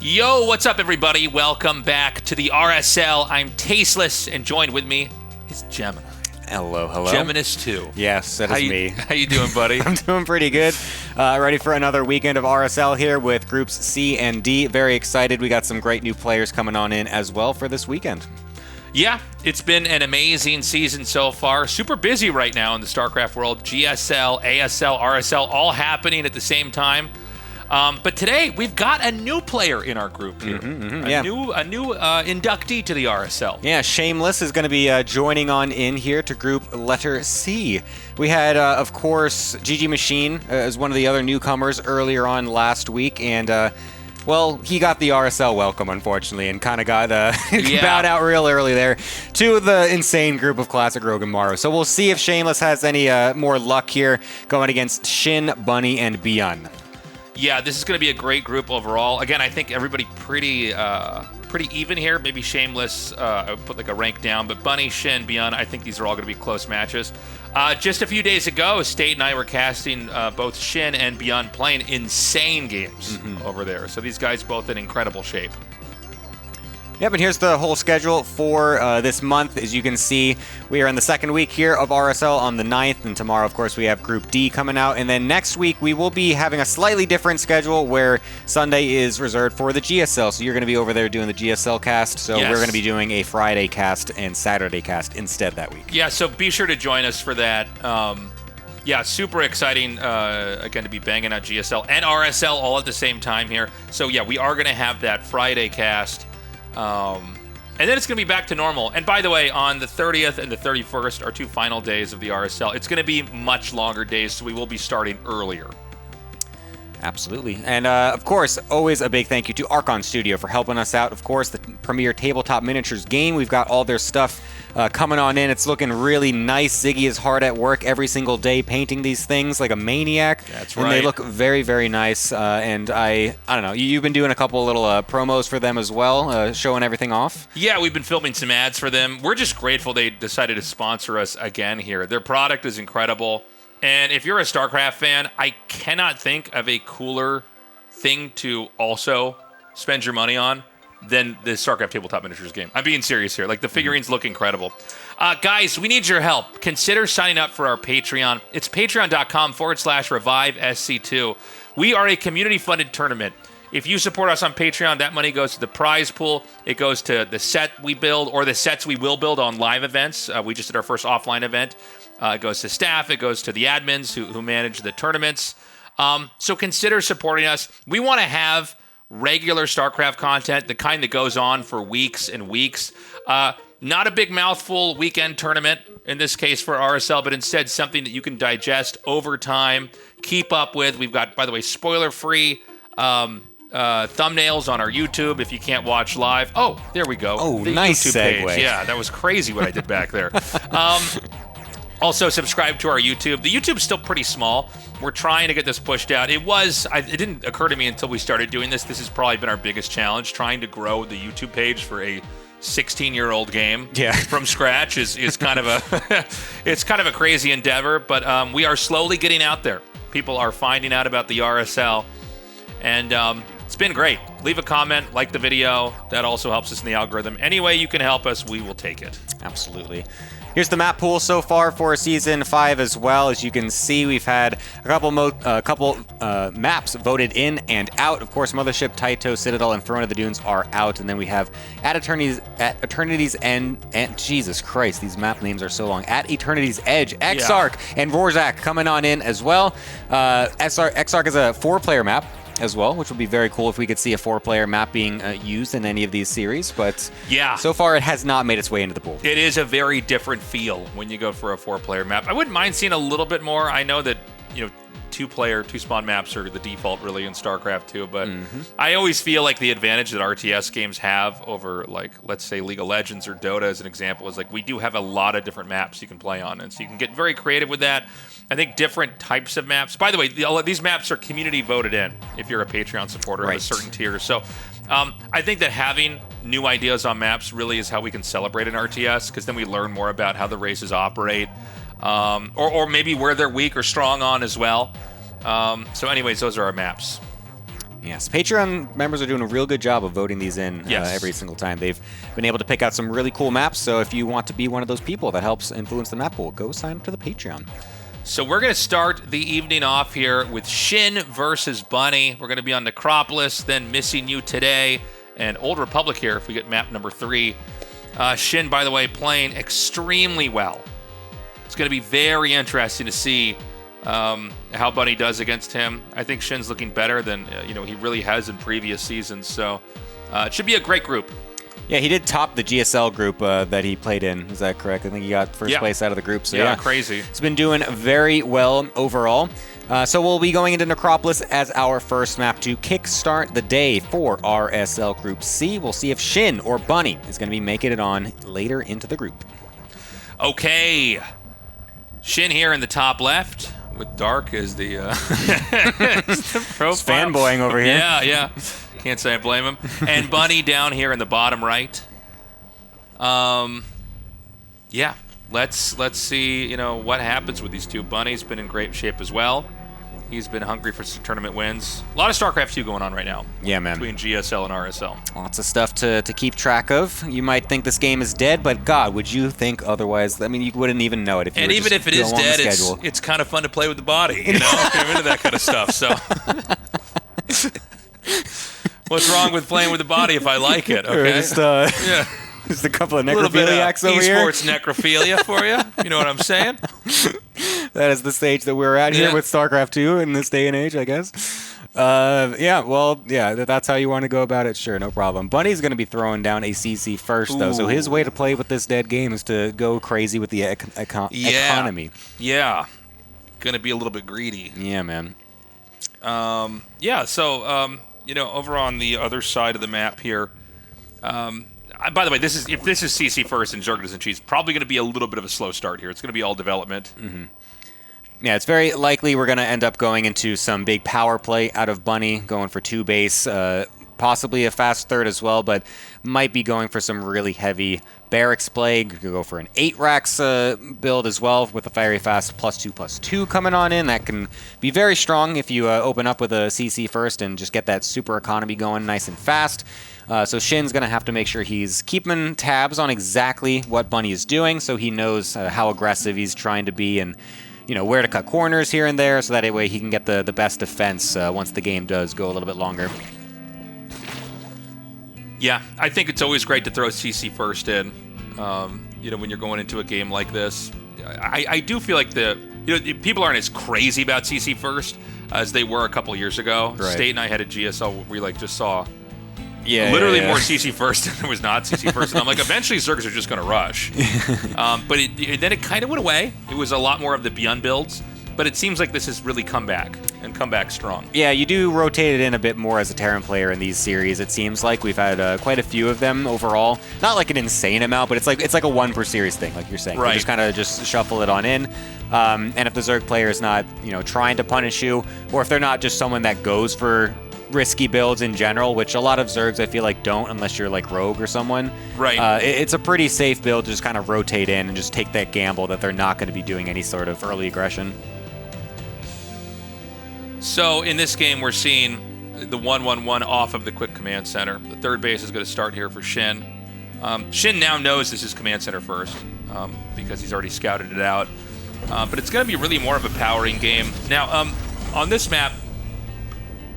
Yo, what's up, everybody? Welcome back to the RSL. I'm Tasteless, and joined with me is Gemini. Hello. Gemini2. Yes, that is me. How you doing, buddy? I'm doing pretty good. Ready for another weekend of RSL here with groups C and D. Very excited. We got some great new players coming on in as well for this weekend. Yeah, it's been an amazing season so far. Super busy right now in the StarCraft world. GSL, ASL, RSL, all happening at the same time. But today we've got a new player in our group here. A new inductee to the RSL. Yeah, Shameless is going to be joining on in here to group letter C. We had, of course, GG Machine as one of the other newcomers earlier on last week, and well, he got the RSL welcome, unfortunately, and kind of got bowed out real early there to the insane group of Classic Rogue and Maro. So we'll see if Shameless has any more luck here going against Shin, Bunny, and ByuN. Yeah, this is going to be a great group overall. Again, I think everybody pretty even here. Maybe Shameless, I would put like a rank down, but Bunny, Shin, ByuN, I think these are all going to be close matches. Just a few days ago, State and I were casting both Shin and ByuN playing insane games over there. So these guys both in incredible shape. Yep, and here's the whole schedule for this month. As you can see, we are in the second week here of RSL on the 9th, and tomorrow, of course, we have Group D coming out. And then next week, we will be having a slightly different schedule where Sunday is reserved for the GSL. So you're going to be over there doing the GSL cast. So we're going to be doing a Friday cast and Saturday cast instead that week. Yeah, so be sure to join us for that. Yeah, super exciting, again, to be banging out GSL and RSL all at the same time here. So, yeah, we are going to have that Friday cast. And then it's going to be back to normal. And by the way, on the 30th and the 31st are two final days of the RSL. It's going to be much longer days, so we will be starting earlier. Absolutely. And, of course, always a big thank you to Archon Studio for helping us out. Of course, the premier tabletop miniatures game. We've got all their stuff coming on in. It's looking really nice. Ziggy is hard at work every single day painting these things like a maniac. That's right. And they look very, very nice. And I don't know, you've been doing a couple little promos for them as well, showing everything off. Yeah, we've been filming some ads for them. We're just grateful they decided to sponsor us again here. Their product is incredible. And if you're a StarCraft fan, I cannot think of a cooler thing to also spend your money on than the StarCraft Tabletop Miniatures game. I'm being serious here. Like, the figurines look incredible. Guys, we need your help. Consider signing up for our Patreon. It's patreon.com/ReviveSC2. We are a community-funded tournament. If you support us on Patreon, that money goes to the prize pool. It goes to the set we build or the sets we will build on live events. We just did our first offline event. It goes to staff. It goes to the admins who manage the tournaments. So consider supporting us. We want to have regular StarCraft content, the kind that goes on for weeks and weeks. Not a big mouthful weekend tournament, in this case for RSL, but instead something that you can digest over time, keep up with. We've got, by the way, spoiler-free thumbnails on our YouTube if you can't watch live. Oh, there we go. Oh, nice segue. Page. Yeah, that was crazy what I did back there. Also, subscribe to our YouTube. The YouTube's still pretty small. We're trying to get this pushed out. It didn't occur to me until we started doing this. This has probably been our biggest challenge. Trying to grow the YouTube page for a 16-year-old game from scratch is kind of a it's kind of a crazy endeavor. But we are slowly getting out there. People are finding out about the RSL, and it's been great. Leave a comment, like the video. That also helps us in the algorithm. Any way you can help us, we will take it. Absolutely. Here's the map pool so far for Season 5 as well. As you can see, we've had a couple maps voted in and out. Of course, Mothership, Taito, Citadel, and Throne of the Dunes are out. And then we have at Eternity's End, and Jesus Christ, these map names are so long. At Eternity's Edge, Exarch, and Vorzak coming on in as well. Exarch is a 4-player map as well, which would be very cool if we could see a 4-player map being used in any of these series. But so far, it has not made its way into the pool. It is a very different feel when you go for a 4-player map. I wouldn't mind seeing a little bit more. I know that, 2-player, 2-spawn maps are the default really in StarCraft 2, but I always feel like the advantage that RTS games have over, like, let's say League of Legends or Dota as an example is, like, we do have a lot of different maps you can play on, and so you can get very creative with that. I think different types of maps. By the way, these maps are community voted in if you're a Patreon supporter of a certain tier. So I think that having new ideas on maps really is how we can celebrate an RTS, because then we learn more about how the races operate, or maybe where they're weak or strong on as well. So anyways, those are our maps. Yes, Patreon members are doing a real good job of voting these in every single time. They've been able to pick out some really cool maps, so if you want to be one of those people that helps influence the map pool, go sign up to the Patreon. So we're going to start the evening off here with SHIN versus ByuN. We're going to be on Necropolis, then Missing You Today, and Old Republic here if we get map number 3. SHIN, by the way, playing extremely well. It's going to be very interesting to see how ByuN does against him. I think SHIN's looking better than he really has in previous seasons. So it should be a great group. Yeah, he did top the GSL group that he played in. Is that correct? I think he got first place out of the group. So yeah, crazy. He's been doing very well overall. So we'll be going into Necropolis as our first map to kickstart the day for RSL Group C. We'll see if SHIN or ByuN is going to be making it on later into the group. Okay. SHIN here in the top left. With Dark as the, the profile. It's fanboying over here. Yeah. Can't say I blame him. And ByuN down here in the bottom right. Yeah. Let's see, what happens with these two. ByuN's been in great shape as well. He's been hungry for some tournament wins. A lot of StarCraft 2 going on right now. Yeah, man. Between GSL and RSL. Lots of stuff to keep track of. You might think this game is dead, but God, would you think otherwise? I mean, you wouldn't even know it if you and were even if it is dead, it's kind of fun to play with the body, I'm into that kind of stuff, so. What's wrong with playing with the body if I like it, okay? Yeah. Just a couple of necrophiliacs over here. Esports necrophilia for you. You know what I'm saying? That is the stage that we're at here with StarCraft 2 in this day and age, I guess. That's how you want to go about it. Sure, no problem. ByuN's going to be throwing down a CC first, though. So his way to play with this dead game is to go crazy with the economy. Yeah. Going to be a little bit greedy. Yeah, man. Over on the other side of the map here, by the way, if this is CC first and Zerg doesn't cheese, probably going to be a little bit of a slow start here. It's going to be all development. Mm-hmm. Yeah, it's very likely we're going to end up going into some big power play out of ByuN, going for 2 base, possibly a fast third as well, but might be going for some really heavy barracks play. Could go for an 8 racks build as well with a very fast +2/+2 coming on in. That can be very strong if you open up with a CC first and just get that super economy going nice and fast. So SHIN's going to have to make sure he's keeping tabs on exactly what ByuN is doing so he knows how aggressive he's trying to be and where to cut corners here and there so that way he can get the best defense once the game does go a little bit longer. Yeah, I think it's always great to throw CC first in, when you're going into a game like this. I do feel like people aren't as crazy about CC first as they were a couple years ago. Right. State and I had a GSL where we just saw literally more CC first than there was not CC first. And I'm like, eventually Zergs are just going to rush. But then it kind of went away. It was a lot more of the ByuN builds. But it seems like this has really come back strong. Yeah, you do rotate it in a bit more as a Terran player in these series. It seems like we've had quite a few of them overall. Not like an insane amount, but it's like a 1 per series thing, like you're saying. Right. You just kind of just shuffle it on in. And if the Zerg player is not, trying to punish you, or if they're not just someone that goes for risky builds in general, which a lot of Zergs I feel like don't unless you're like Rogue or someone. Right. It's a pretty safe build to just kind of rotate in and just take that gamble that they're not going to be doing any sort of early aggression. So in this game, we're seeing the 1-1-1 off of the quick command center. The third base is going to start here for SHIN. SHIN now knows this is command center first because he's already scouted it out. But it's going to be really more of a powering game. Now, on this map,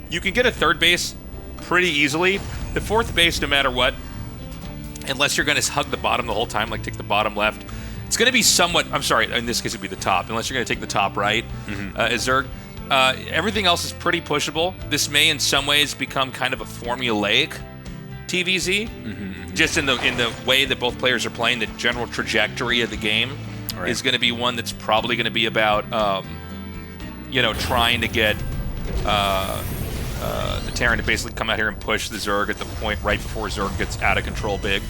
you can get a third base pretty easily. The fourth base, no matter what, unless you're going to hug the bottom the whole time, like take the bottom left, it's going to be somewhat, in this case it would be the top, unless you're going to take the top right as Zerg. Everything else is pretty pushable. This may, in some ways, become kind of a formulaic TVZ, just in the way that both players are playing. The general trajectory of the game is going to be one that's probably going to be about, trying to get the Terran to basically come out here and push the Zerg at the point right before Zerg gets out of control big.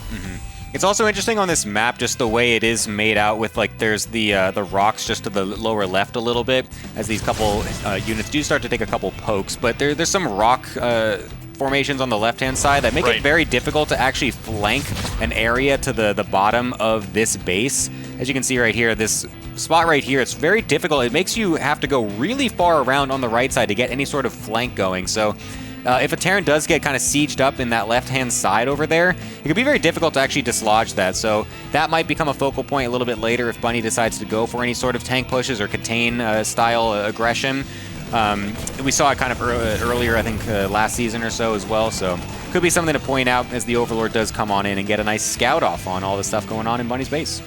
It's also interesting on this map, just the way it is made out with, there's the rocks just to the lower left a little bit, as these couple units do start to take a couple pokes, but there's some rock formations on the left-hand side that make it very difficult to actually flank an area to the bottom of this base. As you can see right here, this spot right here, it's very difficult. It makes you have to go really far around on the right side to get any sort of flank going, so if a Terran does get kind of sieged up in that left-hand side over there, it could be very difficult to actually dislodge that. So that might become a focal point a little bit later if Bunny decides to go for any sort of tank pushes or contain style aggression. We saw it kind of earlier, I think, last season or so as well. So could be something to point out as the Overlord does come on in and get a nice scout off on all the stuff going on in Bunny's base.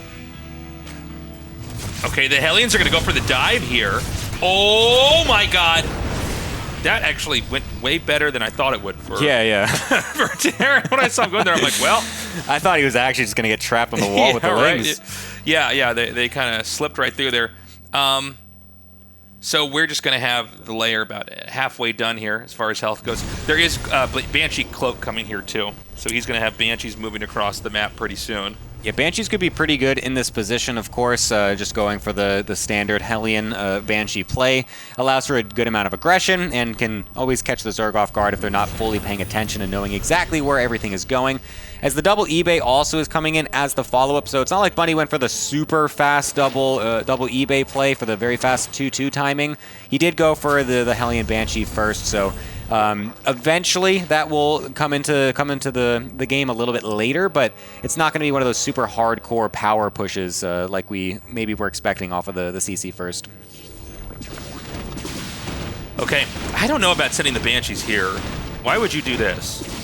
Okay, the Hellions are going to go for the dive here. Oh my god. That actually went way better than I thought it would for, yeah. for Terran. When I saw him going there, I'm like, well. I thought he was actually just going to get trapped on the wall with the rings. Yeah, they kind of slipped right through there. So we're just going to have the layer about halfway done here as far as health goes. There is Banshee Cloak coming here too. So he's going to have Banshees moving across the map pretty soon. Yeah, Banshees could be pretty good in this position, of course. Just going for the standard Hellion Banshee play allows for a good amount of aggression and can always catch the Zerg off guard if they're not fully paying attention and knowing exactly where everything is going. As the double eBay also is coming in as the follow-up, so it's not like Bunny went for the super fast double eBay play for the very fast 2-2 timing. He did go for the Hellion Banshee first, so eventually that will come into the game a little bit later, but it's not going to be one of those super hardcore power pushes like we maybe were expecting off of the CC first. Okay, I don't know about sending the Banshees here. Why would you do this?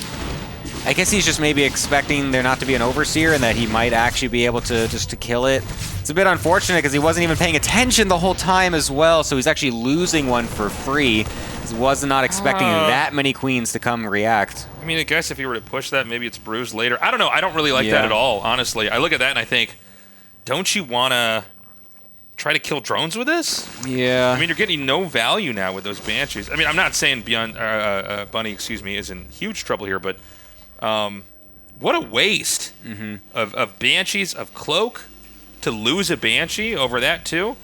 I guess he's just maybe expecting there not to be an Overseer and that he might actually be able to just to kill it. It's a bit unfortunate because he wasn't even paying attention the whole time as well, so he's actually losing one for free. He was not expecting that many queens to come react. I mean, I guess if he were to push that, maybe it's bruised later. I don't know. I don't really like that at all, honestly. I look at that and I think, don't you want to try to kill drones with this? Yeah. I mean, you're getting no value now with those Banshees. I mean, I'm not saying Bunny, is in huge trouble here, but what a waste of Banshees, of Cloak, to lose a Banshee over that too.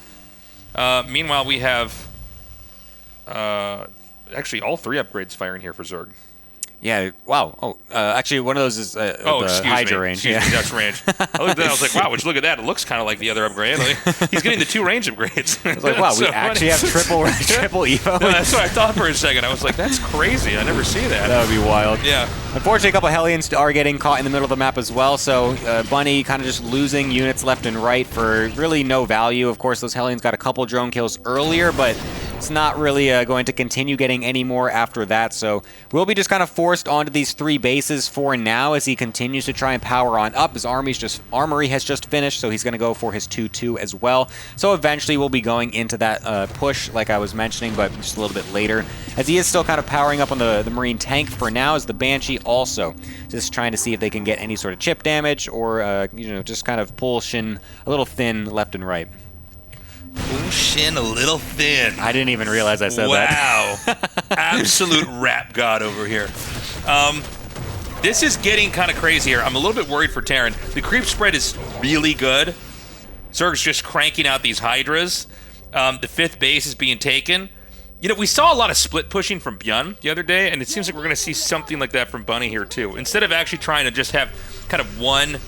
Meanwhile, we have actually all 3 upgrades firing here for Zerg. Yeah, wow. Oh, actually, one of those is the Hydra range. Excuse me, that's range. I looked at that, I was like, wow, would you look at that? It looks kind of like the other upgrade. Like, he's getting the 2 range upgrades. I was like, wow, so we actually have triple Evo? No, that's what I thought for a second. I was like, that's crazy. I never see that. That would be wild. Yeah. Unfortunately, a couple of Hellions are getting caught in the middle of the map as well, so Bunny kind of just losing units left and right for really no value. Of course, those Hellions got a couple drone kills earlier, but it's not really going to continue getting any more after that, so we'll be just kind of forced onto these 3 bases for now as he continues to try and power on up. His armory has just finished, so he's going to go for his 2-2 as well. So eventually we'll be going into that push, like I was mentioning, but just a little bit later, as he is still kind of powering up on the Marine tank for now, as the Banshee also just trying to see if they can get any sort of chip damage or just kind of pull SHIN a little thin left and right. Pull SHIN a little thin. I didn't even realize I said that. Wow. Absolute rap god over here. This is getting kind of crazy here. I'm a little bit worried for Terran. The creep spread is really good. Zerg's just cranking out these Hydras. The 5th base is being taken. You know, we saw a lot of split pushing from ByuN the other day, and it seems like we're going to see something like that from Bunny here too. Instead of actually trying to just have kind of one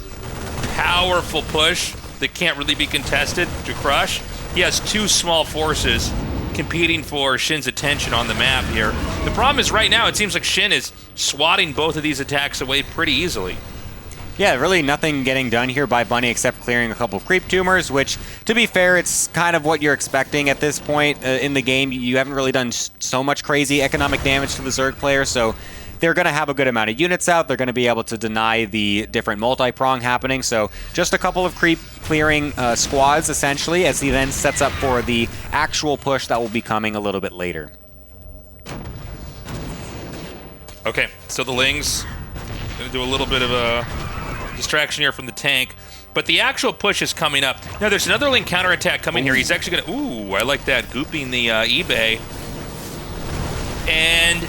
powerful push that can't really be contested to crush, he has 2 small forces competing for SHIN's attention on the map here. The problem is right now it seems like SHIN is swatting both of these attacks away pretty easily. Yeah, really nothing getting done here by Bunny except clearing a couple of creep tumors, which, to be fair, it's kind of what you're expecting at this point in the game. You haven't really done so much crazy economic damage to the Zerg player, so they're going to have a good amount of units out. They're going to be able to deny the different multi-prong happening, so just a couple of creep clearing squads, essentially, as he then sets up for the actual push that will be coming a little bit later. Okay, so the Lings going to do a little bit of a distraction here from the tank, but the actual push is coming up. Now, there's another Ling counterattack coming here. He's actually going to... Ooh, I like that. Gooping the eBay. And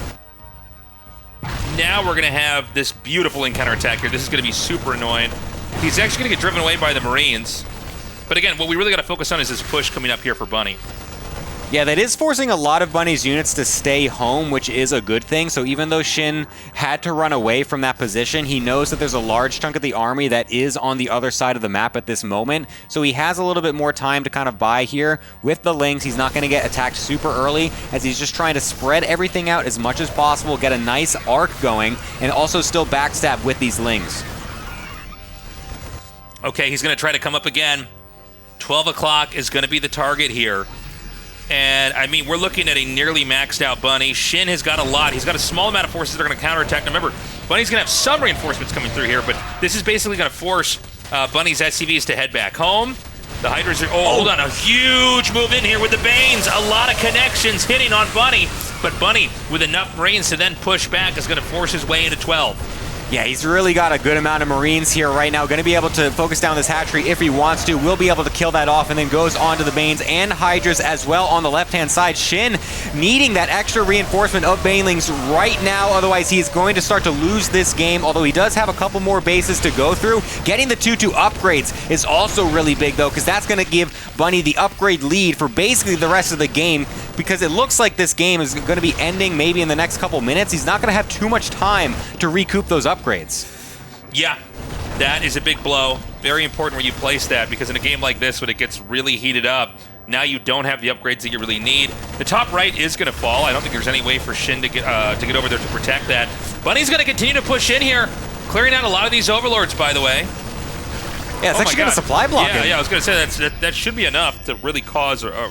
now we're going to have this beautiful Ling counterattack here. This is going to be super annoying. He's actually going to get driven away by the Marines. But again, what we really got to focus on is this push coming up here for Bunny. Yeah, that is forcing a lot of Bunny's units to stay home, which is a good thing. So even though SHIN had to run away from that position, he knows that there's a large chunk of the army that is on the other side of the map at this moment. So he has a little bit more time to kind of buy here. With the Lings, he's not going to get attacked super early, as he's just trying to spread everything out as much as possible, get a nice arc going, and also still backstab with these Lings. Okay, he's going to try to come up again. 12 o'clock is going to be the target here. And, I mean, we're looking at a nearly maxed out Bunny. SHIN has got a lot. He's got a small amount of forces that are going to counterattack. Now, remember, Bunny's going to have some reinforcements coming through here, but this is basically going to force Bunny's SCVs to head back home. The Hydras are... Oh, hold on. A huge move in here with the Banes. A lot of connections hitting on Bunny. But Bunny, with enough Marines to then push back, is going to force his way into 12. Yeah, he's really got a good amount of Marines here right now. Going to be able to focus down this hatchery if he wants to. Will be able to kill that off and then goes on to the Banes and Hydras as well on the left-hand side. SHIN needing that extra reinforcement of Banelings right now. Otherwise, he's going to start to lose this game, although he does have a couple more bases to go through. Getting the 2-2 upgrades is also really big, though, because that's going to give Bunny the upgrade lead for basically the rest of the game, because it looks like this game is going to be ending maybe in the next couple minutes. He's not going to have too much time to recoup those upgrades. Yeah, that is a big blow. Very important where you place that, because in a game like this, when it gets really heated up, now you don't have the upgrades that you really need. The top right is going to fall. I don't think there's any way for SHIN to get over there to protect that. Bunny's going to continue to push in here, clearing out a lot of these overlords, by the way. Yeah, it's actually going to supply block him. Yeah, I was going to say that should be enough to really cause a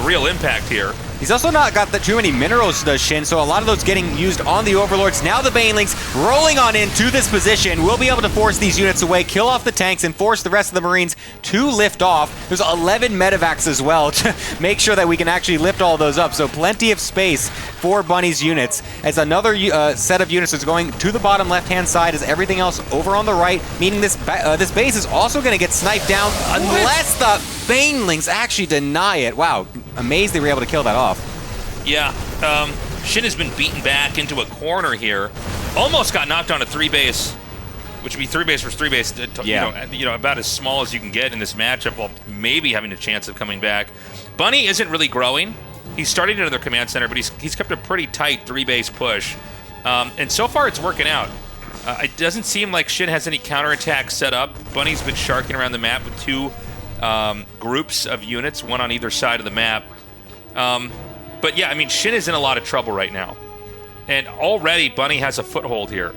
real impact here. He's also not got too many minerals, does SHIN, so a lot of those getting used on the Overlords. Now the Banelings rolling on into this position. We'll be able to force these units away, kill off the tanks, and force the rest of the Marines to lift off. There's 11 medevacs as well to make sure that we can actually lift all those up. So plenty of space for Bunny's units. As another set of units is going to the bottom left-hand side, as everything else over on the right, meaning this base is also going to get sniped down unless the Banelings actually deny it. Wow, amazed they were able to kill that off. Yeah, SHIN has been beaten back into a corner here. Almost got knocked on a 3-base, which would be 3-base versus 3-base. About as small as you can get in this matchup, while maybe having a chance of coming back. Bunny isn't really growing. He's starting another command center, but he's kept a pretty tight 3-base push. And so far, it's working out. It doesn't seem like SHIN has any counterattack set up. Bunny's been sharking around the map with two groups of units, one on either side of the map. But yeah, I mean, SHIN is in a lot of trouble right now. And already Bunny has a foothold here.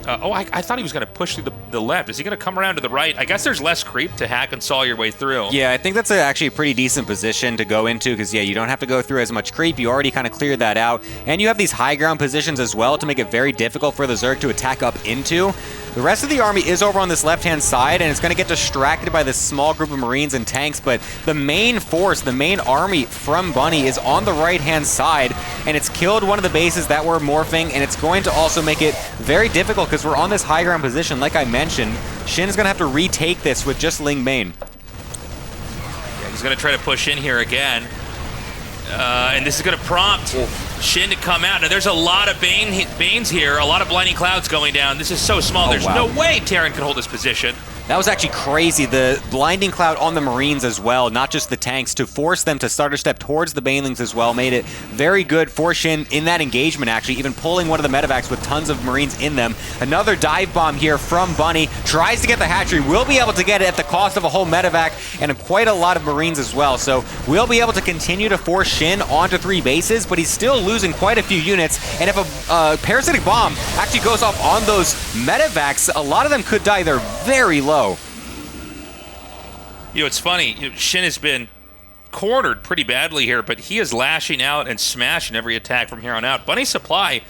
I thought he was going to push through the left. Is he going to come around to the right? I guess there's less creep to hack and saw your way through. Yeah, I think that's actually a pretty decent position to go into, because, yeah, you don't have to go through as much creep. You already kind of cleared that out. And you have these high ground positions as well to make it very difficult for the Zerg to attack up into. The rest of the army is over on this left-hand side, and it's going to get distracted by this small group of Marines and tanks, but the main force, the main army from Bunny is on the right-hand side, and it's killed one of the bases that were morphing, and it's going to also make it very difficult because we're on this high ground position. Like I mentioned, SHIN is going to have to retake this with just Ling Bane. Yeah, he's going to try to push in here again, and this is going to prompt SHIN to come out. Now, there's a lot of Banes here, a lot of Blinding Clouds going down. This is so small. There's no way Terran can hold this position. That was actually crazy. The Blinding Cloud on the Marines as well, not just the tanks, to force them to starter step towards the Banelings as well, made it very good for SHIN in that engagement, actually, even pulling one of the medevacs with tons of Marines in them. Another dive bomb here from Bunny. Tries to get the hatchery. Will be able to get it at the cost of a whole medevac and quite a lot of Marines as well. So we'll be able to continue to force SHIN onto 3 bases, but he's still losing quite a few units. And if a parasitic bomb actually goes off on those medevacs, a lot of them could die. They're very low. It's funny. SHIN has been cornered pretty badly here, but he is lashing out and smashing every attack from here on out. Bunny's supply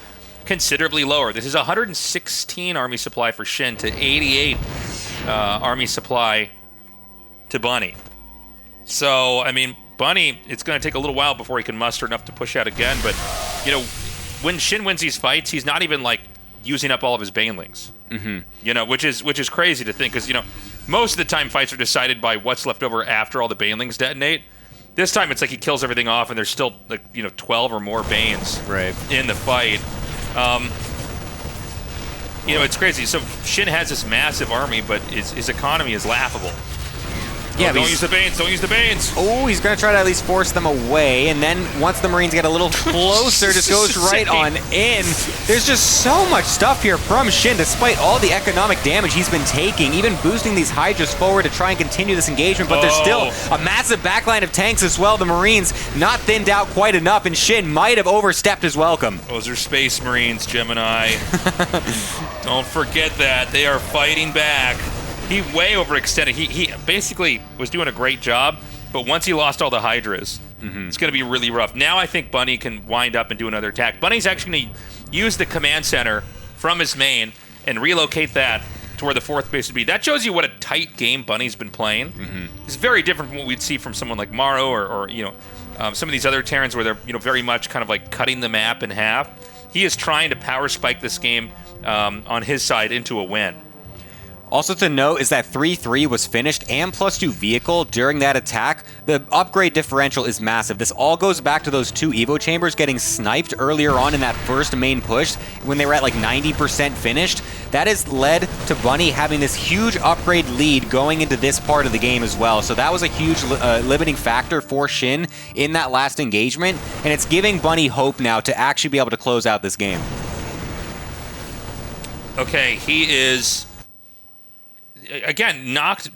considerably lower. This is 116 army supply for SHIN to 88 army supply to Bunny. So, I mean, Bunny, it's going to take a little while before he can muster enough to push out again, but, when SHIN wins these fights, he's not even, using up all of his Banelings. Which is crazy to think, because, most of the time fights are decided by what's left over after all the Banelings detonate. This time it's like he kills everything off and there's still 12 or more Banes in the fight. It's crazy. So SHIN has this massive army, but his economy is laughable. Yeah, don't use the Banes. Don't use the Banes. Oh, he's going to try to at least force them away. And then once the Marines get a little closer, just goes right on in. There's just so much stuff here from SHIN, despite all the economic damage he's been taking, even boosting these Hydras forward to try and continue this engagement. But there's still a massive backline of tanks as well. The Marines not thinned out quite enough, and SHIN might have overstepped his welcome. Those are Space Marines, Gemini. Don't forget that. They are fighting back. He way overextended. He basically was doing a great job, but once he lost all the Hydras, it's going to be really rough. Now I think Bunny can wind up and do another attack. Bunny's actually going to use the command center from his main and relocate that to where the 4th base would be. That shows you what a tight game Bunny's been playing. It's very different from what we'd see from someone like Maro or some of these other Terrans where they're very much kind of like cutting the map in half. He is trying to power spike this game on his side into a win. Also to note is that 3-3 was finished and +2 vehicle during that attack. The upgrade differential is massive. This all goes back to those 2 Evo chambers getting sniped earlier on in that first main push when they were at like 90% finished. That has led to Bunny having this huge upgrade lead going into this part of the game as well. So that was a huge limiting factor for SHIN in that last engagement, and it's giving Bunny hope now to actually be able to close out this game. Okay, he is... Again, knocked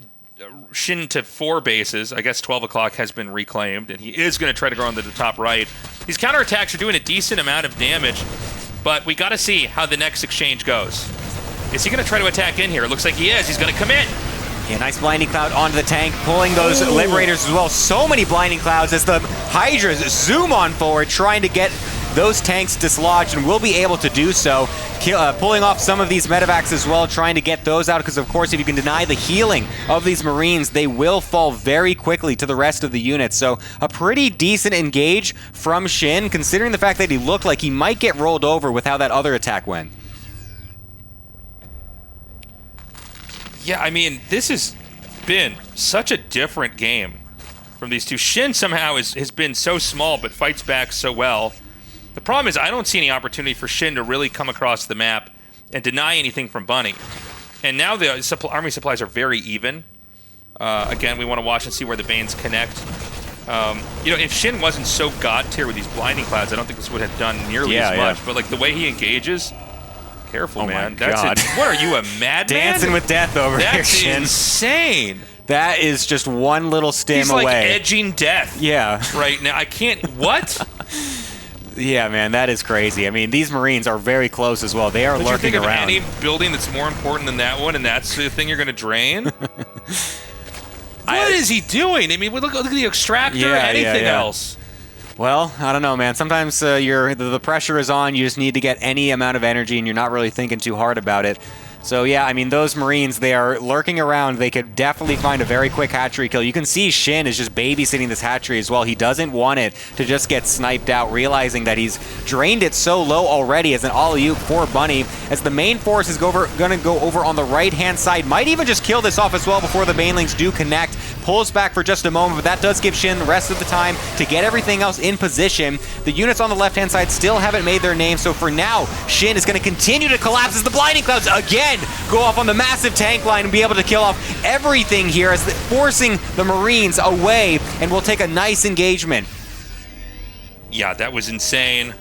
SHIN to 4 bases. I guess 12 o'clock has been reclaimed, and he is going to try to go on to the top right. These counterattacks are doing a decent amount of damage, but we got to see how the next exchange goes. Is he going to try to attack in here? It looks like he is. He's going to commit. Yeah, nice blinding cloud onto the tank, pulling those Liberators as well. So many blinding clouds as the Hydras zoom on forward, trying to get those tanks dislodged, and will be able to do so. Pulling off some of these medevacs as well, trying to get those out, because of course if you can deny the healing of these Marines, they will fall very quickly to the rest of the units. So a pretty decent engage from SHIN, considering the fact that he looked like he might get rolled over with how that other attack went. Yeah, I mean, this has been such a different game from these two. SHIN somehow has been so small, but fights back so well. The problem is I don't see any opportunity for SHIN to really come across the map and deny anything from Bunny. And now the army supplies are very even. Again, we want to watch and see where the Banes connect. If SHIN wasn't so god tier with these blinding clouds, I don't think this would have done nearly as much. But like the way he engages, careful, man. What are you, a madman? Dancing with death over here, SHIN. That's insane. That is just one little stim away. He's like edging death. Yeah. Right now, I can't. What? Yeah, man, that is crazy. I mean, these Marines are very close as well. They are lurking around. Did you think of any building that's more important than that one, and that's the thing you're going to drain? What is he doing? I mean, look at the extractor, anything else. Well, I don't know, man. Sometimes the pressure is on. You just need to get any amount of energy, and you're not really thinking too hard about it. So yeah, I mean, those Marines, they are lurking around. They could definitely find a very quick hatchery kill. You can see SHIN is just babysitting this hatchery as well. He doesn't want it to just get sniped out, realizing that he's drained it so low already as an alley-oop for Bunny, as the main force is going to go over on the right-hand side. Might even just kill this off as well before the Banelings do connect. Pulls back for just a moment, but that does give SHIN the rest of the time to get everything else in position. The units on the left-hand side still haven't made their name, so for now, SHIN is going to continue to collapse as the blinding clouds again go off on the massive tank line and be able to kill off everything here, as forcing the Marines away, and will take a nice engagement. Yeah, that was insane.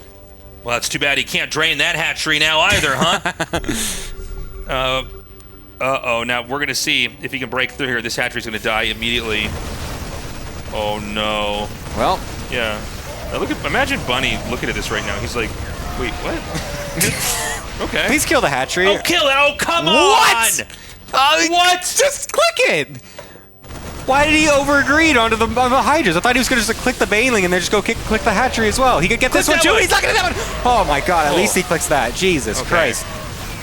Well, that's too bad he can't drain that hatchery now either, huh? Uh-oh, now we're going to see if he can break through here. This hatchery's going to die immediately. Oh, no. Well. Yeah. Now imagine Bunny looking at this right now. He's like, wait, what? Okay. Please kill the hatchery. Oh, kill it. Oh, come on. What? What? Just click it. Why did he over-agreed on the Hydras? I thought he was going to just click the Baneling and then just go click the hatchery as well. He could get this one too. He's not going to get that one. Oh, my God. At least he clicks that. Jesus Christ.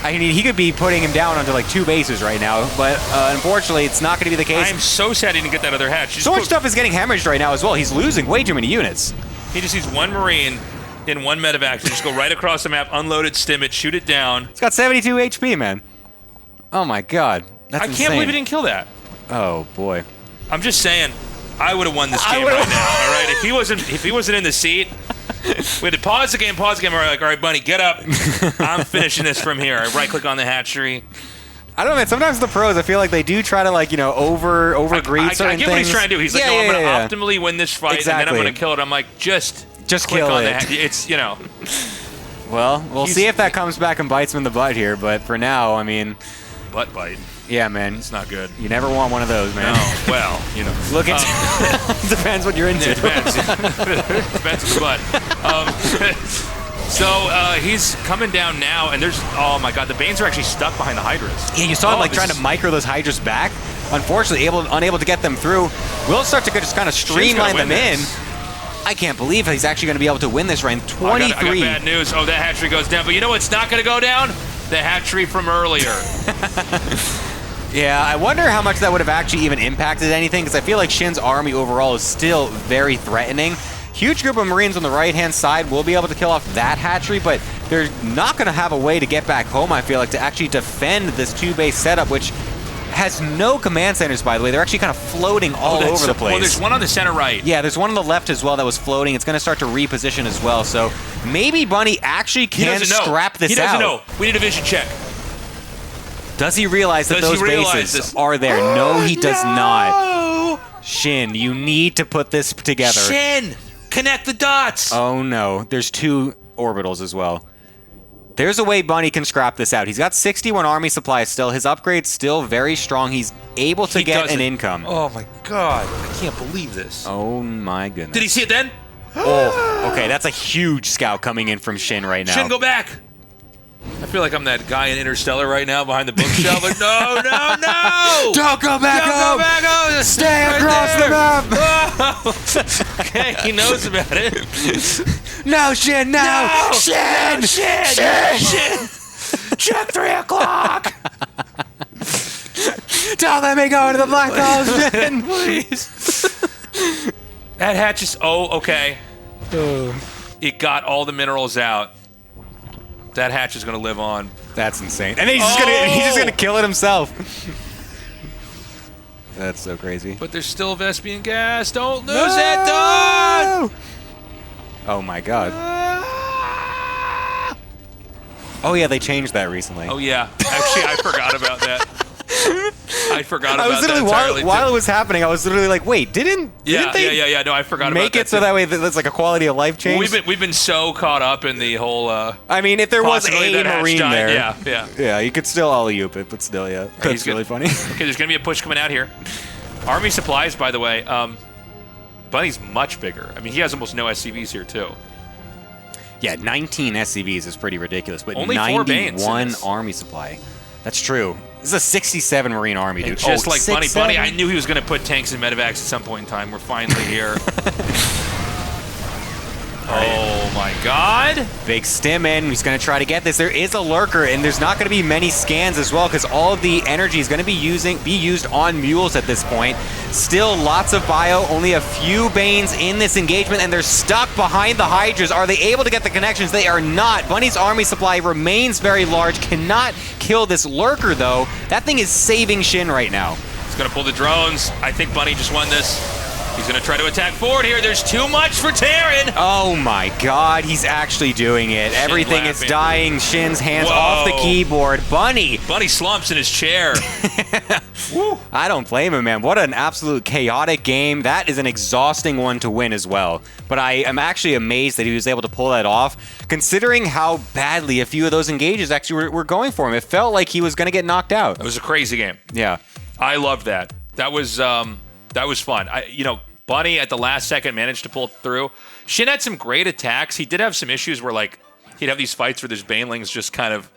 I mean, he could be putting him down onto like 2 bases right now, but unfortunately, it's not going to be the case. I'm so sad he didn't get that other hatch. So much stuff is getting hemorrhaged right now as well. He's losing way too many units. He just needs one Marine in one medevac to just go right across the map, unload it, stim it, shoot it down. It's got 72 HP, man. Oh my God, that's insane. I can't believe he didn't kill that. Oh boy. I'm just saying, I would have won this game right now. All right, if he wasn't in the seat, we had to pause the game. We're like, all right, Bunny, get up. I'm finishing this from here. I right-click on the hatchery. I don't know, man. Sometimes the pros, I feel like they do try to, like, you know, overgreed certain things. I get what he's trying to do. He's like, no, I'm going to optimally win this fight, exactly. and then I'm going to kill it. I'm like, just click kill on it. It's, you know. Well, we'll see if that comes back and bites him in the butt here, but for now, I mean... Butt bite. Yeah, man. It's not good. You never want one of those, man. No, well, you know. Look at... depends what you're into. It depends. Depends on the butt. So he's coming down now, and there's... Oh, my God. The Banes are actually stuck behind the Hydras. Yeah, you saw him, like, trying to micro those Hydras back. Unfortunately, unable to get them through. Will start to just kind of streamline them in. I can't believe he's actually going to be able to win this round. 23. I got bad news. Oh, that hatchery goes down. But you know what's not going to go down? The hatchery from earlier. Yeah, I wonder how much that would have actually even impacted anything, because I feel like Shin's army overall is still very threatening. Huge group of Marines on the right-hand side will be able to kill off that hatchery, but they're not going to have a way to get back home, I feel like, to actually defend this two-base setup, which has no command centers, by the way. They're actually kind of floating all over the place. Well, there's one on the center right. Yeah, there's one on the left as well that was floating. It's going to start to reposition as well, so maybe Bunny actually can scrap this out. He doesn't know. We need a vision check. Does he realize that those bases are there? No, he does not. Shin, you need to put this together. Shin, connect the dots. Oh, no. There's 2 orbitals as well. There's a way Bunny can scrap this out. He's got 61 army supplies still. His upgrade's still very strong. He's able to get an income. Oh, my God. I can't believe this. Oh, my goodness. Did he see it then? Oh, okay. That's a huge scout coming in from Shin right now. Shin, go back. I feel like I'm that guy in Interstellar right now behind the bookshelf. Like, no! Don't go back home! Don't go back home! Stay across the map! Oh. Okay, he knows about it. No, Shin, no! Shin! Shin! Check 3 o'clock! Don't let me go into the black hole, Shin! Please. That hatch is... Oh, okay. It got all the minerals out. That hatch is going to live on. That's insane. And then he's just gonna kill it himself. That's so crazy. But there's still Vespian gas. Don't lose it. Don't! Oh my God. Oh yeah, they changed that recently. Oh yeah. Actually, I forgot about that. I forgot about that. I was literally, while it was happening, I was literally like, wait, didn't they No, I forgot about that. Make it so that way that's like a quality of life change? We've been so caught up in the whole I mean, if there was a Marine there. Yeah, you could still alley-oop it, but still, yeah. That's really funny. Okay, there's going to be a push coming out here. Army supplies, by the way, Bunny's much bigger. I mean, he has almost no SCVs here, too. Yeah, 19 SCVs is pretty ridiculous, but only 91 army supply. That's true. This is a 67 Marine army, dude. And just like Bunny, I knew he was going to put tanks and medevacs at some point in time. We're finally here. Oh my God. Big stim in. He's going to try to get this. There is a lurker, and there's not going to be many scans as well, because all of the energy is going to be used on mules at this point. Still lots of bio, only a few Banes in this engagement, and they're stuck behind the Hydras. Are they able to get the connections? They are not. Bunny's army supply remains very large. Cannot kill this lurker, though. That thing is saving Shin right now. He's going to pull the drones. I think Bunny just won this. He's going to try to attack forward here. There's too much for Terran. Oh my God, he's actually doing it. Everything is dying. Shin's hands off the keyboard. Bunny slumps in his chair. Woo. I don't blame him, man. What an absolute chaotic game. That is an exhausting one to win as well. But I am actually amazed that he was able to pull that off, considering how badly a few of those engages actually were going for him. It felt like he was going to get knocked out. It was a crazy game. Yeah. I loved that. That was fun. Bunny at the last second managed to pull through. Shin had some great attacks. He did have some issues where, like, he'd have these fights where there's Banelings just kind of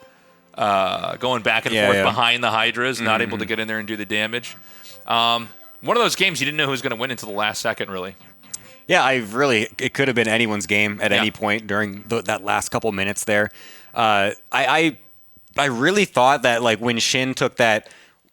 going back and forth behind the Hydras, not able to get in there and do the damage. One of those games you didn't know who was going to win until the last second, really. Yeah, it could have been anyone's game at any point during that last couple minutes there. I really thought that, like, when Shin took that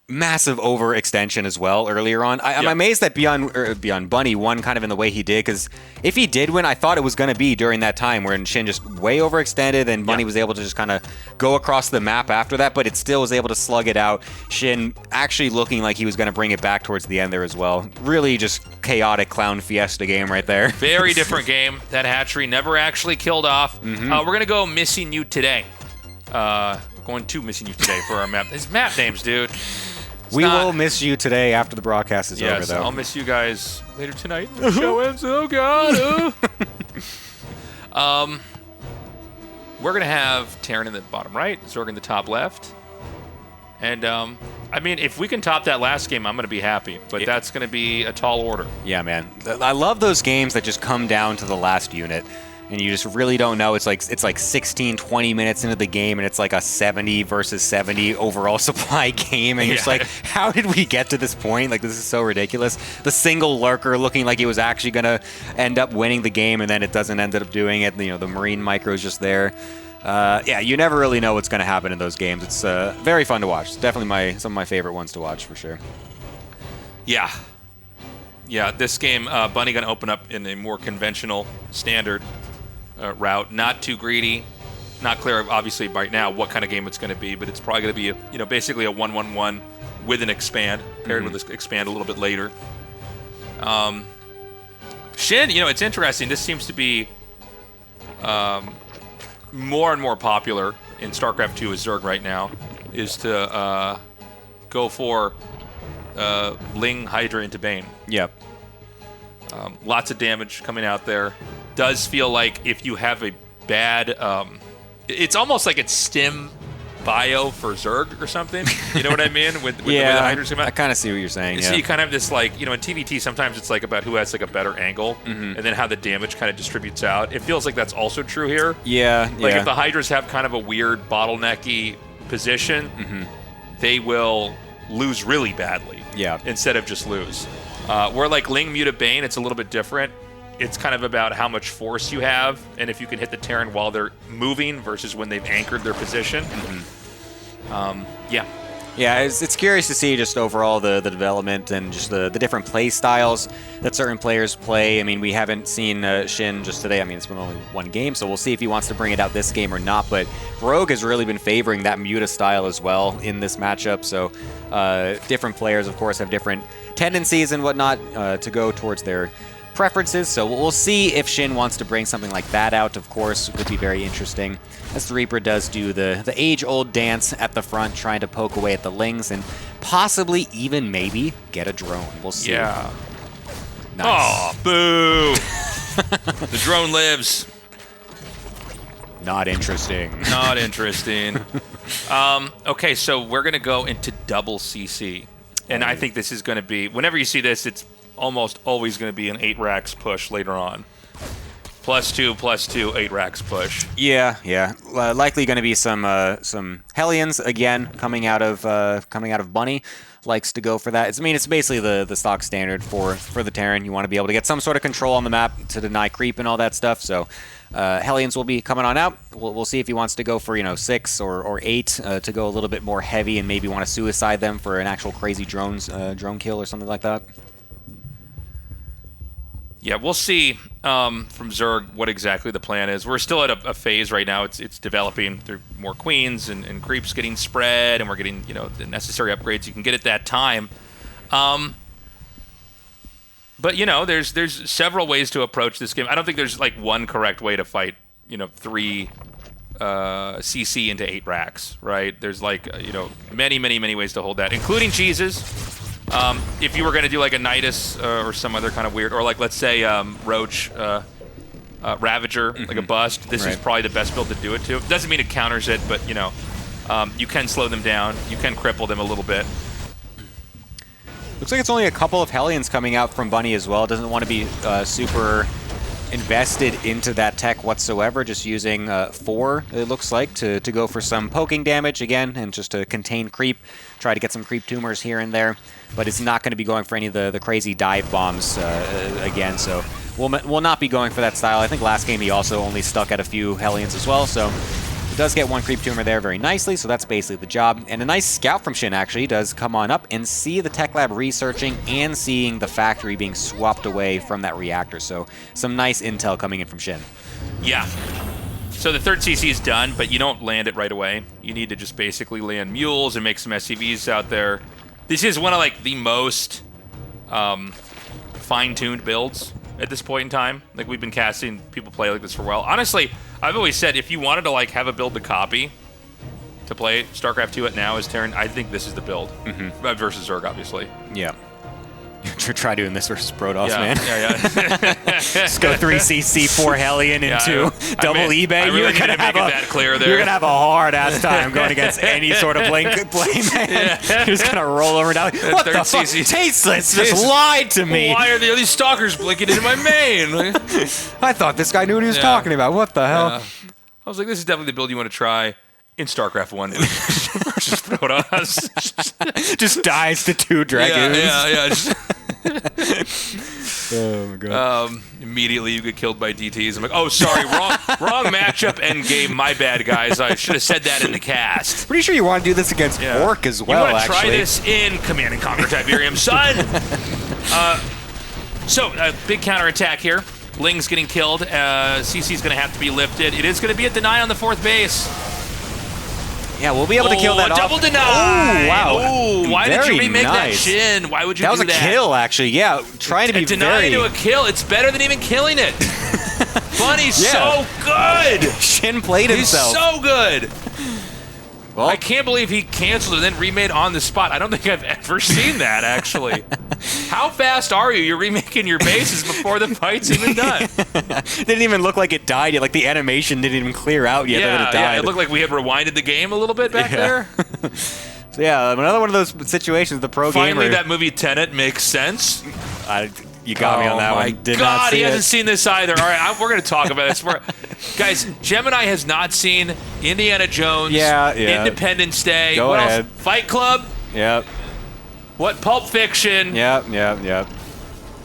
massive overextension as well earlier on. I'm amazed that ByuN Bunny won kind of in the way he did, because if he did win, I thought it was going to be during that time where Shin just way overextended and Bunny was able to just kind of go across the map after that, but it still was able to slug it out. Shin actually looking like he was going to bring it back towards the end there as well. Really just chaotic clown fiesta game right there. Very different game. That hatchery never actually killed off. We're going to go missing you today. Going going to missing you today for our map. These map names, dude. We will miss you today after the broadcast is over, Yes, though. I'll miss you guys later tonight when the show ends. Oh, God. We're going to have Terran in the bottom right, Zerg in the top left. And, I mean, if we can top that last game, I'm going to be happy. But that's going to be a tall order. Yeah, man. I love those games that just come down to the last unit. And you just really don't know. It's like 16, 20 minutes into the game, and it's like a 70 versus 70 overall supply game. And you're just like, how did we get to this point? Like, this is so ridiculous. The single lurker looking like he was actually going to end up winning the game, and then it doesn't end up doing it. You know, the Marine micro is just there. Yeah, you never really know what's going to happen in those games. It's very fun to watch. It's definitely some of my favorite ones to watch, for sure. Yeah. Yeah, this game, Bunny going to open up in a more conventional standard route, not too greedy, not clear obviously right now what kind of game it's going to be, but it's probably going to be basically a 1-1-1 with an expand paired with this expand a little bit later. SHIN, it's interesting. This seems to be more and more popular in StarCraft 2 as Zerg right now, is to go for Ling, Hydra into Bane. Yep. Lots of damage coming out there. Does feel like if you have a bad, it's almost like it's stim bio for Zerg or something. You know what I mean? With the way the Hydra's come out. I kind of see what you're saying. So you kind of have this like, in TVT sometimes it's like about who has like a better angle, and then how the damage kind of distributes out. It feels like that's also true here. Yeah. Like if the Hydras have kind of a weird bottlenecky position, they will lose really badly. Yeah. Instead of just lose. Where like Ling Muta Bane, it's a little bit different. It's kind of about how much force you have, and if you can hit the Terran while they're moving versus when they've anchored their position. Yeah, it's curious to see just overall the development and just the different play styles that certain players play. I mean, we haven't seen SHIN just today. I mean, it's been only one game, so we'll see if he wants to bring it out this game or not. But Rogue has really been favoring that Muta style as well in this matchup. So different players, of course, have different tendencies and whatnot to go towards their preferences, so we'll see if SHIN wants to bring something like that out. Of course, it could be very interesting, as the Reaper does do the age-old dance at the front, trying to poke away at the Lings and possibly even maybe get a drone. We'll see. Yeah. Nice. Oh, boo! The drone lives. Not interesting. Not interesting. Okay, so we're going to go into double CC. And I think this is going to be, whenever you see this, it's almost always going to be an 8 racks push later on. +2, 8 racks push. Yeah. Likely going to be some Hellions again coming out of Bunny. Likes to go for that. It's basically the stock standard for the Terran. You want to be able to get some sort of control on the map to deny creep and all that stuff. So Hellions will be coming on out. We'll see if he wants to go for 6 or 8 to go a little bit more heavy and maybe want to suicide them for an actual crazy drone kill or something like that. Yeah, we'll see from Zerg what exactly the plan is. We're still at a phase right now. It's developing. There are more queens and creeps getting spread, and we're getting the necessary upgrades you can get at that time. But there's several ways to approach this game. I don't think there's like one correct way to fight 3 CC into 8 racks, right? There's like many ways to hold that, including cheeses. If you were going to do like a Nidus or some other kind of weird, or like let's say Roach Ravager, like a bust, this is probably the best build to do it to. Doesn't mean it counters it, but you can slow them down, you can cripple them a little bit. Looks like it's only a couple of Hellions coming out from Bunny as well. Doesn't want to be super invested into that tech whatsoever, just using 4, it looks like, to go for some poking damage again and just to contain creep, try to get some creep tumors here and there, but it's not going to be going for any of the crazy dive bombs again, so we'll not be going for that style. I think last game he also only stuck at a few Hellions as well, so he does get 1 creep tumor there very nicely, so that's basically the job. And a nice scout from SHIN actually does come on up and see the tech lab researching and seeing the factory being swapped away from that reactor. So some nice intel coming in from SHIN. Yeah. So the 3rd CC is done, but you don't land it right away. You need to just basically land mules and make some SCVs out there. This is one of like the most fine-tuned builds at this point in time. Like we've been casting people play like this for a while. Honestly, I've always said if you wanted to like have a build to copy, to play StarCraft 2 at now as Terran, I think this is the build versus Zerg, obviously. Yeah. Try doing this versus Protoss, Yeah, man. yeah. Just go 3 CC, 4 Hellion into double eBay. Really you're gonna have that clear there. You're gonna have a hard ass time going against any sort of play, man. You're just gonna roll over down. What the fuck? Tasteless just lied to me. Why are these stalkers blinking into my main? I thought this guy knew what he was talking about. What the hell? I was like, this is definitely the build you want to try in StarCraft 1 versus Protoss. Just dies to 2 Dragoons. Yeah. Oh my god. Immediately you get killed by DTs. I'm like, oh, sorry, wrong matchup end game. My bad, guys. I should have said that in the cast. Pretty sure you want to do this against Orc as well, you want to try this in Command & Conquer Tiberium, son. So, big counterattack here. Ling's getting killed. CC's going to have to be lifted. It is going to be a deny on the 4th base. Yeah, we'll be able to kill that double off. deny! Oh, wow. Oh, why did you remake that nice. Shin? Why would you do that? That was a kill, actually. Yeah, trying to be deny to a kill. It's better than even killing it. Bunny's so good! Shin played himself. He's so good! Well, I can't believe he canceled and then remade on the spot. I don't think I've ever seen that, actually. How fast are you? You're remaking your bases before the fight's even done. Didn't even look like it died yet. Like, the animation didn't even clear out yet that it died. Yeah, it looked like we had rewinded the game a little bit back there. So, yeah, another one of those situations, the pro gamer. Finally, that movie Tenet makes sense. You got me on that one. Did not see he hasn't seen this either. All right, we're going to talk about this. Guys, Gemini has not seen Indiana Jones, Independence Day. Go ahead. Else? Fight Club? Yep. What? Pulp Fiction? Yep.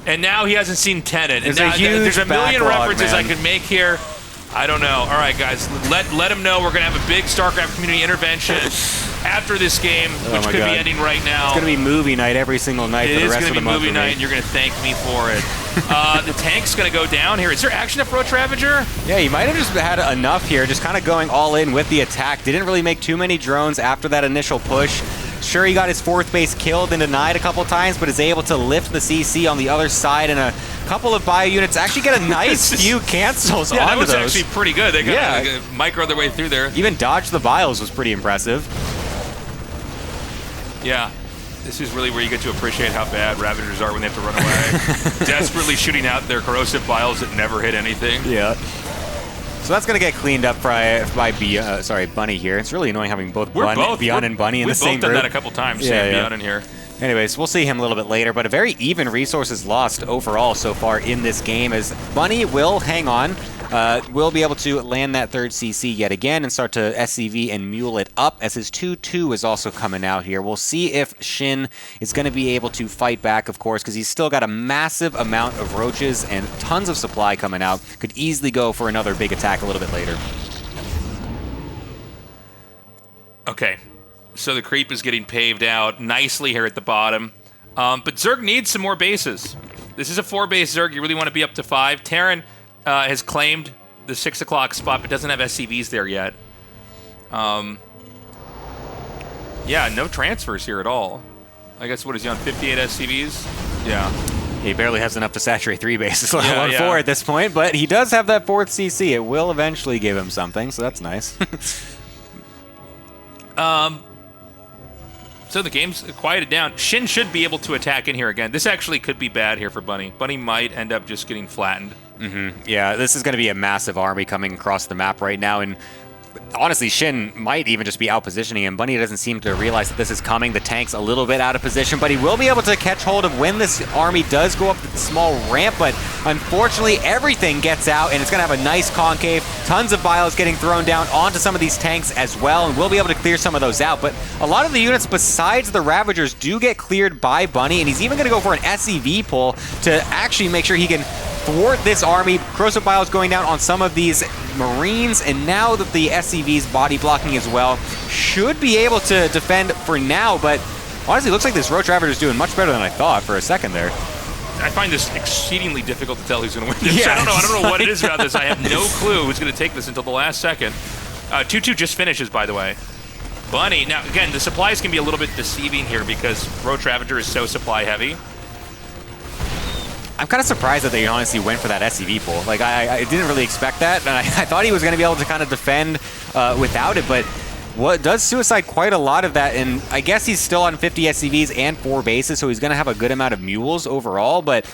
And now he hasn't seen Tenet. There's a million references man. I could make here. I don't know. All right, guys, let him know we're going to have a big StarCraft community intervention after this game, which could be ending right now. It's going to be movie night every single night for the rest of the month. It is going to be movie night, and you're going to thank me for it. The tank's going to go down here. Is there action at Roach Ravager? Yeah, he might have just had enough here, just kind of going all in with the attack. Didn't really make too many drones after that initial push. Sure, he got his 4th base killed and denied a couple times, but is able to lift the CC on the other side, and a couple of bio units actually get a nice few cancels onto those. That was actually pretty good. They got micro their way through there. Even dodge the bios was pretty impressive. Yeah. This is really where you get to appreciate how bad Ravagers are when they have to run away. Desperately shooting out their corrosive vials that never hit anything. Yeah. So that's going to get cleaned up by Bunny here. It's really annoying having both ByuN and Bunny in the same group. We've both done that a couple times, ByuN in here. Anyways, we'll see him a little bit later, but a very even resources lost overall so far in this game, as Bunny will hang on. Will be able to land that 3rd CC yet again and start to SCV and mule it up, as his 2-2 is also coming out here. We'll see if Shin is going to be able to fight back, of course, because he's still got a massive amount of roaches and tons of supply coming out. Could easily go for another big attack a little bit later. Okay, so the creep is getting paved out nicely here at the bottom. But Zerg needs some more bases. This is a 4-base Zerg. You really want to be up to 5. Terran has claimed the 6 o'clock spot, but doesn't have SCVs there yet. Yeah, no transfers here at all. I guess, what is he on, 58 SCVs? Yeah. He barely has enough to saturate 3 bases, let alone 4 at this point, but he does have that 4th CC. It will eventually give him something, so that's nice. So the game's quieted down. Shin should be able to attack in here again. This actually could be bad here for Bunny. Bunny might end up just getting flattened. Yeah, this is going to be a massive army coming across the map right now, and honestly, Shin might even just be out-positioning him. Bunny doesn't seem to realize that this is coming. The tank's a little bit out of position, but he will be able to catch hold of when this army does go up the small ramp, but unfortunately, everything gets out, and it's going to have a nice concave. Tons of bios getting thrown down onto some of these tanks as well, and we'll be able to clear some of those out. But a lot of the units besides the Ravagers do get cleared by Bunny, and he's even going to go for an SCV pull to actually make sure he can thwart this army. Corrosive bios going down on some of these Marines, and now that the SCV's body blocking as well, should be able to defend for now, but honestly, it looks like this Roach Ravager is doing much better than I thought for a second there. I find this exceedingly difficult to tell who's going to win this. Yeah, I don't know what it is about this. I have no clue who's going to take this until the last second. 2-2 just finishes, by the way. Bunny, now again, the supplies can be a little bit deceiving here because Roach Ravager is so supply heavy. I'm kind of surprised that they honestly went for that SCV pull. Like, I didn't really expect that, and I thought he was going to be able to kind of defend without it, but What does suicide quite a lot of that, and I guess he's still on 50 SCVs and 4 bases, so he's going to have a good amount of mules overall, but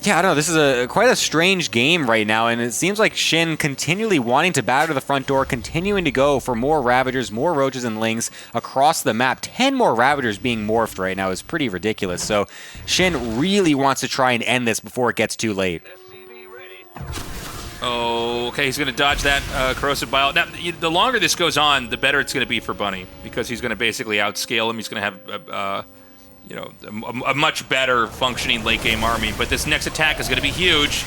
yeah, I don't know. This is quite a strange game right now, and it seems like SHIN continually wanting to batter the front door, continuing to go for more Ravagers, more Roaches and Lings across the map. 10 more Ravagers being morphed right now is pretty ridiculous, so SHIN really wants to try and end this before it gets too late. Oh, okay, he's going to dodge that corrosive bile. Now, the longer this goes on, the better it's going to be for Bunny, because he's going to basically outscale him. He's going to have a much better functioning late game army, but this next attack is going to be huge.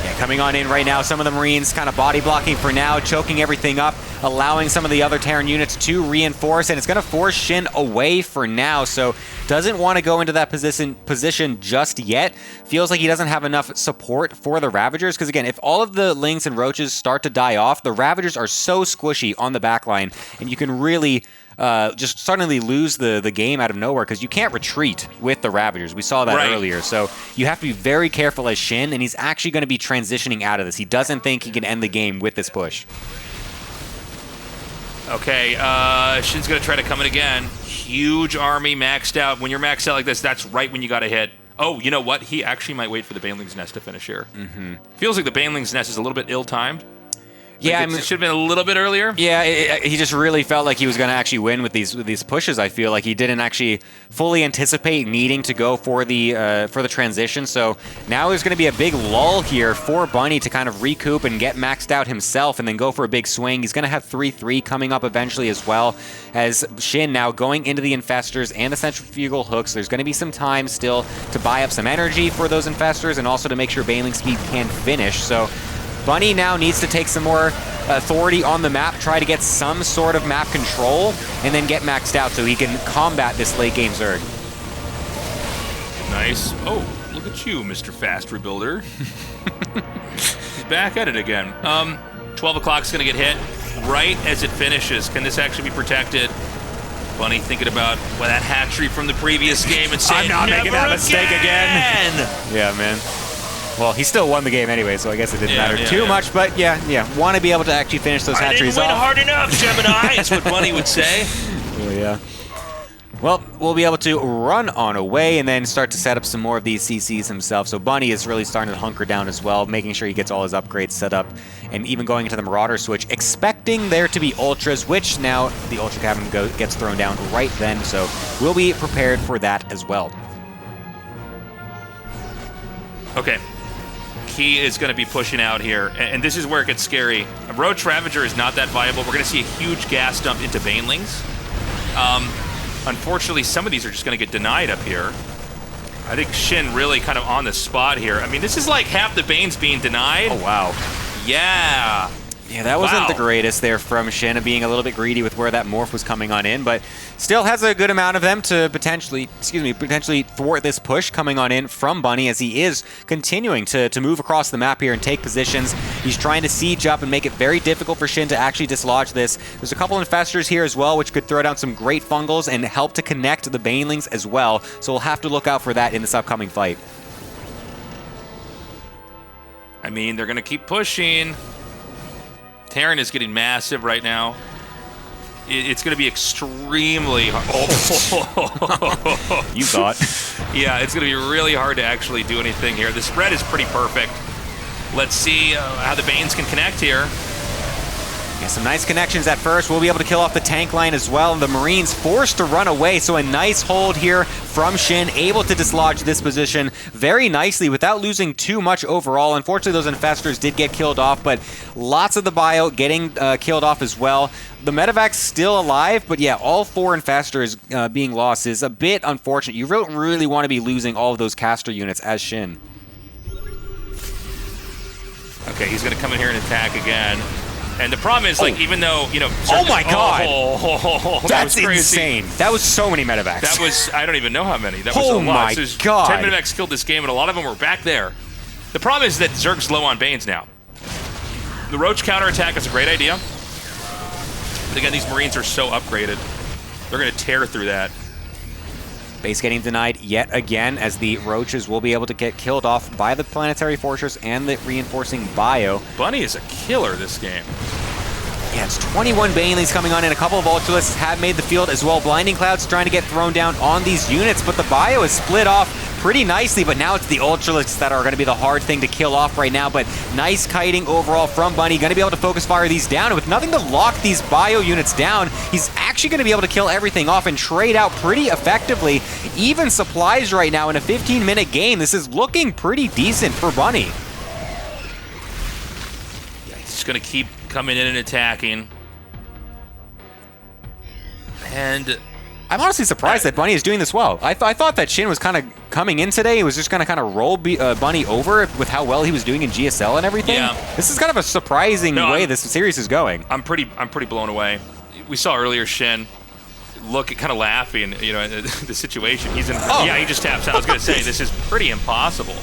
Yeah, coming on in right now, some of the Marines kind of body blocking for now, choking everything up, allowing some of the other Terran units to reinforce, and it's going to force SHIN away for now, so doesn't want to go into that position just yet. Feels like he doesn't have enough support for the Ravagers, because again, if all of the Lings and Roaches start to die off, the Ravagers are so squishy on the backline, and you can really just suddenly lose the game out of nowhere, because you can't retreat with the Ravagers. We saw that earlier. So you have to be very careful as SHIN, and he's actually going to be transitioning out of this. He doesn't think he can end the game with this push. Okay, SHIN's going to try to come in again. Huge army, maxed out. When you're maxed out like this, that's right when you got to hit. Oh, you know what? He actually might wait for the Baneling's Nest to finish here. Feels like the Baneling's Nest is a little bit ill-timed. Yeah, it should have been a little bit earlier. Yeah, he just really felt like he was going to actually win with these pushes. I feel like he didn't actually fully anticipate needing to go for the transition. So now there's going to be a big lull here for Bunny to kind of recoup and get maxed out himself, and then go for a big swing. He's going to have 3-3 coming up eventually as well, as SHIN now going into the Infestors and the Centrifugal Hooks. There's going to be some time still to buy up some energy for those Infestors, and also to make sure Baneling Speed can finish. So Bunny now needs to take some more authority on the map, try to get some sort of map control, and then get maxed out so he can combat this late game Zerg. Nice. Oh, look at you, Mr. Fast Rebuilder. He's back at it again. 12 o'clock's going to get hit right as it finishes. Can this actually be protected? Bunny thinking about that hatchery from the previous game and saying, I'm not making that mistake again. Yeah, man. Well, he still won the game anyway, so I guess it didn't matter too much. But yeah, want to be able to actually finish those hatcheries off. I didn't win hard enough, Gemini, is what Bunny would say. Oh, yeah. Well, we'll be able to run on away and then start to set up some more of these CCs himself. So Bunny is really starting to hunker down as well, making sure he gets all his upgrades set up, and even going into the Marauder switch, expecting there to be Ultras, which now the Ultra Cabin gets thrown down right then. So we'll be prepared for that as well. Okay. He is going to be pushing out here, and this is where it gets scary. A Roach Ravager is not that viable. We're going to see a huge gas dump into Banelings. Unfortunately, some of these are just going to get denied up here. I think SHIN really kind of on the spot here. I mean, this is like half the Banes being denied. Oh, wow. Yeah. Yeah, that wasn't the greatest there from SHIN, being a little bit greedy with where that morph was coming on in, but still has a good amount of them to potentially thwart this push coming on in from Bunny, as he is continuing to move across the map here and take positions. He's trying to siege up and make it very difficult for SHIN to actually dislodge this. There's a couple Infestors here as well, which could throw down some great fungals and help to connect the Banelings as well, so we'll have to look out for that in this upcoming fight. I mean, they're going to keep pushing. Terran is getting massive right now. It's going to be extremely hard. Oh. You thought. Yeah, it's going to be really hard to actually do anything here. The spread is pretty perfect. Let's see how the Banes can connect here. Yeah, some nice connections at first. We'll be able to kill off the tank line as well, and the Marines forced to run away. So a nice hold here from SHIN, able to dislodge this position very nicely without losing too much overall. Unfortunately, those Infestors did get killed off, but lots of the bio getting killed off as well. The Medevac's still alive, but yeah, all 4 Infestors being lost is a bit unfortunate. You don't really want to be losing all of those caster units as SHIN. Okay, he's going to come in here and attack again. And the problem is, like, even though, you know... Oh my god! That's insane. That was so many Medevacs. That was... I don't even know how many. That was a lot. Oh my god. 10 Medevacs killed this game, and a lot of them were back there. The problem is that Zerg's low on Banes now. The Roach counterattack is a great idea. But again, these Marines are so upgraded. They're going to tear through that. Base getting denied yet again, as the Roaches will be able to get killed off by the Planetary Fortress and the reinforcing bio. Bunny is a killer this game. Yeah, That's 21 Baneleys coming on, and a couple of Ultralisks have made the field as well. Blinding Clouds trying to get thrown down on these units, but the bio is split off pretty nicely, but now it's the Ultralisks that are going to be the hard thing to kill off right now. But nice kiting overall from Bunny. Going to be able to focus fire these down, and with nothing to lock these bio units down, he's actually going to be able to kill everything off and trade out pretty effectively. Even supplies right now in a 15-minute game. This is looking pretty decent for Bunny. Yeah, he's just going to keep coming in and attacking. And I'm honestly surprised that Bunny is doing this well. I thought that SHIN was kind of coming in today. He was just going to kind of roll Bunny over with how well he was doing in GSL and everything. Yeah. This is kind of a surprising way this series is going. I'm pretty blown away. We saw earlier SHIN look kind of laughing, you know, at the situation. He's in. Oh. Yeah, he just taps out. I was going to say, this is pretty impossible.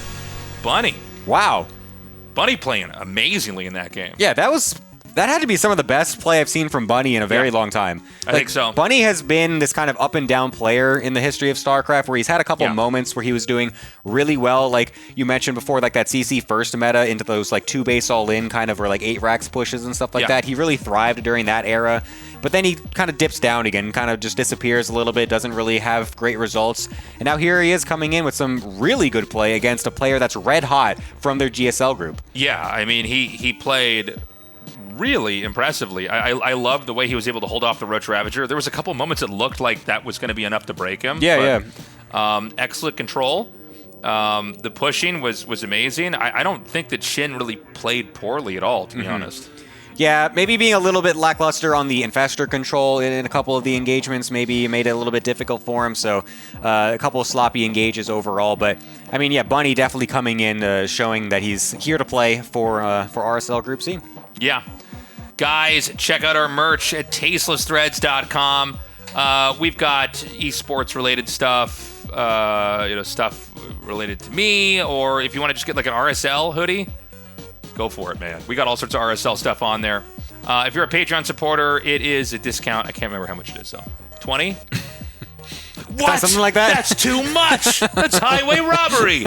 Bunny. Wow. Bunny playing amazingly in that game. Yeah, that had to be some of the best play I've seen from Bunny in a very long time. I think so. Bunny has been this kind of up and down player in the history of StarCraft, where he's had a couple moments where he was doing really well, like you mentioned before, like that CC first meta into those like 2 base all in kind of, or like 8 racks pushes and stuff like that. He really thrived during that era. But then he kind of dips down again, kind of just disappears a little bit, doesn't really have great results. And now here he is coming in with some really good play against a player that's red hot from their GSL group. Yeah, I mean, he played really impressively. I love the way he was able to hold off the Roach Ravager. There was a couple moments it looked like that was going to be enough to break him. Excellent control. The pushing was amazing. I don't think that SHIN really played poorly at all, to be honest. Yeah, maybe being a little bit lackluster on the Infestor control in a couple of the engagements maybe made it a little bit difficult for him, so a couple of sloppy engages overall. But, I mean, yeah, Bunny definitely coming in, showing that he's here to play for RSL Group C. Yeah. Guys, check out our merch at TastelessThreads.com. We've got esports-related stuff, stuff related to me, or if you want to just get like an RSL hoodie, go for it, man. We got all sorts of RSL stuff on there. If you're a Patreon supporter, it is a discount. I can't remember how much it is, though. 20? What? Something like that? That's too much. That's highway robbery.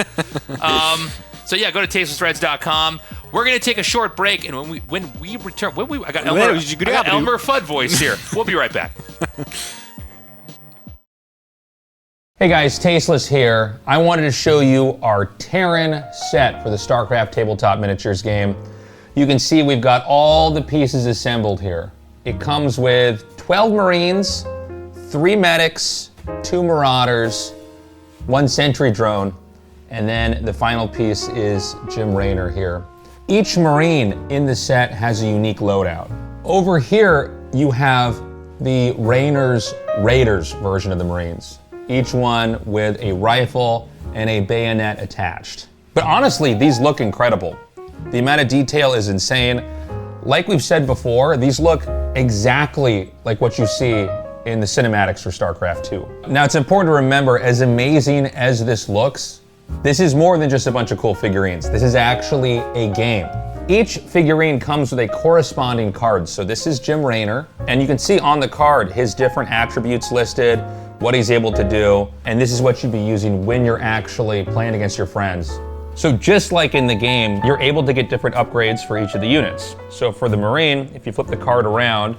So yeah, go to TastelessThreads.com. We're gonna take a short break, and when we return, I got Elmer Fudd voice here. We'll be right back. Hey guys, Tasteless here. I wanted to show you our Terran set for the StarCraft Tabletop Miniatures game. You can see we've got all the pieces assembled here. It comes with 12 Marines, 3 Medics, 2 Marauders, 1 Sentry Drone, and then the final piece is Jim Raynor here. Each Marine in the set has a unique loadout. Over here, you have the Raynor's Raiders version of the Marines. Each one with a rifle and a bayonet attached. But honestly, these look incredible. The amount of detail is insane. Like we've said before, these look exactly like what you see in the cinematics for StarCraft 2. Now it's important to remember, as amazing as this looks, this is more than just a bunch of cool figurines. This is actually a game. Each figurine comes with a corresponding card. So this is Jim Raynor, and you can see on the card his different attributes listed, what he's able to do, and this is what you'd be using when you're actually playing against your friends. So just like in the game, you're able to get different upgrades for each of the units. So for the Marine, if you flip the card around,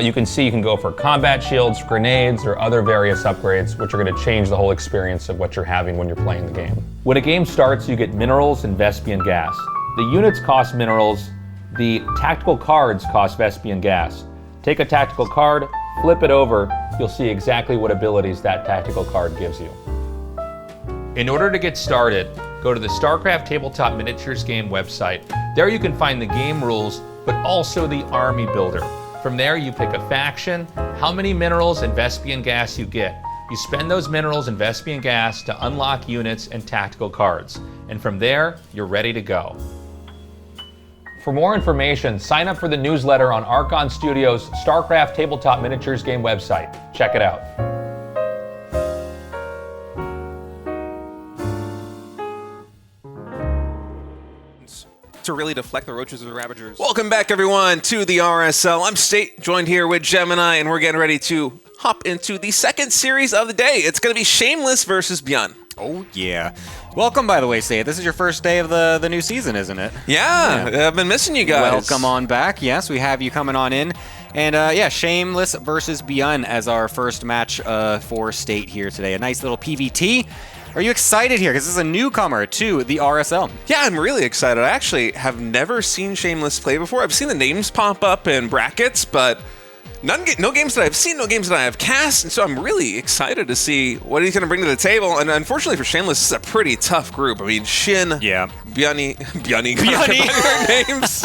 you can see you can go for combat shields, grenades, or other various upgrades, which are going to change the whole experience of what you're having when you're playing the game. When a game starts, you get minerals and Vespian gas. The units cost minerals, the tactical cards cost Vespian gas. Take a tactical card, flip it over, you'll see exactly what abilities that tactical card gives you. In order to get started, go to the StarCraft Tabletop Miniatures game website. There you can find the game rules, but also the army builder. From there, you pick a faction, how many minerals and Vespian gas you get. You spend those minerals and Vespian gas to unlock units and tactical cards. And from there, you're ready to go. For more information, sign up for the newsletter on Archon Studios' StarCraft Tabletop Miniatures game website. Check it out. To really deflect the Roaches and Ravagers. Welcome back, everyone, to the RSL. I'm State, joined here with Gemini, and we're getting ready to hop into the second series of the day. It's going to be Shameless versus ByuN. Oh, yeah. Welcome, by the way, Say. This is your first day of the new season, isn't it? Yeah, I've been missing you guys. Welcome on back. Yes, we have you coming on in. And yeah, Shameless versus ByuN as our first match for State here today. A nice little PVT. Are you excited here? Because this is a newcomer to the RSL. Yeah, I'm really excited. I actually have never seen Shameless play before. I've seen the names pop up in brackets, but no games that I've seen, no games that I have cast, and so I'm really excited to see what he's going to bring to the table. And unfortunately for Shameless, this is a pretty tough group. I mean, SHIN, Yeah. ByuN, names.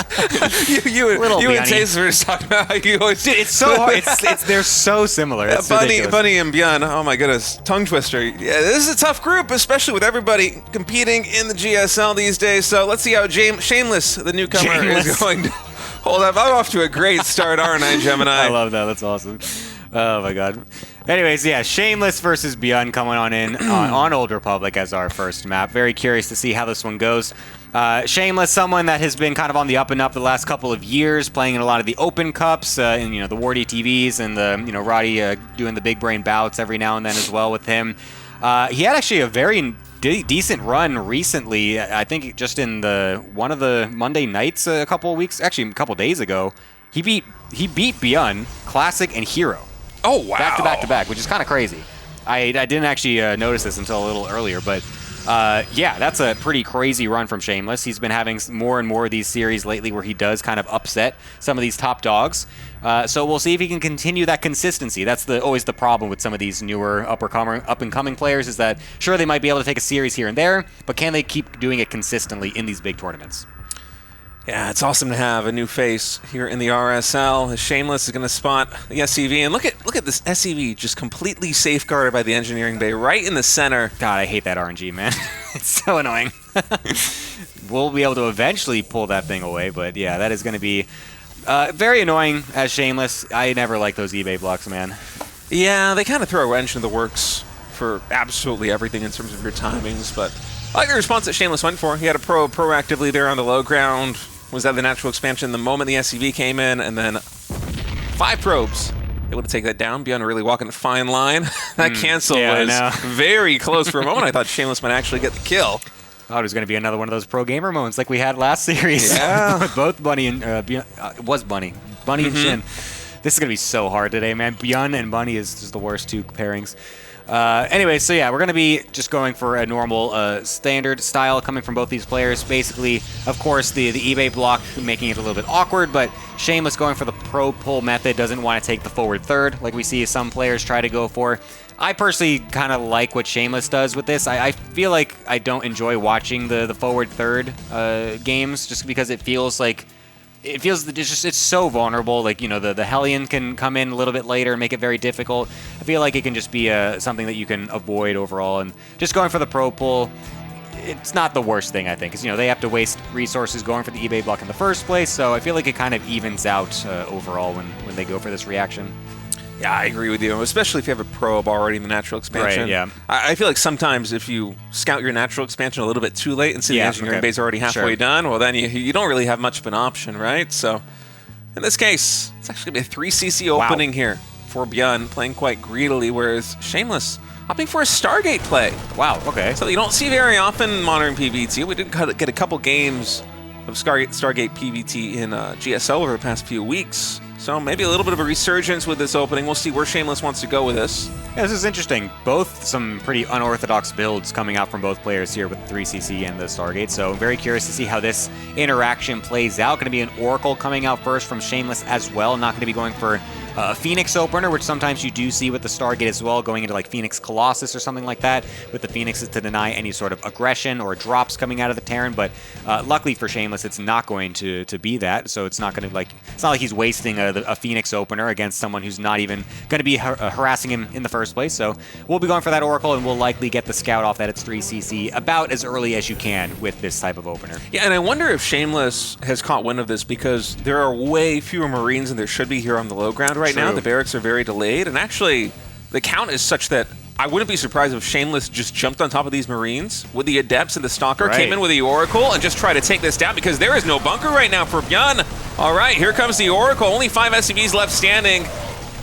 you and Tasteless were just talking about how you always... Dude, it's so hard. They're so similar. It's ridiculous. Bunny and ByuN, oh my goodness, tongue twister. Yeah, this is a tough group, especially with everybody competing in the GSL these days. So let's see how Shameless, the newcomer, is going to hold up. I'm off to a great start, aren't I, Gemini? I love that. That's awesome. Oh my god. Anyways, yeah, Shameless versus ByuN coming on in on Old Republic as our first map. Very curious to see how this one goes. Shameless, someone that has been kind of on the up and up the last couple of years, playing in a lot of the Open Cups, and the Wardy TVs, and the Roddy doing the big brain bouts every now and then as well with him. He had actually a very decent run recently. I think just in one of the Monday nights a couple days ago, he beat ByuN, Classic, and Hero. Oh, wow. Back to back, which is kind of crazy. I didn't actually notice this until a little earlier, but yeah, that's a pretty crazy run from Shameless. He's been having more and more of these series lately where he does kind of upset some of these top dogs. So we'll see if he can continue that consistency. That's always the problem with some of these newer up-and-coming players, is that sure, they might be able to take a series here and there, but can they keep doing it consistently in these big tournaments? Yeah, it's awesome to have a new face here in the RSL. Shameless is going to spot the SCV, and look at this SCV just completely safeguarded by the engineering bay right in the center. God, I hate that RNG, man. It's so annoying. We'll be able to eventually pull that thing away, but yeah, that is going to be very annoying as Shameless. I never like those eBay blocks, man. Yeah, they kind of throw a wrench in the works for absolutely everything in terms of your timings, but I like the response that Shameless went for. He had a proactively there on the low ground. Was that the natural expansion the moment the SCV came in, and then 5 probes able to take that down. ByuN really walking a fine line. That cancel was very close for a moment. I thought Shameless might actually get the kill. Thought it was going to be another one of those pro gamer moments like we had last series. Yeah. With both Bunny and ByuN. It was Bunny and SHIN. This is going to be so hard today, man. ByuN and Bunny is just the worst two pairings. Anyway, so yeah, we're going to be just going for a normal standard style coming from both these players. Basically, of course, the eBay block making it a little bit awkward, but Shameless going for the pro pull method, doesn't want to take the forward third like we see some players try to go for. I personally kind of like what Shameless does with this. I feel like I don't enjoy watching the forward third games just because it feels like it's so vulnerable. Like, the Hellion can come in a little bit later and make it very difficult. I feel like it can just be something that you can avoid overall. And just going for the pro pull, it's not the worst thing, I think. Because, they have to waste resources going for the eBay block in the first place. So I feel like it kind of evens out overall when they go for this reaction. Yeah, I agree with you, especially if you have a probe already in the natural expansion. Right, yeah. I feel like sometimes if you scout your natural expansion a little bit too late and see the engineering bay's already halfway done, well, then you don't really have much of an option, right? So in this case, it's actually going to be a 3cc opening here for ByuN, playing quite greedily, whereas Shameless opting for a Stargate play. Wow, okay. So you don't see very often in modern PvT. We did get a couple games of Stargate PvT in GSL over the past few weeks. So maybe a little bit of a resurgence with this opening. We'll see where Shameless wants to go with this. Yeah, this is interesting. Both some pretty unorthodox builds coming out from both players here with the 3cc and the Stargate. So I'm very curious to see how this interaction plays out. Going to be an Oracle coming out first from Shameless as well. Not going to be going for a Phoenix opener, which sometimes you do see with the Stargate as well, going into like Phoenix Colossus or something like that, with the Phoenixes to deny any sort of aggression or drops coming out of the Terran. But luckily for Shameless, it's not going to be that. So it's not going to it's not like he's wasting a Phoenix opener against someone who's not even going to be harassing him in the first place. So we'll be going for that Oracle, and we'll likely get the scout off that it's 3cc about as early as you can with this type of opener. Yeah, and I wonder if Shameless has caught wind of this, because there are way fewer Marines than there should be here on the low ground right now. The barracks are very delayed, and actually the count is such that I wouldn't be surprised if Shameless just jumped on top of these Marines with the Adepts and the Stalker, came in with the Oracle, and just try to take this down, because there is no bunker right now for ByuN. All right, here comes the Oracle. Only 5 SCVs left standing.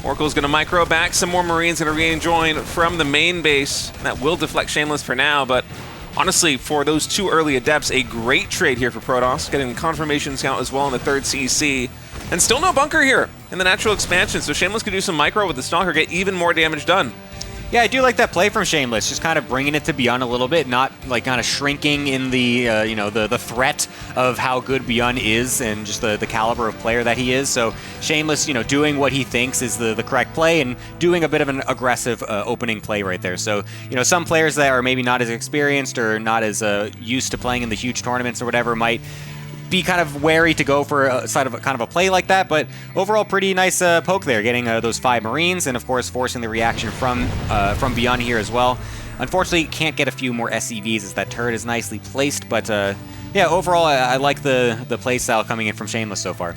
Oracle's going to micro back. Some more Marines going to re-join from the main base. That will deflect Shameless for now, but honestly, for those 2 early Adepts, a great trade here for Protoss, getting the confirmation count as well in the 3rd CC. And still no bunker here in the natural expansion, so Shameless could do some micro with the Stalker, get even more damage done. Yeah, I do like that play from Shameless, just kind of bringing it to ByuN a little bit, not like kind of shrinking in the, you know, the threat of how good ByuN is and just the caliber of player that he is. So Shameless, you know, doing what he thinks is the correct play and doing a bit of an aggressive opening play right there. So, you know, some players that are maybe not as experienced or not as used to playing in the huge tournaments or whatever might be kind of wary to go for a side of kind of a play like that, but overall pretty nice poke there, getting those 5 Marines and of course forcing the reaction from ByuN here as well. Unfortunately, can't get a few more SCVs as that turret is nicely placed, but yeah, overall I like the play style coming in from Shameless so far.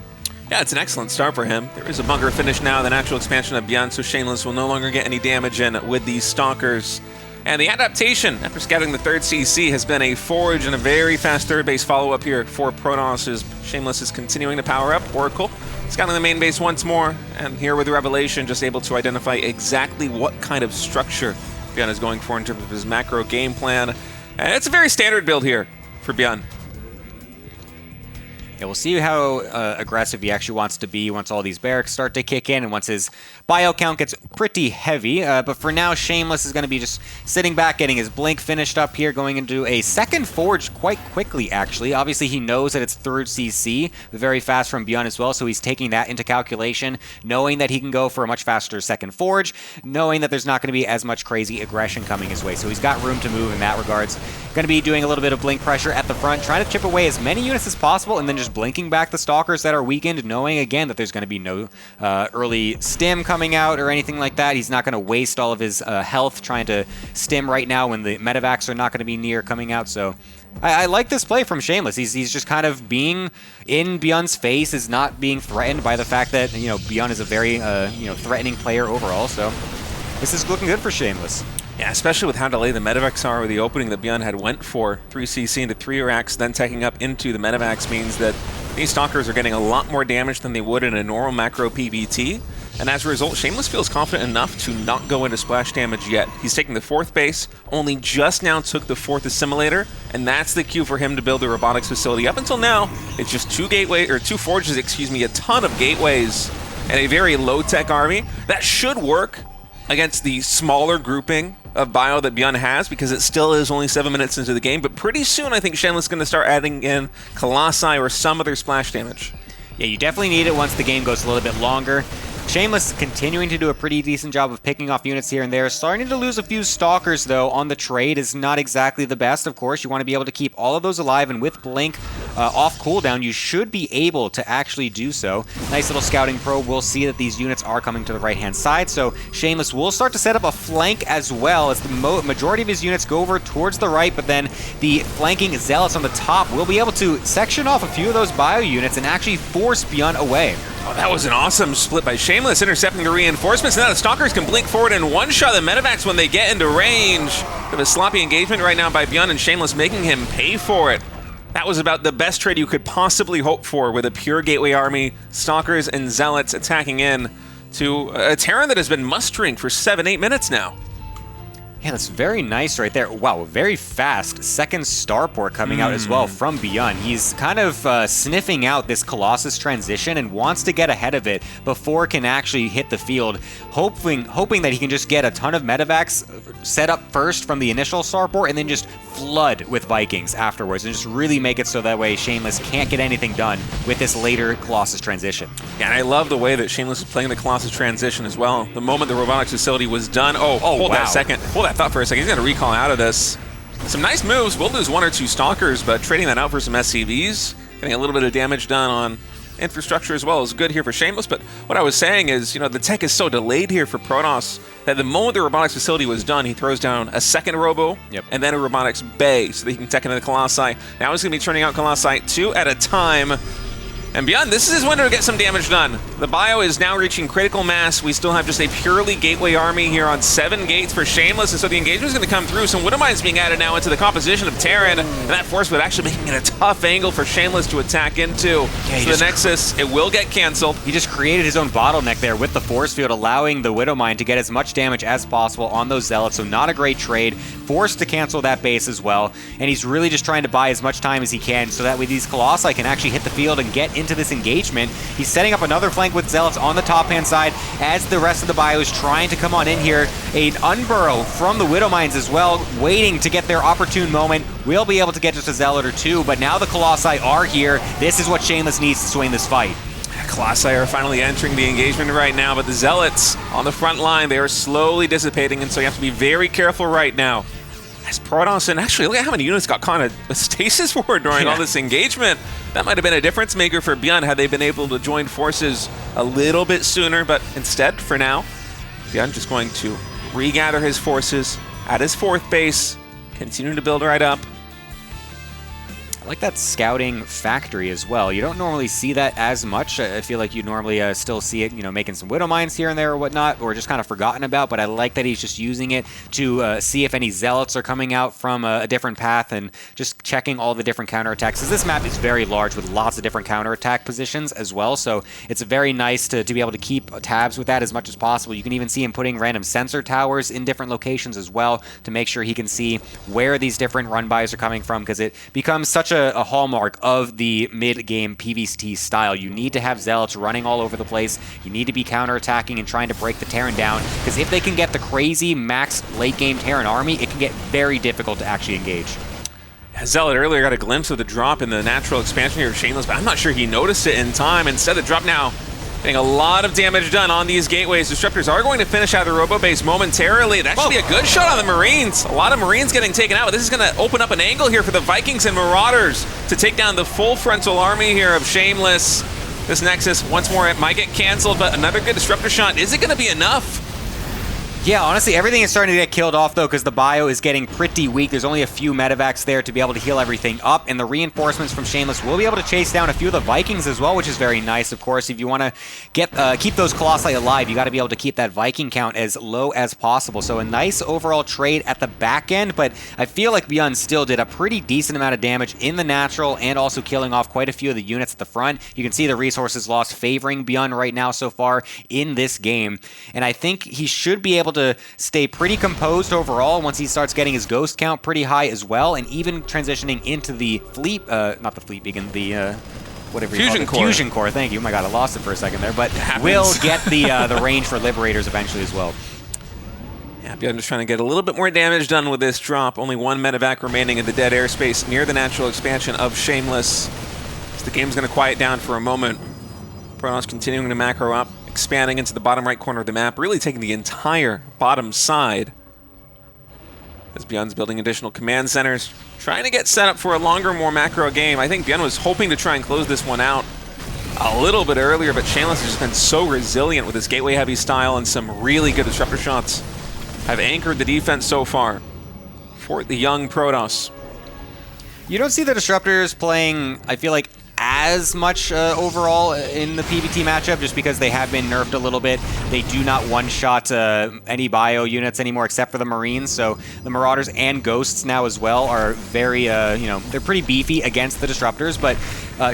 Yeah, it's an excellent start for him. There is a bunker finish now, the natural expansion of ByuN, so Shameless will no longer get any damage in with these Stalkers. And the adaptation, after scouting the 3rd CC, has been a forge and a very fast 3rd base follow-up here for Protoss, as Shameless is continuing to power up. Oracle scouting the main base once more, and here with the Revelation, just able to identify exactly what kind of structure ByuN is going for in terms of his macro game plan. And it's a very standard build here for ByuN. Yeah, we'll see how aggressive he actually wants to be once all these barracks start to kick in and once his bio count gets pretty heavy. But for now, Shameless is going to be just sitting back, getting his blink finished up here, going into a 2nd forge quite quickly, actually. Obviously, he knows that it's 3rd CC, very fast from ByuN as well, so he's taking that into calculation, knowing that he can go for a much faster 2nd forge, knowing that there's not going to be as much crazy aggression coming his way. So he's got room to move in that regards. Going to be doing a little bit of blink pressure at the front, trying to chip away as many units as possible, and then just blinking back the Stalkers that are weakened, knowing again that there's going to be no early stim coming out or anything like that. He's not going to waste all of his health trying to stim right now when the medevacs are not going to be near coming out. So I like this play from Shameless. He's just kind of being in ByuN's face, is not being threatened by the fact that, you know, ByuN is a very you know, threatening player overall. So this is looking good for Shameless. Yeah, especially with how delayed the medevacs are with the opening that ByuN had went for. 3CC into 3 racks, then taking up into the medevacs means that these Stalkers are getting a lot more damage than they would in a normal macro PvT. And as a result, Shameless feels confident enough to not go into splash damage yet. He's taking the 4th base, only just now took the 4th assimilator, and that's the cue for him to build the robotics facility. Up until now, it's just 2 forges, excuse me, a ton of gateways, and a very low-tech army. That should work against the smaller grouping of bio that ByuN has, because it still is only 7 minutes into the game, but pretty soon I think Shameless is going to start adding in Colossi or some other splash damage. Yeah, you definitely need it once the game goes a little bit longer. Shameless continuing to do a pretty decent job of picking off units here and there. Starting to lose a few Stalkers, though, on the trade is not exactly the best, of course. You want to be able to keep all of those alive, and with Blink off cooldown, you should be able to actually do so. Nice little scouting probe. We'll see that these units are coming to the right-hand side, so Shameless will start to set up a flank as well, as the majority of his units go over towards the right, but then the flanking Zealots on the top will be able to section off a few of those bio units and actually force ByuN away. Oh, that was an awesome split by Shameless, intercepting the reinforcements. And now the Stalkers can blink forward and one-shot the medevacs when they get into range. Bit of a sloppy engagement right now by ByuN, and Shameless making him pay for it. That was about the best trade you could possibly hope for, with a pure gateway army, Stalkers and Zealots attacking in to a Terran that has been mustering for 7-8 minutes now. Yeah, that's very nice right there. Wow, very fast. 2nd starport coming out as well from ByuN. He's kind of sniffing out this Colossus transition and wants to get ahead of it before it can actually hit the field, hoping that he can just get a ton of medevacs set up first from the initial starport and then just flood with Vikings afterwards and just really make it so that way Shameless can't get anything done with this later Colossus transition. Yeah, and I love the way that Shameless is playing the Colossus transition as well. The moment the robotics facility was done, hold that second. Hold that thought for a second. He's going to recall out of this. Some nice moves. We'll lose 1 or 2 Stalkers, but trading that out for some SCVs, getting a little bit of damage done on infrastructure as well is good here for Shameless. But what I was saying is, you know, the tech is so delayed here for Protoss that the moment the robotics facility was done, he throws down a 2nd robo and then a robotics bay so that he can tech into the Colossi. Now he's going to be turning out Colossi 2 at a time. And ByuN, this is his window to get some damage done. The bio is now reaching critical mass. We still have just a purely gateway army here on 7 gates for Shameless, and so the engagement is going to come through. Some Widow Mines being added now into the composition of Terran, and that force would actually making it a tough angle for Shameless to attack into. Yeah, so the Nexus, it will get canceled. He just created his own bottleneck there with the force field, allowing the Widow Mine to get as much damage as possible on those Zealots, so not a great trade. Forced to cancel that base as well, and he's really just trying to buy as much time as he can so that way these Colossi can actually hit the field and get into this engagement. He's setting up another flank with Zealots on the top-hand side as the rest of the bio is trying to come on in here. An unburrow from the Widow Mines as well, waiting to get their opportune moment. We'll be able to get just a Zealot or two, but now the Colossi are here. This is what Shameless needs to swing this fight. Colossi are finally entering the engagement right now, but the Zealots on the front line, they are slowly dissipating, and so you have to be very careful right now. As Protoss, and actually, look at how many units got caught a stasis war during all this engagement. That might have been a difference maker for ByuN had they been able to join forces a little bit sooner, but instead, for now, ByuN just going to regather his forces at his 4th base, continue to build right up. I like that scouting factory as well. You don't normally see that as much. I feel like you normally still see it, you know, making some Widow Mines here and there or whatnot, or just kind of forgotten about, but I like that he's just using it to see if any Zealots are coming out from a different path and just checking all the different counterattacks. Because this map is very large with lots of different counterattack positions as well, so it's very nice to be able to keep tabs with that as much as possible. You can even see him putting random sensor towers in different locations as well to make sure he can see where these different run-bys are coming from, because it becomes such a hallmark of the mid-game PvT style. You need to have Zealots running all over the place. You need to be counterattacking and trying to break the Terran down, because if they can get the crazy max late-game Terran army, it can get very difficult to actually engage. Zealot earlier got a glimpse of the drop in the natural expansion here of Shameless, but I'm not sure he noticed it in time. Instead, the drop now getting a lot of damage done on these gateways. Disruptors are going to finish out the robo base momentarily. It'd actually be a good shot on the Marines. A lot of Marines getting taken out, but this is going to open up an angle here for the Vikings and Marauders to take down the full frontal army here of Shameless. This Nexus, once more, it might get canceled, but another good disruptor shot. Is it going to be enough? Yeah, honestly, everything is starting to get killed off, though, because the bio is getting pretty weak. There's only a few medevacs there to be able to heal everything up, and the reinforcements from Shameless will be able to chase down a few of the Vikings as well, which is very nice, of course. If you want to keep those Colossi alive, you got to be able to keep that Viking count as low as possible. So a nice overall trade at the back end, but I feel like ByuN still did a pretty decent amount of damage in the natural and also killing off quite a few of the units at the front. You can see the resources lost favoring ByuN right now so far in this game, and I think he should be able to stay pretty composed overall once he starts getting his ghost count pretty high as well, and even transitioning into the fleet, not the fleet beacon, the whatever you Fusion call it. Core. Fusion Core, thank you. Oh my god, I lost it for a second there, but will get the range for Liberators eventually as well. Yeah, ByuN just trying to get a little bit more damage done with this drop. Only 1 medevac remaining in the dead airspace near the natural expansion of Shameless. So the game's going to quiet down for a moment. Protoss continuing to macro up, expanding into the bottom right corner of the map, really taking the entire bottom side. As ByuN's building additional command centers, trying to get set up for a longer, more macro game. I think ByuN was hoping to try and close this one out a little bit earlier, but Shameless has just been so resilient with his gateway-heavy style, and some really good disruptor shots have anchored the defense so far for the young Protoss. You don't see the Disruptors playing, I feel like, as much overall in the PvT matchup, just because they have been nerfed a little bit. They do not one-shot any bio units anymore except for the Marines, so the Marauders and Ghosts now as well are very, they're pretty beefy against the Disruptors, but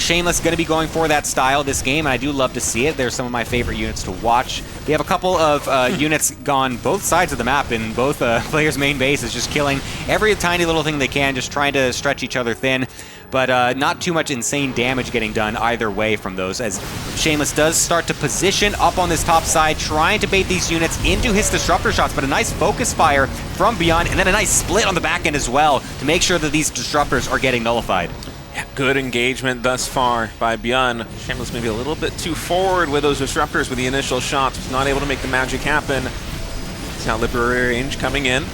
Shameless going to be going for that style this game, and I do love to see it. They're some of my favorite units to watch. We have a couple of units gone both sides of the map in both players' main bases, just killing every tiny little thing they can, just trying to stretch each other thin. But not too much insane damage getting done either way from those, as Shameless does start to position up on this top side, trying to bait these units into his disruptor shots, but a nice focus fire from ByuN, and then a nice split on the back end as well to make sure that these disruptors are getting nullified. Yeah, good engagement thus far by ByuN. Shameless maybe a little bit too forward with those disruptors with the initial shots, was not able to make the magic happen. It's now Liberator range coming in.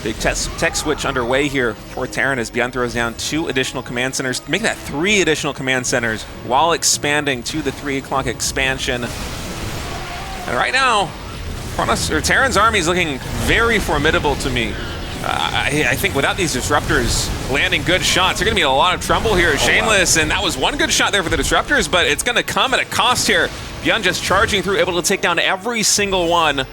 Big tech switch underway here for Terran as ByuN throws down 2 additional command centers, make that 3 additional command centers while expanding to the 3 o'clock expansion. And right now, Terran's army is looking very formidable to me. I think without these disruptors landing good shots, they're going to be a lot of trouble here at Shameless, and that was one good shot there for the disruptors, but it's going to come at a cost here. ByuN just charging through, able to take down every single one.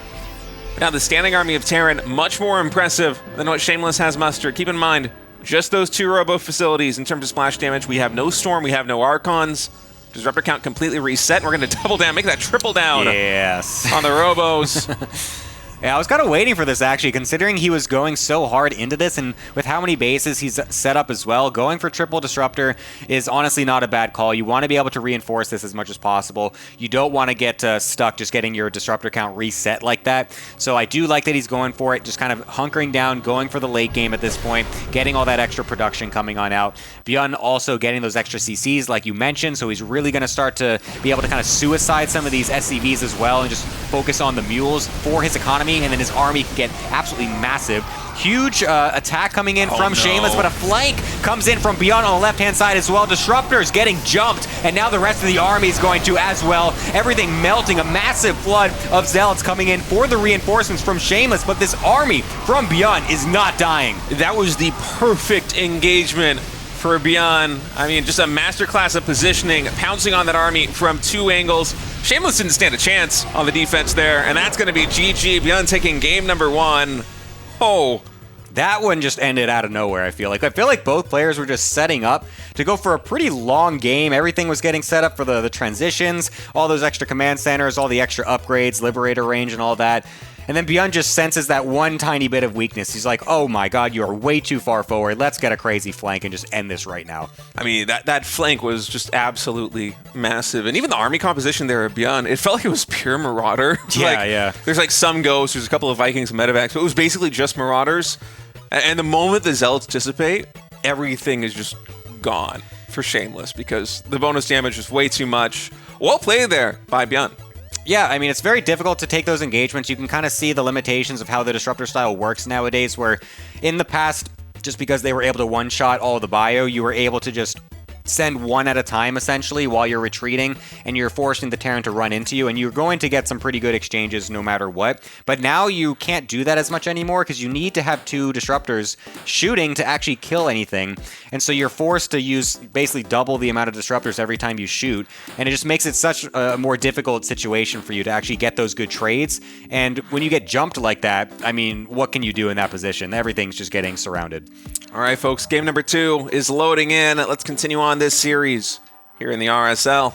Now the standing army of Terran, much more impressive than what Shameless has mustered. Keep in mind, just those 2 robo facilities in terms of splash damage. We have no Storm, we have no Archons. Disruptor count completely reset. We're going to double down, make that triple down on the robos. Yeah, I was kind of waiting for this, actually, considering he was going so hard into this, and with how many bases he's set up as well, going for triple disruptor is honestly not a bad call. You want to be able to reinforce this as much as possible. You don't want to get stuck just getting your disruptor count reset like that. So I do like that he's going for it, just kind of hunkering down, going for the late game at this point, getting all that extra production coming on out. ByuN also getting those extra CCs, like you mentioned, so he's really going to start to be able to kind of suicide some of these SCVs as well and just focus on the mules for his economy, and then his army can get absolutely massive. Huge attack coming in from Shameless, but a flank comes in from ByuN on the left-hand side as well. Disruptors getting jumped, and now the rest of the army is going to as well. Everything melting, a massive flood of Zealots coming in for the reinforcements from Shameless, but this army from ByuN is not dying. That was the perfect engagement for ByuN. I mean, just a masterclass of positioning, pouncing on that army from 2 angles. Shameless didn't stand a chance on the defense there, and that's going to be GG. ByuN taking game number 1. Oh. That one just ended out of nowhere, I feel like. I feel like both players were just setting up to go for a pretty long game. Everything was getting set up for the transitions, all those extra command centers, all the extra upgrades, Liberator range and all that. And then ByuN just senses that one tiny bit of weakness. He's like, oh my god, you are way too far forward. Let's get a crazy flank and just end this right now. I mean, that flank was just absolutely massive. And even the army composition there at ByuN, it felt like it was pure Marauder. Yeah. There's like some Ghosts, there's a couple of Vikings and Medevacs, but it was basically just Marauders. And the moment the Zealots dissipate, everything is just gone for Shameless because the bonus damage is way too much. Well played there by ByuN. Yeah, I mean, it's very difficult to take those engagements. You can kind of see the limitations of how the Disruptor style works nowadays, where in the past, just because they were able to one-shot all of the bio, you were able to just send one at a time, essentially, while you're retreating, and you're forcing the Terran to run into you, and you're going to get some pretty good exchanges no matter what. But now you can't do that as much anymore, because you need to have 2 Disruptors shooting to actually kill anything, and so you're forced to use basically double the amount of Disruptors every time you shoot, and it just makes it such a more difficult situation for you to actually get those good trades, and when you get jumped like that, I mean, what can you do in that position? Everything's just getting surrounded. All right, folks, game number 2 is loading in. Let's continue on this series here in the RSL.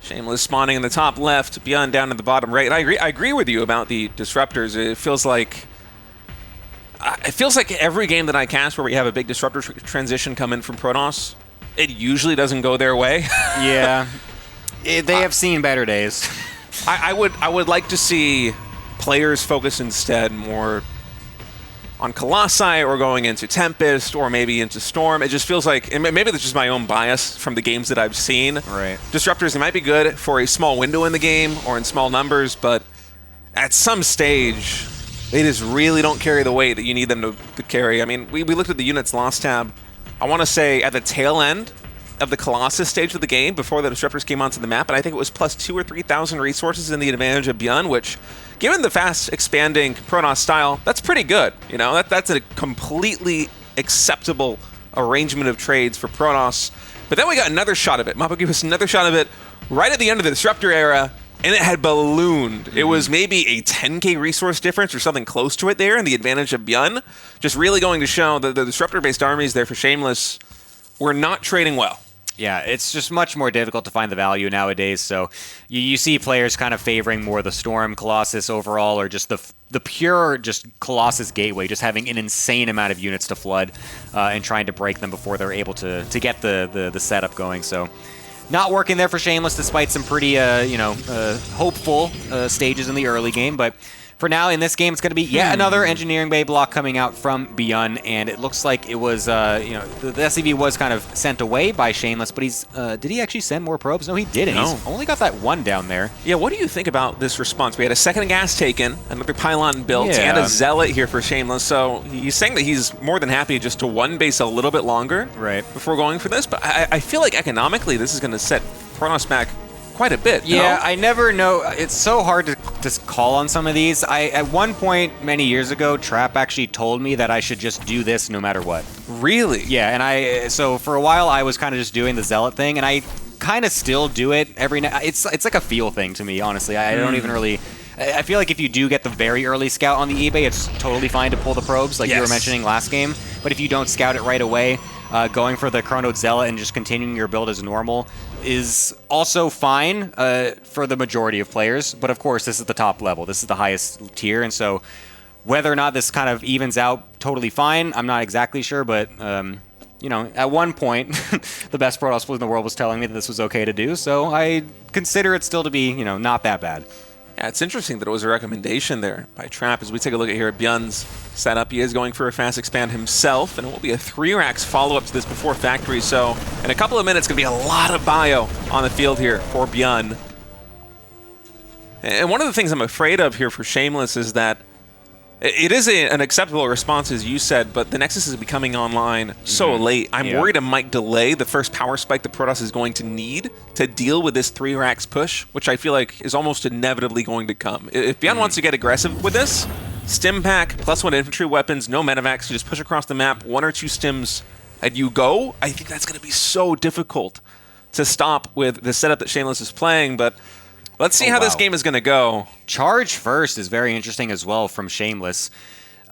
Shameless spawning in the top left, ByuN down in the bottom right. And I agree with you about the disruptors. It feels like every game that I cast where we have a big disruptor transition come in from Protoss, it usually doesn't go their way. Yeah, they have seen better days. I would like to see players focus instead more on Colossi or going into Tempest or maybe into Storm. It just feels like, and maybe that's just my own bias from the games that I've seen. Right. Disruptors, they might be good for a small window in the game or in small numbers, but at some stage, they just really don't carry the weight that you need them to carry. I mean, we looked at the units lost tab, I want to say at the tail end of the Colossus stage of the game before the Disruptors came onto the map, and I think it was plus 2,000 or 3,000 resources in the advantage of ByuN, which, given the fast expanding Protoss style, that's pretty good. You know, that's a completely acceptable arrangement of trades for Protoss. But then we got another shot of it. Mappa gave us another shot of it right at the end of the Disruptor era, and it had ballooned. It was maybe a 10k resource difference or something close to it there, and the advantage of ByuN, just really going to show that the Disruptor-based armies there for Shameless were not trading well. Yeah, it's just much more difficult to find the value nowadays, so you see players kind of favoring more the Storm, Colossus overall, or just the pure just Colossus gateway, just having an insane amount of units to flood and trying to break them before they're able to get the setup going. So not working there for Shameless, despite some pretty hopeful stages in the early game, but for now, in this game, it's going to be yet another Engineering Bay block coming out from ByuN, and it looks like it was, the SCV was kind of sent away by Shameless, but did he actually send more probes? No, he didn't. No. He's only got that one down there. Yeah, what do you think about this response? We had a second gas taken, another pylon built, and a Zealot here for Shameless, so he's saying that he's more than happy just to one base a little bit longer right before going for this, but I feel like economically this is going to set Protoss back quite a bit. Yeah, no? I never know. It's so hard to just call on some of these. At one point many years ago, Trap actually told me that I should just do this no matter what. Really? Yeah, and so for a while I was kind of just doing the Zealot thing, and I kind of still do it every now. It's like a feel thing to me, honestly. I don't even really. I feel like if you do get the very early scout on the eBay, it's totally fine to pull the probes, like you were mentioning last game. But if you don't scout it right away, going for the Chrono Zealot and just continuing your build as normal is also fine for the majority of players. But of course, this is the top level. This is the highest tier, and so whether or not this kind of evens out, totally fine. I'm not exactly sure, but you know, at one point, the best Protoss player in the world was telling me that this was okay to do, so I consider it still to be, you know, not that bad. Yeah, it's interesting that it was a recommendation there by Trap. As we take a look at here at ByuN's setup, he is going for a fast expand himself, and it will be a 3-racks follow-up to this before factory. So in a couple of minutes, going to be a lot of bio on the field here for ByuN. And one of the things I'm afraid of here for Shameless is that it is an acceptable response, as you said, but the Nexus is becoming online so late. I'm worried it might delay the first power spike that Protoss is going to need to deal with this 3-racks push, which I feel like is almost inevitably going to come. If ByuN wants to get aggressive with this, Stim Pack, +1 infantry weapons, no medevacs, you just push across the map, 1 or 2 stims, and you go. I think that's going to be so difficult to stop with the setup that Shameless is playing, but let's see how this game is going to go. Charge first is very interesting as well from Shameless.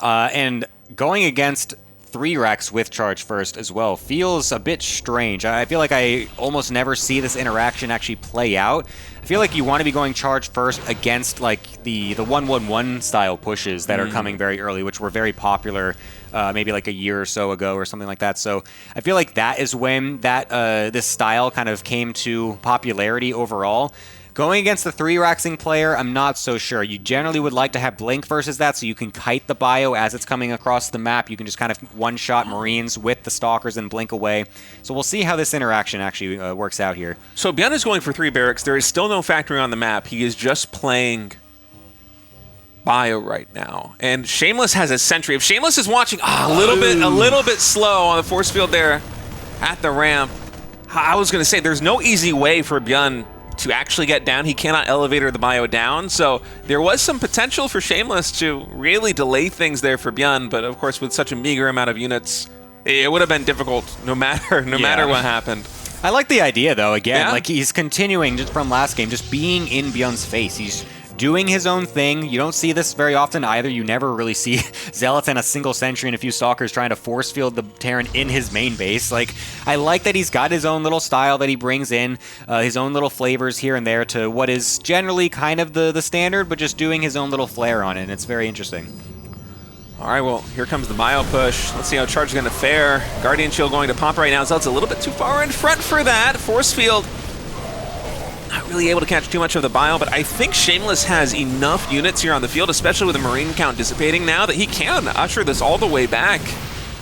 And going against 3-racks with charge first as well feels a bit strange. I feel like I almost never see this interaction actually play out. I feel like you want to be going charge first against like the 1-1-1 style pushes that are coming very early, which were very popular maybe like a year or so ago or something like that. So I feel like that is when that this style kind of came to popularity overall. Going against the 3-racksing player, I'm not so sure. You generally would like to have Blink versus that, so you can kite the bio as it's coming across the map. You can just kind of one-shot Marines with the Stalkers and blink away. So we'll see how this interaction actually works out here. So ByuN is going for 3 barracks. There is still no factory on the map. He is just playing bio right now. And Shameless has a sentry. If Shameless is watching, a little bit slow on the force field there at the ramp. I was going to say, there's no easy way for ByuN to actually get down. He cannot elevator the bio down, so there was some potential for Shameless to really delay things there for ByuN, but of course with such a meager amount of units, it would have been difficult no matter what happened. I like the idea though, again, like he's continuing just from last game, just being in ByuN's face. He's doing his own thing. You don't see this very often either. You never really see Zealots and a single sentry and a few Stalkers trying to force field the Terran in his main base. Like, I like that he's got his own little style that he brings in, his own little flavors here and there to what is generally kind of the standard, but just doing his own little flair on it, and it's very interesting. All right, well, here comes the bio push. Let's see how Charge is going to fare. Guardian Shield going to pop right now. Zealot's a little bit too far in front for that. Force field not really able to catch too much of the bio, but I think Shameless has enough units here on the field, especially with the Marine count dissipating now, that he can usher this all the way back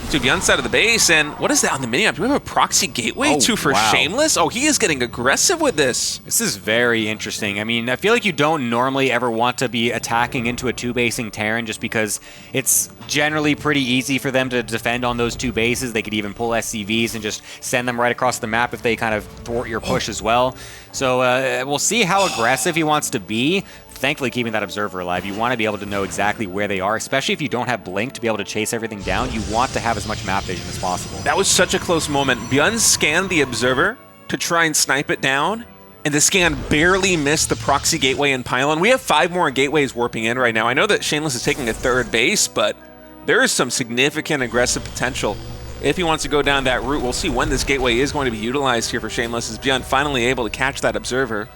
to ByuN's side of the base. And what is that on the minimap? Do we have a proxy gateway for Shameless? Oh, he is getting aggressive with this. This is very interesting. I mean, I feel like you don't normally ever want to be attacking into a 2-basing Terran just because it's generally pretty easy for them to defend on those 2 bases. They could even pull SCVs and just send them right across the map if they kind of thwart your push as well. So we'll see how aggressive he wants to be. Thankfully, keeping that Observer alive, you want to be able to know exactly where they are, especially if you don't have Blink to be able to chase everything down. You want to have as much map vision as possible. That was such a close moment. ByuN scanned the Observer to try and snipe it down, and the scan barely missed the proxy gateway and pylon. We have 5 more gateways warping in right now. I know that Shameless is taking a 3rd base, but there is some significant aggressive potential if he wants to go down that route. We'll see when this gateway is going to be utilized here for Shameless, as ByuN finally able to catch that Observer.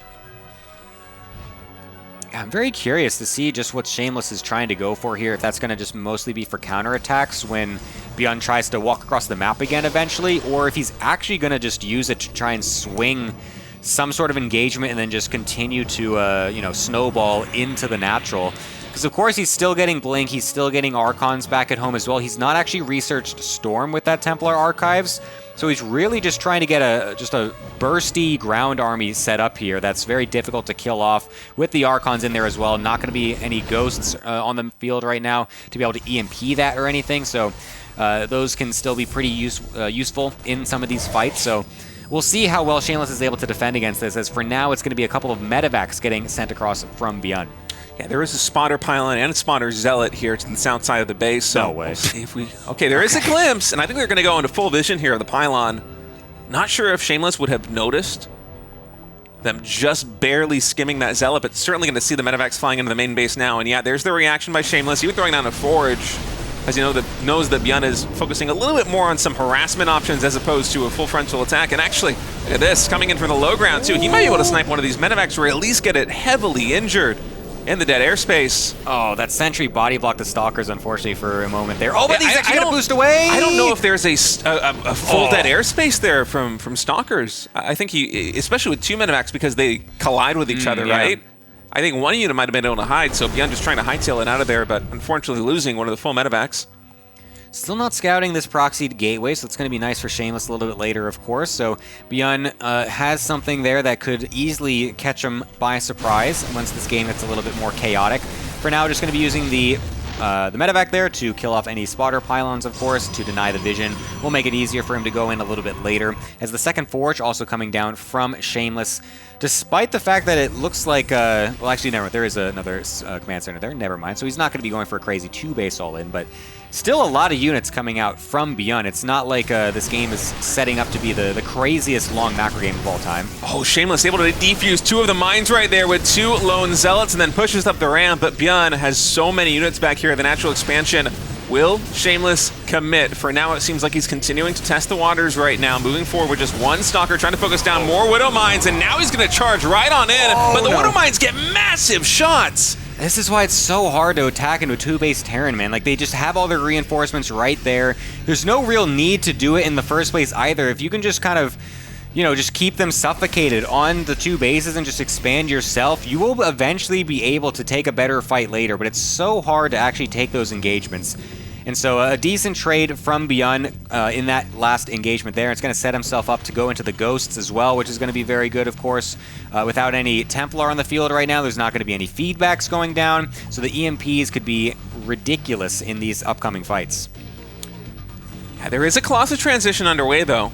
I'm very curious to see just what Shameless is trying to go for here, if that's going to just mostly be for counterattacks when ByuN tries to walk across the map again eventually, or if he's actually going to just use it to try and swing some sort of engagement and then just continue to, you know, snowball into the natural. Because, of course, he's still getting Blink, he's still getting Archons back at home as well. He's not actually researched Storm with that Templar Archives, so he's really just trying to get just a bursty ground army set up here that's very difficult to kill off with the Archons in there as well. Not going to be any Ghosts on the field right now to be able to EMP that or anything, so those can still be pretty useful in some of these fights. So we'll see how well Shameless is able to defend against this, as for now it's going to be a couple of medevacs getting sent across from ByuN. Yeah, there is a spotter pylon and a spotter zealot here to the south side of the base. So no way. We'll see if there is a glimpse, and I think they're going to go into full vision here of the pylon. Not sure if Shameless would have noticed them just barely skimming that zealot, but certainly going to see the medevacs flying into the main base now. And yeah, there's the reaction by Shameless. Even throwing down a forge, as you know, knows that ByuN is focusing a little bit more on some harassment options as opposed to a full frontal attack. And actually, look at this, coming in from the low ground too. He might be able to snipe one of these medevacs or at least get it heavily injured in the dead airspace. Oh, that sentry body blocked the Stalkers, unfortunately, for a moment there. Oh, but he's actually going to boost away! I don't know if there's a full dead airspace there from Stalkers. I think he, especially with two medevacs, because they collide with each other, right? I think one unit might have been able to hide, so ByuN just trying to hightail it out of there, but unfortunately losing one of the full medevacs. Still not scouting this proxied gateway, so it's going to be nice for Shameless a little bit later, of course. So ByuN has something there that could easily catch him by surprise once this game gets a little bit more chaotic. For now, just going to be using the medevac there to kill off any spotter pylons, of course, to deny the vision. Will make it easier for him to go in a little bit later. As the second forge also coming down from Shameless, despite the fact that it looks like, well, actually, never mind. There is another command center there. Never mind. So he's not going to be going for a crazy 2-base all-in, but still a lot of units coming out from ByuN. It's not like this game is setting up to be the craziest long macro game of all time. Oh, Shameless able to defuse two of the mines right there with two lone zealots and then pushes up the ramp, but ByuN has so many units back here at the natural expansion. Will Shameless commit? For now, it seems like he's continuing to test the waters right now, moving forward with just one Stalker, trying to focus down more Widow Mines, and now he's going to charge right on in, but the Widow Mines get massive shots! This is why it's so hard to attack into a 2-base Terran, man. Like, they just have all their reinforcements right there. There's no real need to do it in the first place either. If you can just kind of, you know, just keep them suffocated on the 2 bases and just expand yourself, you will eventually be able to take a better fight later, but it's so hard to actually take those engagements. And so a decent trade from ByuN in that last engagement there. It's going to set himself up to go into the Ghosts as well, which is going to be very good, of course. Without any Templar on the field right now, there's not going to be any feedbacks going down, so the EMPs could be ridiculous in these upcoming fights. Yeah, there is a Colossus transition underway, though.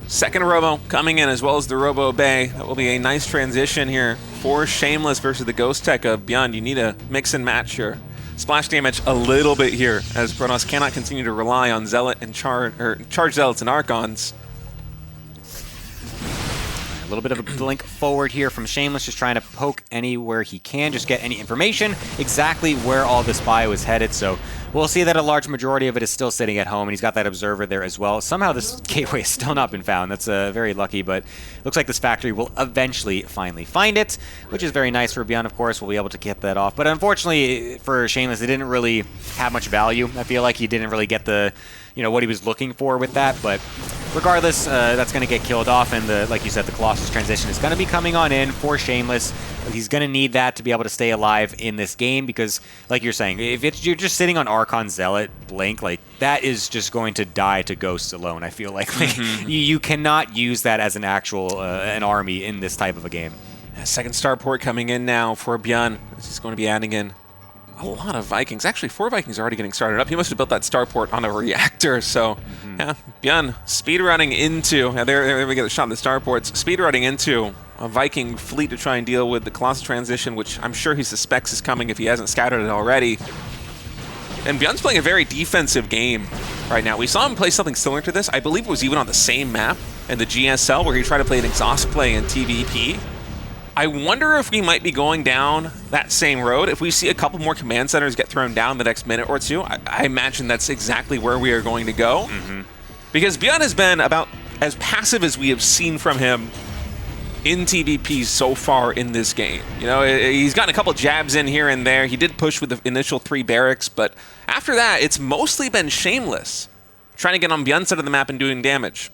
Second Robo coming in, as well as the Robo Bay. That will be a nice transition here for Shameless versus the Ghost Tech of ByuN. You need a mix and match here. Splash damage a little bit here, as Protoss cannot continue to rely on Zealot and Charge Zealots and Archons. A little bit of a blink forward here from Shameless, just trying to poke anywhere he can, just get any information exactly where all this bio is headed. So we'll see that a large majority of it is still sitting at home, and he's got that observer there as well. Somehow this gateway has still not been found. That's very lucky, but looks like this factory will eventually finally find it, which is very nice for ByuN, of course. We'll be able to get that off. But unfortunately for Shameless, it didn't really have much value. I feel like he didn't really get the, you know, what he was looking for with that, but regardless, that's going to get killed off, and like you said, the Colossus transition is going to be coming on in for Shameless. He's going to need that to be able to stay alive in this game, because, like you're saying, if you're just sitting on Archon Zealot Blink, like, that is just going to die to Ghosts alone, I feel like. You cannot use that as an actual an army in this type of a game. Second starport coming in now for ByuN. He's going to be adding in a lot of Vikings. Actually, 4 Vikings are already getting started up. He must have built that starport on a reactor. So, yeah, ByuN speedrunning into, there we get a shot of the starports, speedrunning into a Viking fleet to try and deal with the Colossus transition, which I'm sure he suspects is coming if he hasn't scouted it already. And ByuN's playing a very defensive game right now. We saw him play something similar to this. I believe it was even on the same map in the GSL, where he tried to play an exhaust play in TVP. I wonder if we might be going down that same road. If we see a couple more command centers get thrown down the next minute or two, I imagine that's exactly where we are going to go. Because ByuN has been about as passive as we have seen from him in TVP so far in this game. You know, he's gotten a couple jabs in here and there. He did push with the initial 3 barracks, but after that, it's mostly been Shameless trying to get on ByuN's side of the map and doing damage.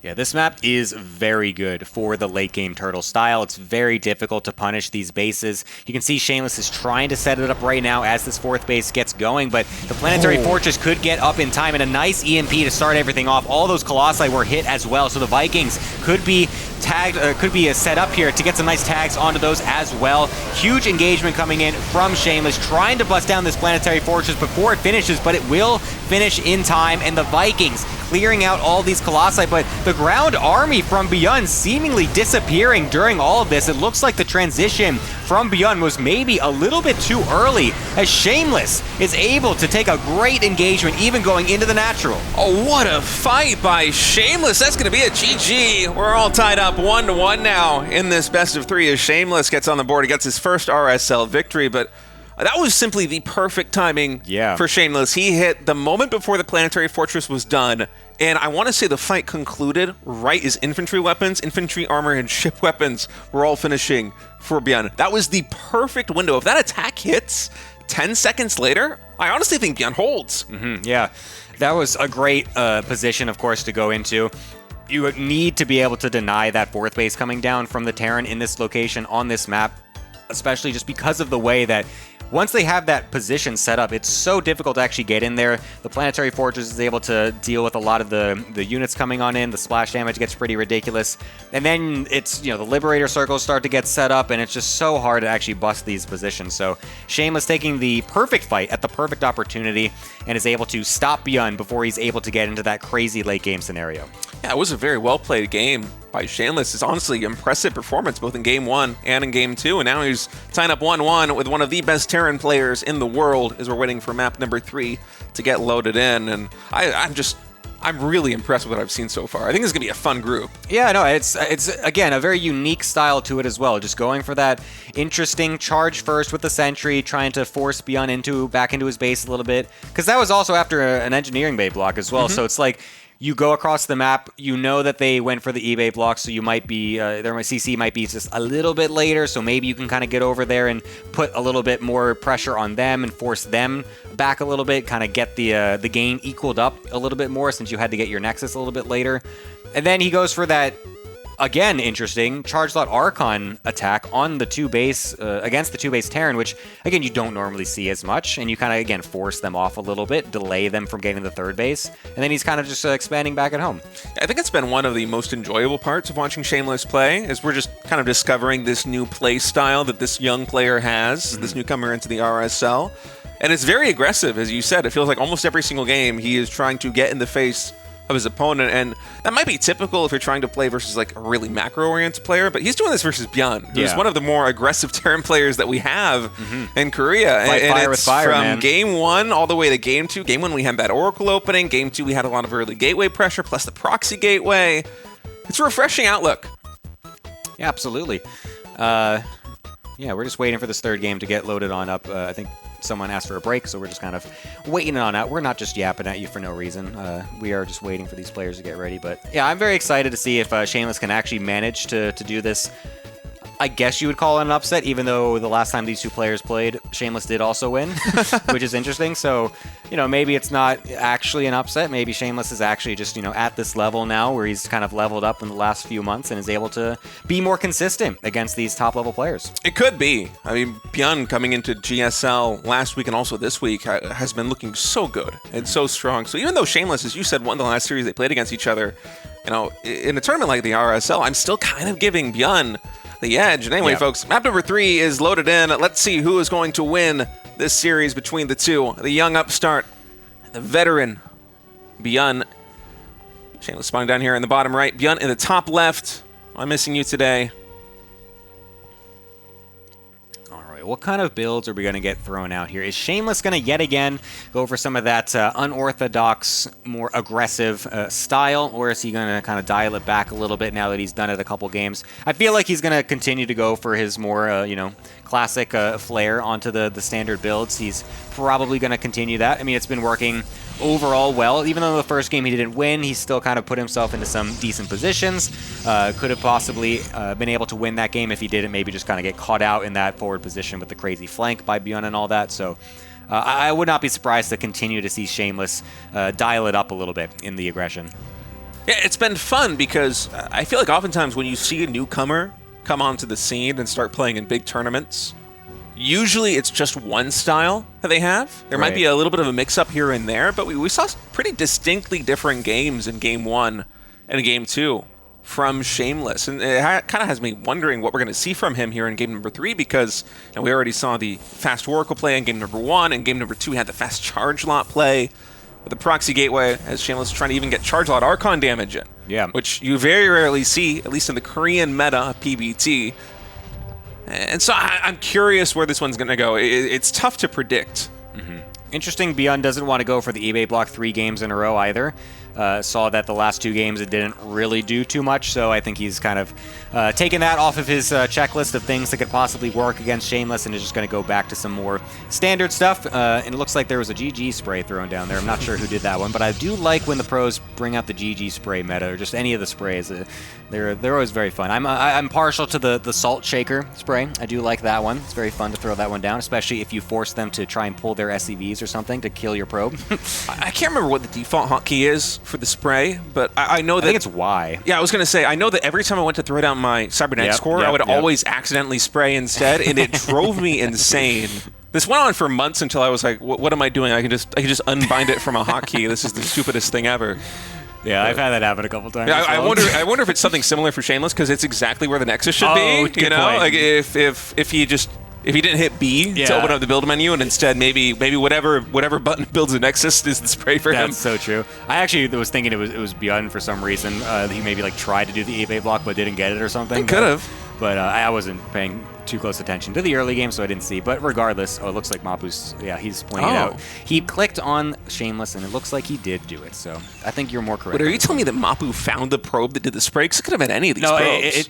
Yeah, this map is very good for the late game turtle style. It's very difficult to punish these bases. You can see Shameless is trying to set it up right now as this 4th base gets going, but the Planetary Fortress could get up in time, and a nice EMP to start everything off. All those Colossi were hit as well, so the Vikings could be tagged, could be set up here to get some nice tags onto those as well. Huge engagement coming in from Shameless, trying to bust down this Planetary Fortress before it finishes, but it will finish in time, and the Vikings clearing out all these Colossi, but the ground army from ByuN seemingly disappearing during all of this. It looks like the transition from ByuN was maybe a little bit too early, as Shameless is able to take a great engagement, even going into the natural. Oh, what a fight by Shameless. That's going to be a GG. We're all tied up 1-1 now in this best of 3 as Shameless gets on the board. He gets his first RSL victory, but that was simply the perfect timing for Shameless. He hit the moment before the Planetary Fortress was done, and I want to say the fight concluded right as infantry weapons, infantry armor, and ship weapons were all finishing for ByuN. That was the perfect window. If that attack hits 10 seconds later, I honestly think ByuN holds. Yeah, that was a great position, of course, to go into. You need to be able to deny that 4th base coming down from the Terran in this location on this map, especially just because of the way that once they have that position set up, it's so difficult to actually get in there. The Planetary Fortress is able to deal with a lot of the units coming on in. The splash damage gets pretty ridiculous. And then it's, the Liberator circles start to get set up, and it's just so hard to actually bust these positions. So Shameless taking the perfect fight at the perfect opportunity and is able to stop ByuN before he's able to get into that crazy late game scenario. Yeah, it was a very well-played game by Shameless. It's honestly impressive performance both in Game 1 and in Game 2, and now he's tying up 1-1 with one of the best Terran players in the world as we're waiting for map number 3 to get loaded in, and I'm really impressed with what I've seen so far. I think it's going to be a fun group. Yeah, no, it's again, a very unique style to it as well. Just going for that interesting charge first with the Sentry, trying to force ByuN back into his base a little bit, because that was also after an engineering bay block as well, so it's like, you go across the map, you know that they went for the eBay block, so you might be, their CC might be just a little bit later, so maybe you can kind of get over there and put a little bit more pressure on them and force them back a little bit, kind of get the gain equaled up a little bit more since you had to get your Nexus a little bit later. And then he goes for that, again, interesting Charge Slot Archon attack on the 2 base, against the 2 base Terran, which, again, you don't normally see as much, and you kind of, again, force them off a little bit, delay them from getting the 3rd base, and then he's kind of just expanding back at home. I think it's been one of the most enjoyable parts of watching Shameless play, is we're just kind of discovering this new play style that this young player has, this newcomer into the RSL, and it's very aggressive, as you said. It feels like almost every single game he is trying to get in the face of his opponent, and that might be typical if you're trying to play versus like a really macro-oriented player, but he's doing this versus ByuN, who's one of the more aggressive Terran players that we have in Korea. Fight and fire it's with fire, from man. Game 1 all the way to Game 2. Game 1 we had that Oracle opening. Game 2 we had a lot of early gateway pressure, plus the proxy gateway. It's a refreshing outlook. Yeah, absolutely. Yeah, we're just waiting for this 3rd game to get loaded on up. I think someone asked for a break, so we're just kind of waiting it on out. We're not just yapping at you for no reason. We are just waiting for these players to get ready. But yeah, I'm very excited to see if Shameless can actually manage to do this. I guess you would call it an upset, even though the last time these 2 players played, Shameless did also win, which is interesting. So, maybe it's not actually an upset. Maybe Shameless is actually just, at this level now where he's kind of leveled up in the last few months and is able to be more consistent against these top-level players. It could be. I mean, ByuN coming into GSL last week and also this week has been looking so good and so strong. So even though Shameless, as you said, won the last series they played against each other, in a tournament like the RSL, I'm still kind of giving ByuN the edge. And anyway, folks, map number 3 is loaded in. Let's see who is going to win this series between the 2. The young upstart and the veteran ByuN. Shameless spawning down here in the bottom right. ByuN in the top left. I'm missing you today. What kind of builds are we going to get thrown out here? Is Shameless going to yet again go for some of that unorthodox, more aggressive style, or is he going to kind of dial it back a little bit now that he's done it a couple games? I feel like he's going to continue to go for his more, classic flair onto the standard builds. He's probably going to continue that. I mean, it's been working overall well. Even though the first game he didn't win, he still kind of put himself into some decent positions. Could have possibly been able to win that game if he didn't maybe just kind of get caught out in that forward position with the crazy flank by ByuN and all that. So I would not be surprised to continue to see Shameless dial it up a little bit in the aggression. Yeah, it's been fun because I feel like oftentimes when you see a newcomer come onto the scene and start playing in big tournaments, usually it's just one style that they have. There might be a little bit of a mix-up here and there, but we saw pretty distinctly different games in Game 1 and Game 2 from Shameless. And it kind of has me wondering what we're going to see from him here in Game number 3, because we already saw the fast Oracle play in Game number 1, and Game number 2 had the fast Charge Lot play. with the proxy gateway, as Shameless is trying to even get charge lot Archon damage in. Yeah. Which you very rarely see, at least in the Korean meta of PBT. And so I'm curious where this one's going to go. It's tough to predict. Interesting, ByuN doesn't want to go for the eBay block 3 games in a row either. Saw that the last 2 games it didn't really do too much, so I think he's kind of taken that off of his checklist of things that could possibly work against Shameless and is just going to go back to some more standard stuff. And it looks like there was a GG spray thrown down there. I'm not sure who did that one, but I do like when the pros bring out the GG spray meta, or just any of the sprays. They're always very fun. I'm partial to the salt shaker spray. I do like that one. It's very fun to throw that one down, especially if you force them to try and pull their SCVs or something to kill your probe. I can't remember what the default hotkey is for the spray, but I know that... I think it's Y. Yeah, I was going to say, I know that every time I went to throw down my Cybernetics core, I would always accidentally spray instead, and it drove me insane. This went on for months until I was like, what am I doing? I can just unbind it from a hotkey. This is the stupidest thing ever. Yeah, I've had that happen a couple times. Yeah, I wonder if it's something similar for Shameless, because it's exactly where the Nexus should be. Good you know, point. like if he didn't hit B to open up the build menu, and instead maybe whatever button builds a Nexus is the spray for him. That's so true. I actually was thinking it was ByuN for some reason. He maybe like tried to do the eBay block but didn't get it or something. He could have. But I wasn't paying too close attention to the early game, so I didn't see. But regardless, it looks like Mapu's, he's pointing it out. He clicked on Shameless, and it looks like he did do it. So I think you're more correct. But are you telling me that Mapu found the probe that did the spray? Because it could have been any of these probes.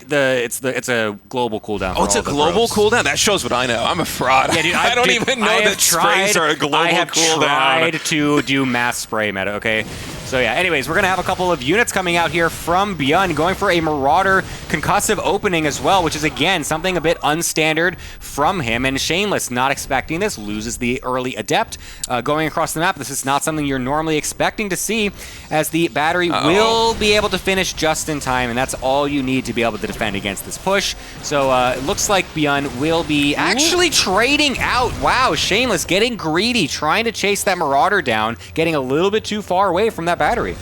It's a global cooldown. Oh, it's a global cooldown? That shows what I know. I'm a fraud. Yeah, dude, I don't even know that sprays are a global cooldown. I have tried to do mass spray meta, okay? So yeah, anyways, we're going to have a couple of units coming out here from ByuN, going for a Marauder concussive opening as well, which is, again, something a bit unstandard from him. And Shameless, not expecting this, loses the early Adept going across the map. This is not something you're normally expecting to see, as the battery will be able to finish just in time, and that's all you need to be able to defend against this push. So it looks like ByuN will be actually trading out. Wow, Shameless getting greedy, trying to chase that Marauder down, getting a little bit too far away from that battery.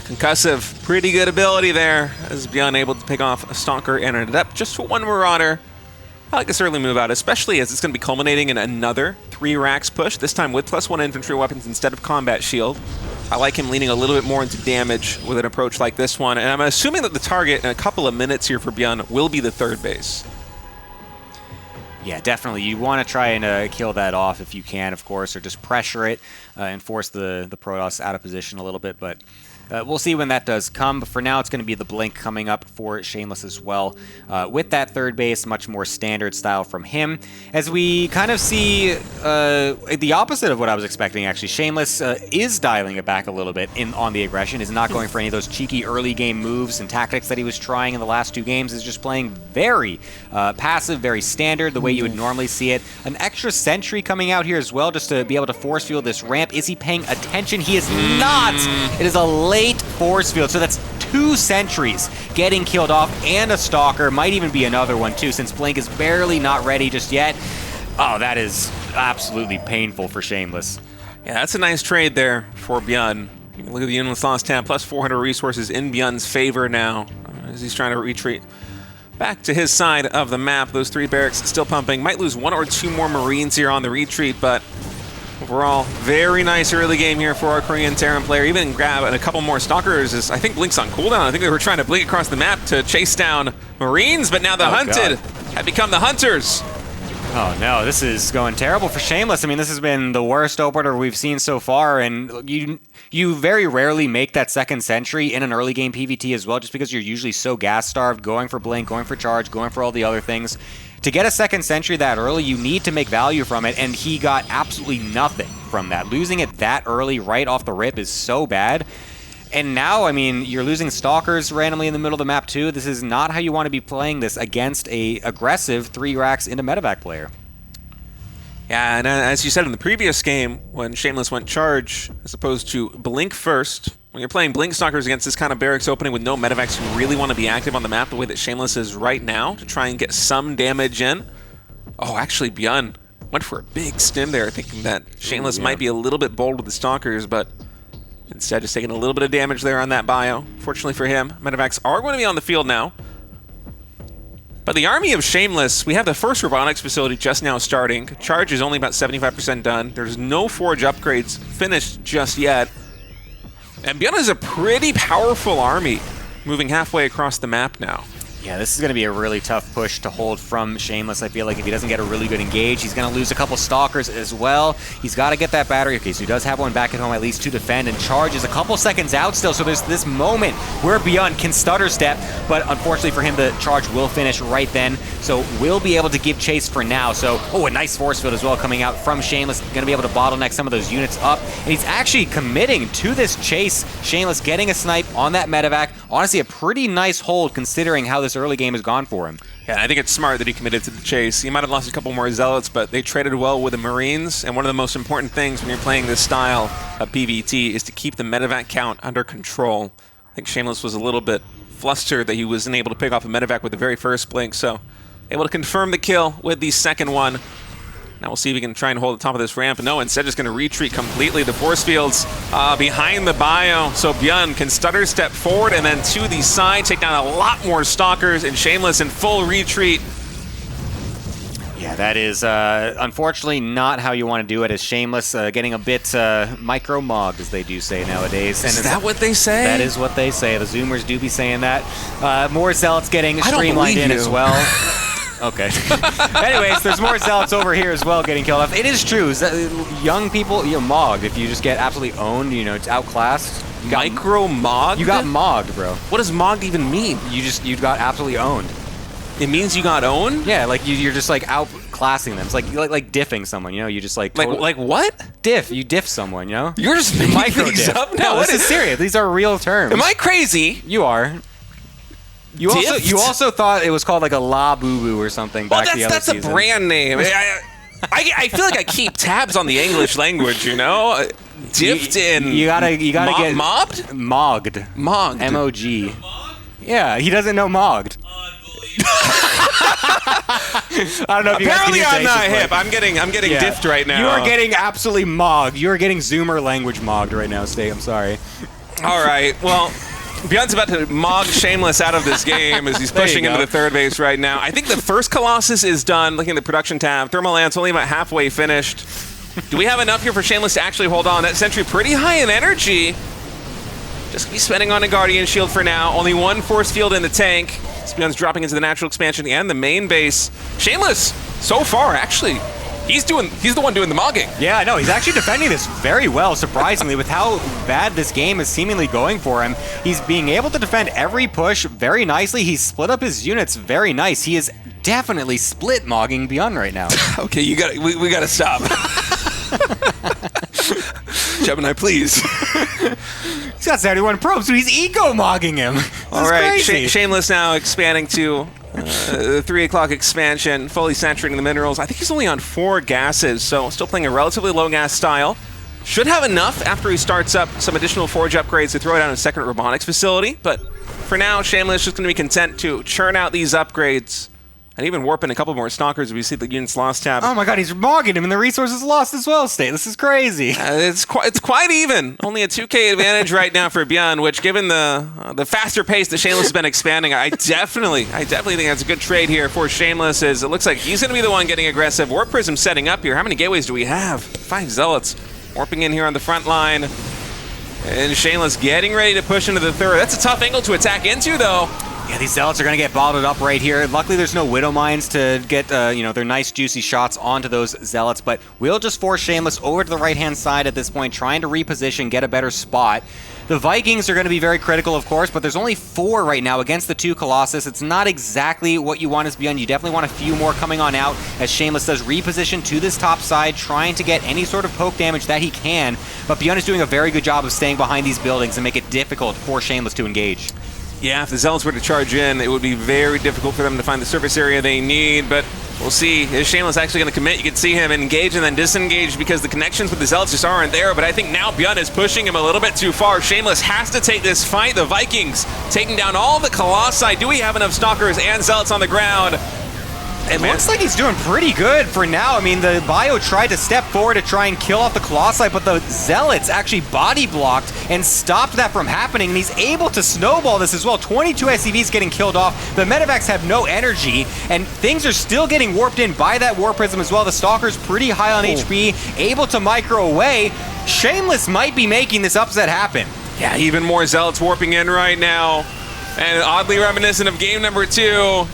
Concussive, pretty good ability there, as ByuN able to pick off a Stalker and an Adept just for one Marauder. I like this early move out, especially as it's going to be culminating in another 3 racks push, this time with +1 infantry weapons instead of combat shield. I like him leaning a little bit more into damage with an approach like this one, and I'm assuming that the target in a couple of minutes here for ByuN will be the 3rd base. Yeah, definitely. You want to try and kill that off if you can, of course, or just pressure it and force the Protoss out of position a little bit, but we'll see when that does come. But for now, it's going to be the Blink coming up for Shameless as well. With that 3rd base, much more standard style from him. As we kind of see the opposite of what I was expecting, actually. Shameless is dialing it back a little bit on the aggression, is not going for any of those cheeky early game moves and tactics that he was trying in the last 2 games, is just playing very passive, very standard, the way you would normally see it. An extra sentry coming out here as well, just to be able to force field this ramp. Is he paying attention? He is not! It is a late force field, so that's 2 sentries getting killed off, and a Stalker, might even be another one too, since Blink is barely not ready just yet. Oh, that is absolutely painful for Shameless. Yeah, that's a nice trade there for ByuN. You can look at the Unless Lost tab, plus 400 resources in ByuN's favor now, as he's trying to retreat back to his side of the map. Those 3 barracks still pumping. Might lose 1 or 2 more Marines here on the retreat, but overall, very nice early game here for our Korean Terran player. Even grab a couple more Stalkers. As I think Blink's on cooldown. I think they were trying to blink across the map to chase down Marines, but now the Hunted have become the Hunters. Oh no, this is going terrible for Shameless. I mean, this has been the worst opener we've seen so far, and you very rarely make that 2nd sentry in an early game PvT as well, just because you're usually so gas-starved, going for Blink, going for Charge, going for all the other things. To get a 2nd sentry that early, you need to make value from it, and he got absolutely nothing from that. Losing it that early right off the rip is so bad. And now, I mean, you're losing Stalkers randomly in the middle of the map too. This is not how you want to be playing this against a aggressive 3 racks into medevac player. Yeah, and as you said in the previous game, when Shameless went Charge, as opposed to Blink first, when you're playing Blink Stalkers against this kind of barracks opening with no medevacs, you really want to be active on the map the way that Shameless is right now to try and get some damage in. Oh, actually, ByuN went for a big stim there, thinking that Shameless might be a little bit bold with the Stalkers, but instead just taking a little bit of damage there on that bio. Fortunately for him, medevacs are going to be on the field now. But the army of Shameless, we have the first robotics facility just now starting. Charge is only about 75% done. There's no forge upgrades finished just yet. And ByuN is a pretty powerful army moving halfway across the map now. Yeah, this is going to be a really tough push to hold from Shameless. I feel like if he doesn't get a really good engage, he's going to lose a couple Stalkers as well. He's got to get that battery. Okay, so he does have one back at home at least to defend, and Charge is a couple seconds out still, so there's this moment where ByuN can stutter step, but unfortunately for him, the Charge will finish right then, so we'll be able to give chase for now. So, a nice force field as well coming out from Shameless, going to be able to bottleneck some of those units up, and he's actually committing to this chase. Shameless getting a snipe on that medevac. Honestly, a pretty nice hold considering how this early game has gone for him. Yeah, I think it's smart that he committed to the chase. He might have lost a couple more Zealots, but they traded well with the Marines, and one of the most important things when you're playing this style of PvT is to keep the medevac count under control. I think Shameless was a little bit flustered that he wasn't able to pick off a medevac with the very first blink, so able to confirm the kill with the second one. Now we'll see if he can try and hold the top of this ramp. No, instead just going to retreat completely. The force fields behind the bio, so ByuN can stutter step forward and then to the side, take down a lot more Stalkers, and Shameless in full retreat. Yeah, that is unfortunately not how you want to do it, as Shameless getting a bit micro-mogged, as they do say nowadays. And is that what they say? That is what they say. The Zoomers do be saying that. More Zealots getting streamlined in as well. Okay. Anyways, there's more Zealots over here as well getting killed off. It is true. Young people, mogged. If you just get absolutely owned, it's outclassed. Micro-mogged? You got mogged, bro. What does mogged even mean? You got absolutely owned. It means you got owned? Yeah, like you're just like outclassing them. It's like diffing someone, you just like like what? Diff. You diff someone, You're just making micro things diff. up? No, this is serious. These are real terms. Am I crazy? You are. You also thought it was called like a La Boo Boo or something back the other that's season. A brand name. I feel like I keep tabs on the English language, Dipped in. You gotta get mobbed? Mogged. Mogged. M-O-G. Yeah, he doesn't know mogged. I don't know if you Apparently guys can I'm not hip. I'm getting diffed right now. You are getting absolutely mogged. You are getting Zoomer language mogged right now, State. I'm sorry. All right. Well, ByuN's about to mog Shameless out of this game as he's pushing into the third base right now. I think the first Colossus is done. Looking at the production tab, Thermal Lance only about halfway finished. Do we have enough here for Shameless to actually hold on? That sentry pretty high in energy. Just gonna be spending on a Guardian Shield for now. Only one force field in the tank. ByuN's dropping into the natural expansion and the main base. Shameless, so far, actually, he's the one doing the mogging. Yeah, no, he's actually defending this very well, surprisingly, with how bad this game is seemingly going for him. He's being able to defend every push very nicely. He's split up his units very nice. He is definitely split mogging ByuN right now. Okay, we gotta stop. Gemini, please. He's got 71 probes, so he's eco-mogging him. All right, Shameless now expanding to the 3 o'clock expansion, fully saturating the minerals. I think he's only on 4 gases, so still playing a relatively low gas style. Should have enough after he starts up some additional forge upgrades to throw down a second robotics facility, but for now, Shameless is just going to be content to churn out these upgrades and even warp in a couple more Stalkers if you see the units lost tab. Oh my god, he's mogging him and the resources lost as well, State. This is crazy. It's quite even. Only a 2K advantage right now for ByuN, which given the faster pace that Shameless has been expanding, I definitely think that's a good trade here for Shameless. As it looks like he's going to be the one getting aggressive. Warp Prism setting up here. How many gateways do we have? 5 Zealots warping in here on the front line. And Shameless getting ready to push into the third. That's a tough angle to attack into, though. Yeah, these Zealots are going to get bottled up right here. Luckily, there's no Widow Mines to get, their nice, juicy shots onto those Zealots, but we'll just force Shameless over to the right-hand side at this point, trying to reposition, get a better spot. The Vikings are going to be very critical, of course, but there's only 4 right now against the 2 Colossus. It's not exactly what you want as ByuN. You definitely want a few more coming on out as Shameless does reposition to this top side, trying to get any sort of poke damage that he can, but ByuN is doing a very good job of staying behind these buildings and make it difficult for Shameless to engage. Yeah, if the Zealots were to charge in, it would be very difficult for them to find the surface area they need, but we'll see. Is Shameless actually going to commit? You can see him engage and then disengage because the connections with the Zealots just aren't there, but I think now ByuN is pushing him a little bit too far. Shameless has to take this fight. The Vikings taking down all the Colossi. Do we have enough Stalkers and Zealots on the ground? It looks like he's doing pretty good for now. I mean, the Bio tried to step forward to try and kill off the Colossi, but the Zealots actually body blocked and stopped that from happening, and he's able to snowball this as well. 22 SCVs getting killed off. The Medevacs have no energy, and things are still getting warped in by that War Prism as well. The Stalker's pretty high on HP, able to micro away. Shameless might be making this upset happen. Yeah, even more Zealots warping in right now. And oddly reminiscent of game number 2. 2-2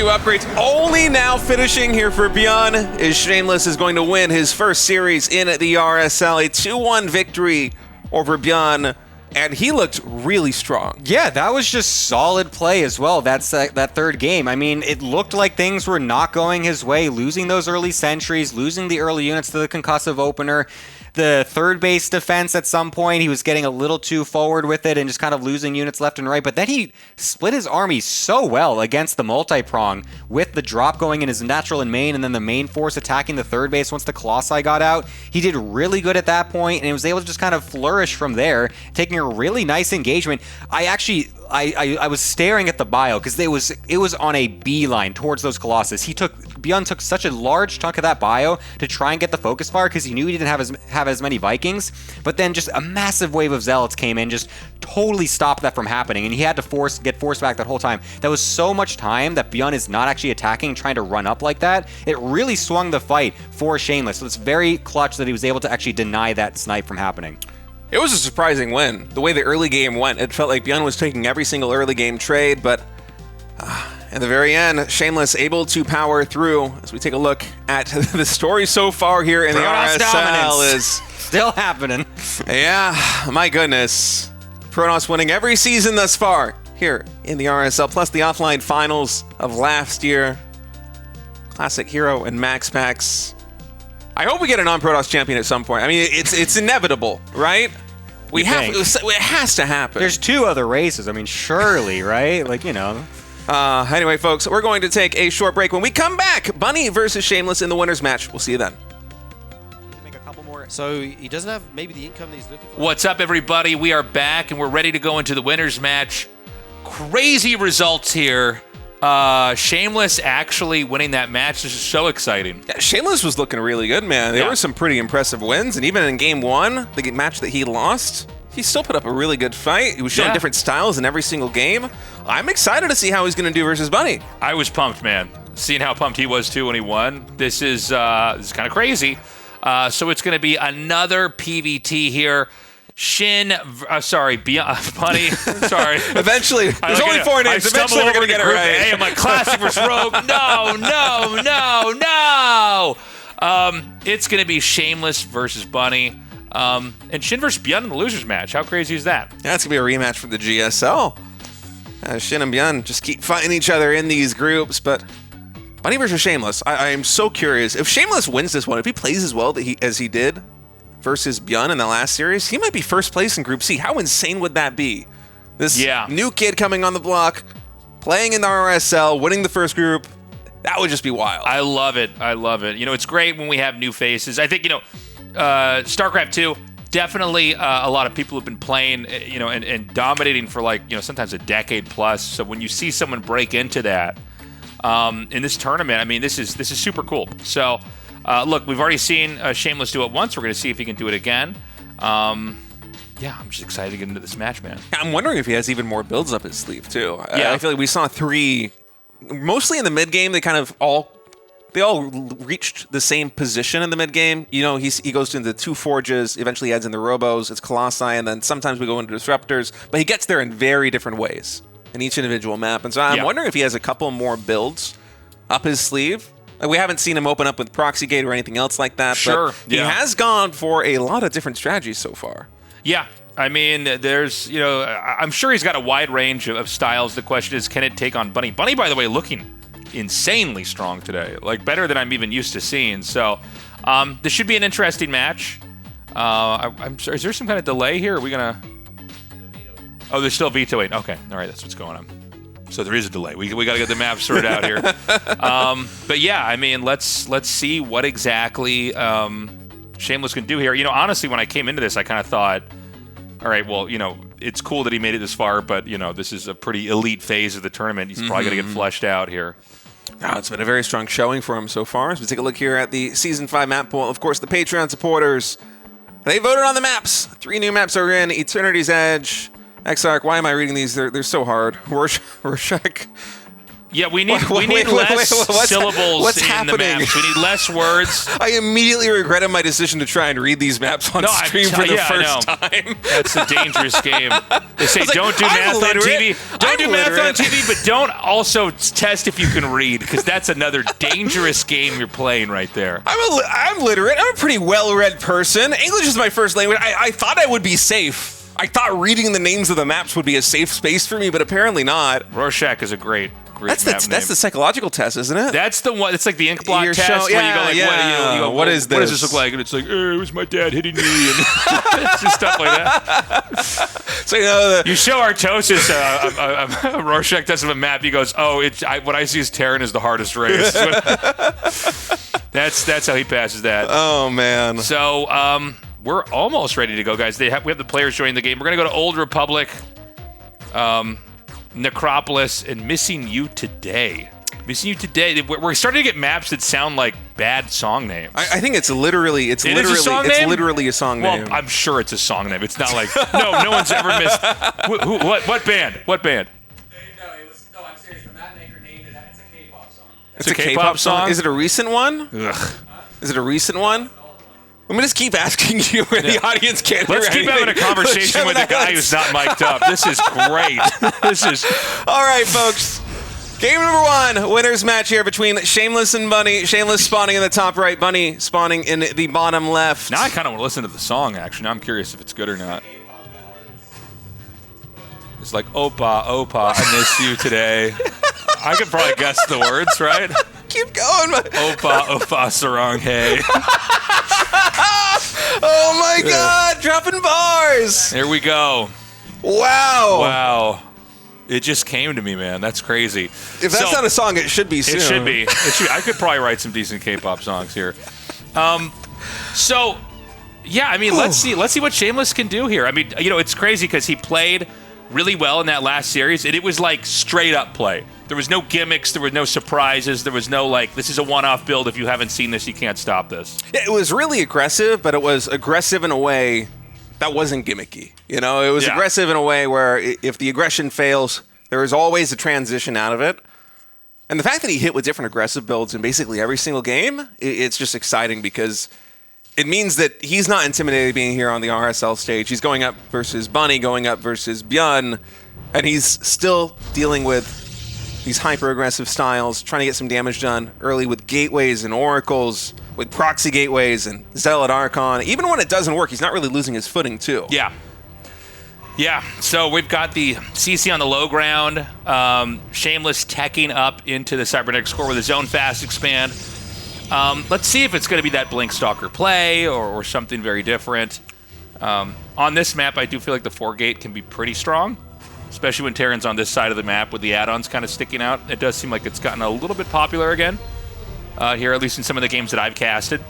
upgrades only now finishing here for ByuN, as Shameless is going to win his first series in the RSL. A 2-1 victory over ByuN, and he looked really strong. Yeah, that was just solid play as well. That's that third game. I mean, it looked like things were not going his way, losing those early sentries, losing the early units to the concussive opener. The third base defense at some point, he was getting a little too forward with it and just kind of losing units left and right. But then he split his army so well against the multi-prong with the drop going in his natural and main, and then the main force attacking the third base once the Colossi got out. He did really good at that point, and he was able to just kind of flourish from there, taking a really nice engagement. I was staring at the bio because it was on a beeline towards those Colossus. ByuN took such a large chunk of that bio to try and get the focus fire because he knew he didn't have as many Vikings, but then just a massive wave of Zealots came in, just totally stopped that from happening, and he had to get forced back that whole time. That was so much time that ByuN is not actually attacking, trying to run up like that. It really swung the fight for Shameless, so it's very clutch that he was able to actually deny that snipe from happening. It was a surprising win. The way the early game went, it felt like ByuN was taking every single early game trade, but at the very end, Shameless able to power through. As we take a look at the story so far here in the RSL is still happening. Yeah, my goodness. Protoss winning every season thus far here in the RSL, plus the offline finals of last year. Classic Hero and Max Packs. I hope we get a non-Protoss champion at some point. I mean, it's inevitable, right? It has to happen. There's 2 other races. I mean, surely, right? Like, you know. Anyway, folks, we're going to take a short break. When we come back, Bunny versus Shameless in the winners match. We'll see you then. So he doesn't have maybe the income that he's looking for. What's up, everybody? We are back, and we're ready to go into the winners match. Crazy results here. Shameless actually winning that match. This is so exciting. Yeah, Shameless was looking really good, man. There were some pretty impressive wins, and even in game 1, the match that he lost, he still put up a really good fight. He was showing different styles in every single game. I'm excited to see how he's going to do versus Bunny. I was pumped, man. Seeing how pumped he was, too, when he won. This is kind of crazy. So it's going to be another PVT here. SHIN, ByuN, Bunny, sorry. Eventually, there's only 4 names. Eventually, we're going to get it right. Hey, I'm like, classic versus Rogue. No. It's going to be Shameless versus Bunny. And SHIN versus ByuN in the losers match. How crazy is that? Yeah, it's going to be a rematch for the GSL. SHIN and ByuN just keep fighting each other in these groups, but Bunny versus Shameless. I am so curious. If Shameless wins this one, if he plays as well as he did versus ByuN in the last series, he might be first place in Group C. How insane would that be? This new kid coming on the block, playing in the RSL, winning the first group. That would just be wild. I love it. You know, it's great when we have new faces. I think, StarCraft 2, definitely a lot of people have been playing, and dominating for sometimes a decade plus. So when you see someone break into that in this tournament, I mean, this is super cool. So, look, we've already seen Shameless do it once. We're going to see if he can do it again. I'm just excited to get into this match, man. I'm wondering if he has even more builds up his sleeve, too. I feel like we saw 3, mostly in the mid-game, they all reached the same position in the mid-game. You know, he goes into 2 Forges, eventually adds in the Robos, it's Colossi, and then sometimes we go into Disruptors, but he gets there in very different ways in each individual map. And so I'm wondering if he has a couple more builds up his sleeve. We haven't seen him open up with Proxy Gate or anything else like that. Sure. But he has gone for a lot of different strategies so far. Yeah. I mean, there's, I'm sure he's got a wide range of styles. The question is, can it take on Bunny? Bunny, by the way, looking insanely strong today. Like, better than I'm even used to seeing. So, this should be an interesting match. I'm sorry, is there some kind of delay here? Are we going to... Oh, they're still vetoing. Okay. All right, that's what's going on. So there is a delay. We got to get the map sorted out here. But yeah, I mean, let's see what exactly Shameless can do here. Honestly, when I came into this, I kind of thought, all right, well, it's cool that he made it this far, but, this is a pretty elite phase of the tournament. He's probably going to get flushed out here. It's been a very strong showing for him so far. As we take a look here at the Season 5 map pool, of course, the Patreon supporters, they voted on the maps. 3 new maps are in: Eternity's Edge, Exarch. Why am I reading these? They're so hard. Rorschach, Yeah, we need less syllables in the maps. We need less words. I immediately regretted my decision to try and read these maps on stream for the first time. That's a dangerous game. They say don't do math on TV. Don't do math on TV, but don't also test if you can read, because that's another dangerous game you're playing right there. I'm literate. I'm a pretty well-read person. English is my first language. I thought I would be safe. I thought reading the names of the maps would be a safe space for me, but apparently not. Rorschach is a great that's the psychological test, isn't it? That's the one. It's like the ink blot test where you go like, you go, what is this? What does this look like? And it's like, it was my dad hitting me, and it's just stuff like that. So you show Artosis a Rorschach test of a map. He goes, what I see is Terran is the hardest race. That's how he passes that. Oh man. So we're almost ready to go, guys. We have the players joining the game. We're gonna go to Old Republic. Necropolis and Missing You Today. Missing You Today. We're starting to get maps that sound like bad song names. I think it's literally a song name. Well, I'm sure it's a song name. It's not like no one's ever missed. What band? What band? No, I'm serious. The map maker named it. It's a K-pop song. It's a K-pop song. Is it a recent one? Ugh. Is it a recent one? I'm going to just keep asking you where the audience can't hear Let's keep having a conversation with a guy who's not mic'd up. This is great. All right, folks. Game number 1, winner's match here between Shameless and Bunny. Shameless spawning in the top right, Bunny spawning in the bottom left. Now I kind of want to listen to the song, actually. Now I'm curious if it's good or not. It's like, Opa, Opa, I miss you today. I could probably guess the words, right? Keep going. Opa, Opa, sarong, hey. Oh my God, dropping bars. Here we go. Wow. Wow. It just came to me, man. That's crazy. If that's not a song, it should be soon. It should be. I could probably write some decent K-pop songs here. So, yeah, I mean, let's see what Shameless can do here. I mean, it's crazy because he played really well in that last series, and it was like straight up play. There was no gimmicks, there were no surprises, there was no like, this is a one-off build, if you haven't seen this, you can't stop this. Yeah, it was really aggressive, but it was aggressive in a way that wasn't gimmicky. It was aggressive in a way where if the aggression fails, there is always a transition out of it. And the fact that he hit with different aggressive builds in basically every single game, it's just exciting because it means that he's not intimidated being here on the RSL stage. He's going up versus Bunny, going up versus ByuN, and he's still dealing with these hyper-aggressive styles, trying to get some damage done early with gateways and oracles, with proxy gateways and Zealot Archon. Even when it doesn't work, he's not really losing his footing, too. Yeah. Yeah, so we've got the CC on the low ground, Shameless teching up into the Cybernetic Core with his own fast expand. Let's see if it's going to be that Blink Stalker play or something very different. On this map, I do feel like the 4-gate can be pretty strong, especially when Terran's on this side of the map with the add-ons kind of sticking out. It does seem like it's gotten a little bit popular again here, at least in some of the games that I've casted.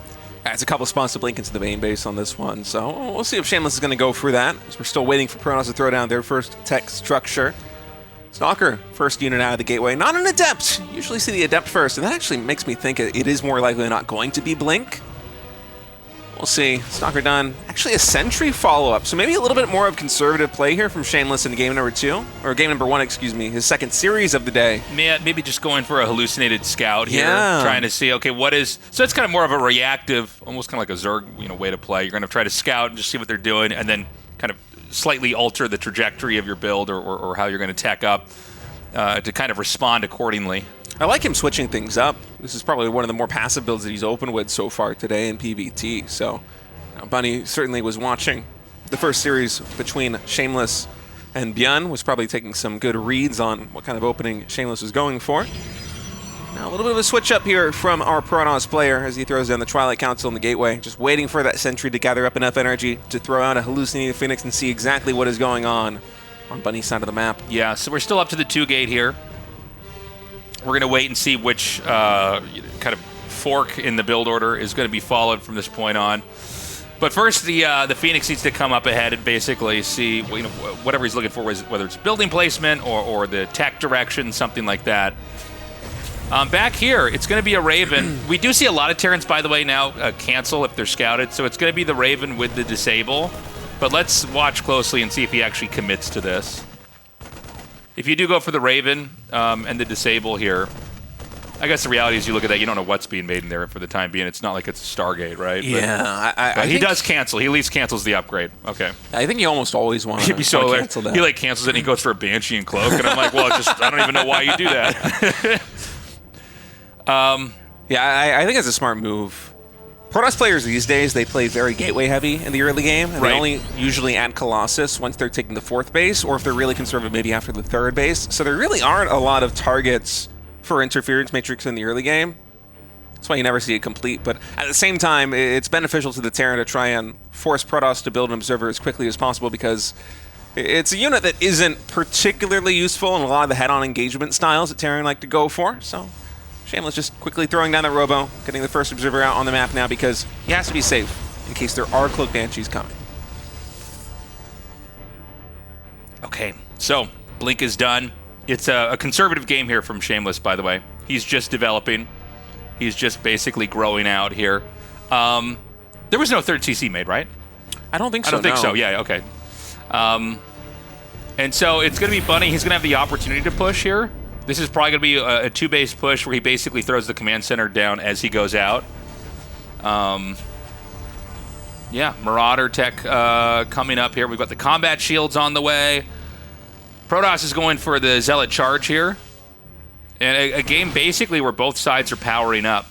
It's a couple of spawns to blink into the main base on this one, so we'll see if Shameless is going to go through that, as we're still waiting for Protoss to throw down their first tech structure. Stalker, first unit out of the gateway, not an Adept. Usually see the Adept first, and that actually makes me think it is more likely not going to be Blink. We'll see. Stalker done. Actually a Sentry follow-up, so maybe a little bit more of conservative play here from Shameless in game number 2, or game number 1, excuse me, his second series of the day. Maybe just going for a hallucinated scout here, Yeah. trying to see, okay, what is... So it's kind of more of a reactive, almost kind of like a Zerg way to play. You're going to try to scout and just see what they're doing, and then kind of slightly alter the trajectory of your build or how you're going to tech up to kind of respond accordingly. I like him switching things up. This is probably one of the more passive builds that he's opened with so far today in PvT. So Bunny certainly was watching the first series between Shameless and ByuN, was probably taking some good reads on what kind of opening Shameless was going for. Now a little bit of a switch up here from our Protoss player as he throws down the Twilight Council in the gateway, just waiting for that Sentry to gather up enough energy to throw out a Hallucinating Phoenix and see exactly what is going on Bunny's side of the map. Yeah, so we're still up to the 2-gate here. We're going to wait and see which kind of fork in the build order is going to be followed from this point on. But first, the Phoenix needs to come up ahead and basically see whatever he's looking for, whether it's building placement or the tech direction, something like that. Back here, it's going to be a Raven. We do see a lot of Terrans, by the way, now cancel if they're scouted, so it's going to be the Raven with the disable. But let's watch closely and see if he actually commits to this. if you do go for the Raven and the disable here, I guess the reality is you look at that, you don't know what's being made in there for the time being. It's not like it's a Stargate, right? Yeah. But he does cancel. He at least cancels the upgrade. Okay. I think you almost always want to cancel that. He like cancels it and he goes for a Banshee and Cloak. And I'm like, well, I don't even know why you do that. Yeah, I think it's a smart move. Protoss players these days, they play very gateway heavy in the early game, and they only usually add Colossus once they're taking the 4th base, or if they're really conservative, maybe after the 3rd base. So there really aren't a lot of targets for Interference Matrix in the early game. That's why you never see it complete, but at the same time, it's beneficial to the Terran to try and force Protoss to build an Observer as quickly as possible, because it's a unit that isn't particularly useful in a lot of the head-on engagement styles that Terran like to go for, so Shameless just quickly throwing down the Robo, getting the first Observer out on the map now because he has to be safe in case there are Cloak Banshees coming. Okay, so Blink is done. It's a conservative game here from Shameless, by the way. He's just developing. He's just basically growing out here. There was no 3rd CC made, right? I don't think so. I don't think so. Yeah, okay. And so it's going to be Bunny. He's going to have the opportunity to push here. This is probably going to be a 2-base push where he basically throws the command center down as he goes out. Yeah, Marauder tech coming up here. We've got the combat shields on the way. Protoss is going for the Zealot charge here. And a game basically where both sides are powering up.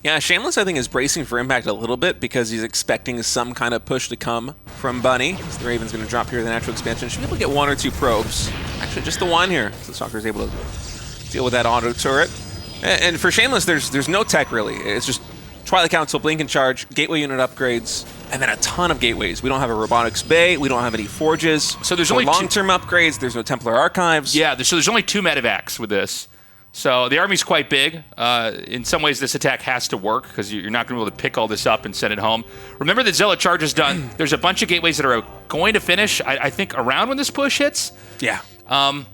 Yeah, Shameless, I think, is bracing for impact a little bit because he's expecting some kind of push to come from Bunny. So the Raven's going to drop here the natural expansion. Should be able to get 1 or 2 probes. Actually, just the 1 here. So the Stalker is able to deal with that auto turret. And for Shameless, there's no tech, really. It's just Twilight Council, Blink and Charge, Gateway unit upgrades, and then a ton of gateways. We don't have a Robotics Bay. We don't have any forges. So there's only long-term upgrades. There's no Templar Archives. Yeah, so there's only 2 medevacs with this. So the army's quite big. In some ways, this attack has to work because you're not going to be able to pick all this up and send it home. Remember that Zealot charge is done. There's a bunch of gateways that are going to finish, I think, around when this push hits. Yeah. And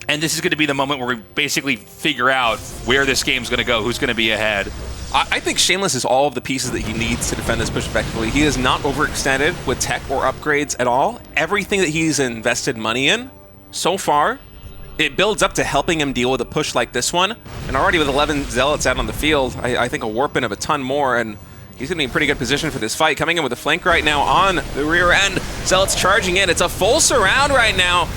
this is going to be the moment where we basically figure out where this game's going to go, who's going to be ahead. I think Shameless is all of the pieces that he needs to defend this push effectively. He is not overextended with tech or upgrades at all. Everything that he's invested money in so far, it builds up to helping him deal with a push like this one. And already with 11 Zealots out on the field, I think a warp-in of a ton more, and he's going to be in pretty good position for this fight. Coming in with a flank right now on the rear end. Zealots charging in. It's a full surround right now.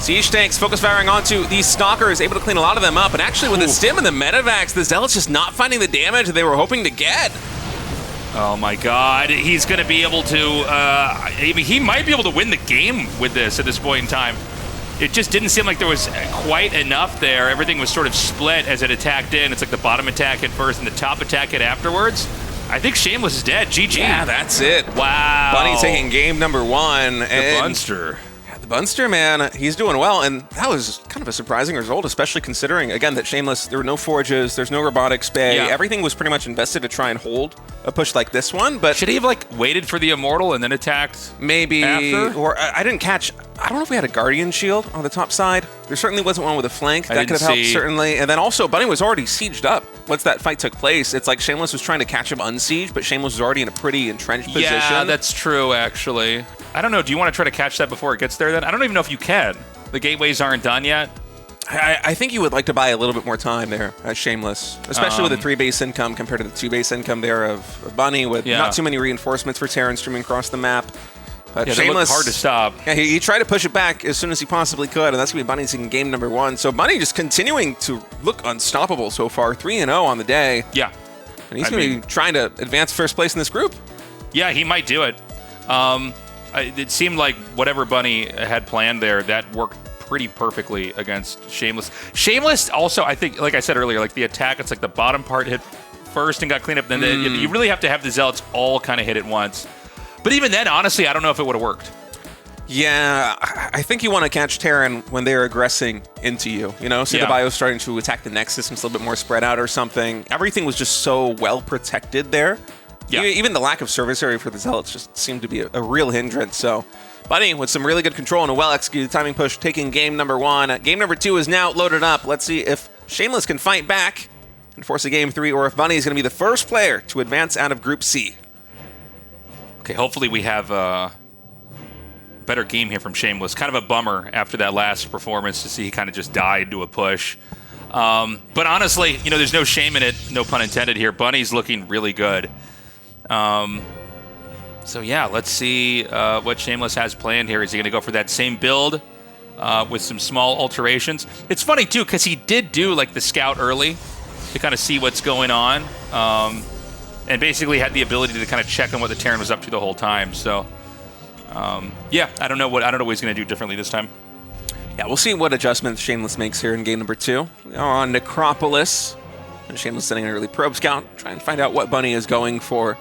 Siege tanks focus firing onto these Stalkers, able to clean a lot of them up. And actually with the stim and the medevacs, the Zealots just not finding the damage that they were hoping to get. Oh my god, he's going to be able to, he might be able to win the game with this at this point in time. It just didn't seem like there was quite enough there. Everything was sort of split as it attacked in. It's like the bottom attack hit first and the top attack hit afterwards. I think Shameless is dead. GG. Yeah, that's it. Wow. Bunny taking game number 1. The Bunster. The Bunster, man, he's doing well, and that was kind of a surprising result, especially considering, again, that Shameless, there were no forges, there's no Robotics Bay, everything was pretty much invested to try and hold a push like this one, but... Should he have, like, waited for the Immortal and then attacked maybe after? Or I didn't catch... I don't know if we had a Guardian Shield on the top side. There certainly wasn't one with a flank. That could have helped, certainly. And then also, Bunny was already sieged up once that fight took place. It's like Shameless was trying to catch him unsieged, but Shameless was already in a pretty entrenched position. Yeah, that's true, actually. I don't know. Do you want to try to catch that before it gets there, then? I don't even know if you can. The gateways aren't done yet. I think you would like to buy a little bit more time there at Shameless, especially with a 3-base income compared to the 2-base income there of Bunny with not too many reinforcements for Terran streaming across the map. But Shameless, hard to stop. Yeah, he tried to push it back as soon as he possibly could, and that's going to be Bunny taking game number 1. So Bunny just continuing to look unstoppable so far, 3-0 on the day. Yeah. And he's going to be trying to advance first place in this group. Yeah, he might do it. It seemed like whatever Bunny had planned there, that worked pretty perfectly against Shameless. Shameless also, I think, like I said earlier, like the attack, it's like the bottom part hit first and got cleaned up, then you really have to have the Zealots all kind of hit at once. But even then, honestly, I don't know if it would have worked. Yeah, I think you want to catch Terran when they're aggressing into you. You know, see the ByuN starting to attack the Nexus, and it's a little bit more spread out or something. Everything was just so well protected there. Yeah. Even the lack of service area for the Zealots just seemed to be a real hindrance. So Bunny with some really good control and a well-executed timing push, taking game number 1. Game number 2 is now loaded up. Let's see if Shameless can fight back and force a game 3, or if Bunny is going to be the first player to advance out of Group C. Okay, hopefully we have better game here from Shameless. Kind of a bummer after that last performance to see he kind of just died to a push. But honestly, you know, there's no shame in it, no pun intended here. Bunny's looking really good. So yeah, let's see what Shameless has planned here. Is he going to go for that same build with some small alterations? It's funny too, because he did do like the scout early to kind of see what's going on, and basically had the ability to kind of check on what the Terran was up to the whole time. So yeah, I don't know what he's going to do differently this time. Yeah, we'll see what adjustments Shameless makes here in game number 2. On Necropolis, and Shameless sending an early probe scout, trying to find out what Bunny is going for.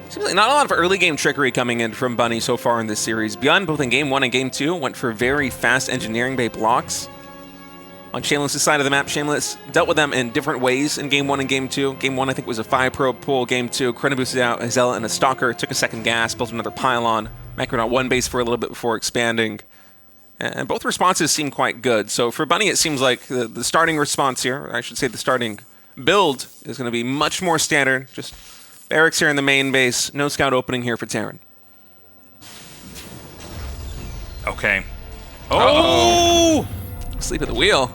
Seems like not a lot of early game trickery coming in from Bunny so far in this series. ByuN, both in game 1 and game 2, went for very fast engineering bay blocks. On Shameless' side of the map, Shameless dealt with them in different ways in game 1 and game 2. Game 1, I think, was a 5 probe pull. Game 2, Chrono boosted out a Zealot and a Stalker, took a second gas, built another pylon, macroed out one base for a little bit before expanding. And both responses seem quite good. So for Bunny, it seems like the starting response here, or I should say the starting build, is going to be much more standard. Just barracks here in the main base. No scout opening here for Terran. Okay. Oh! Sleep at the wheel.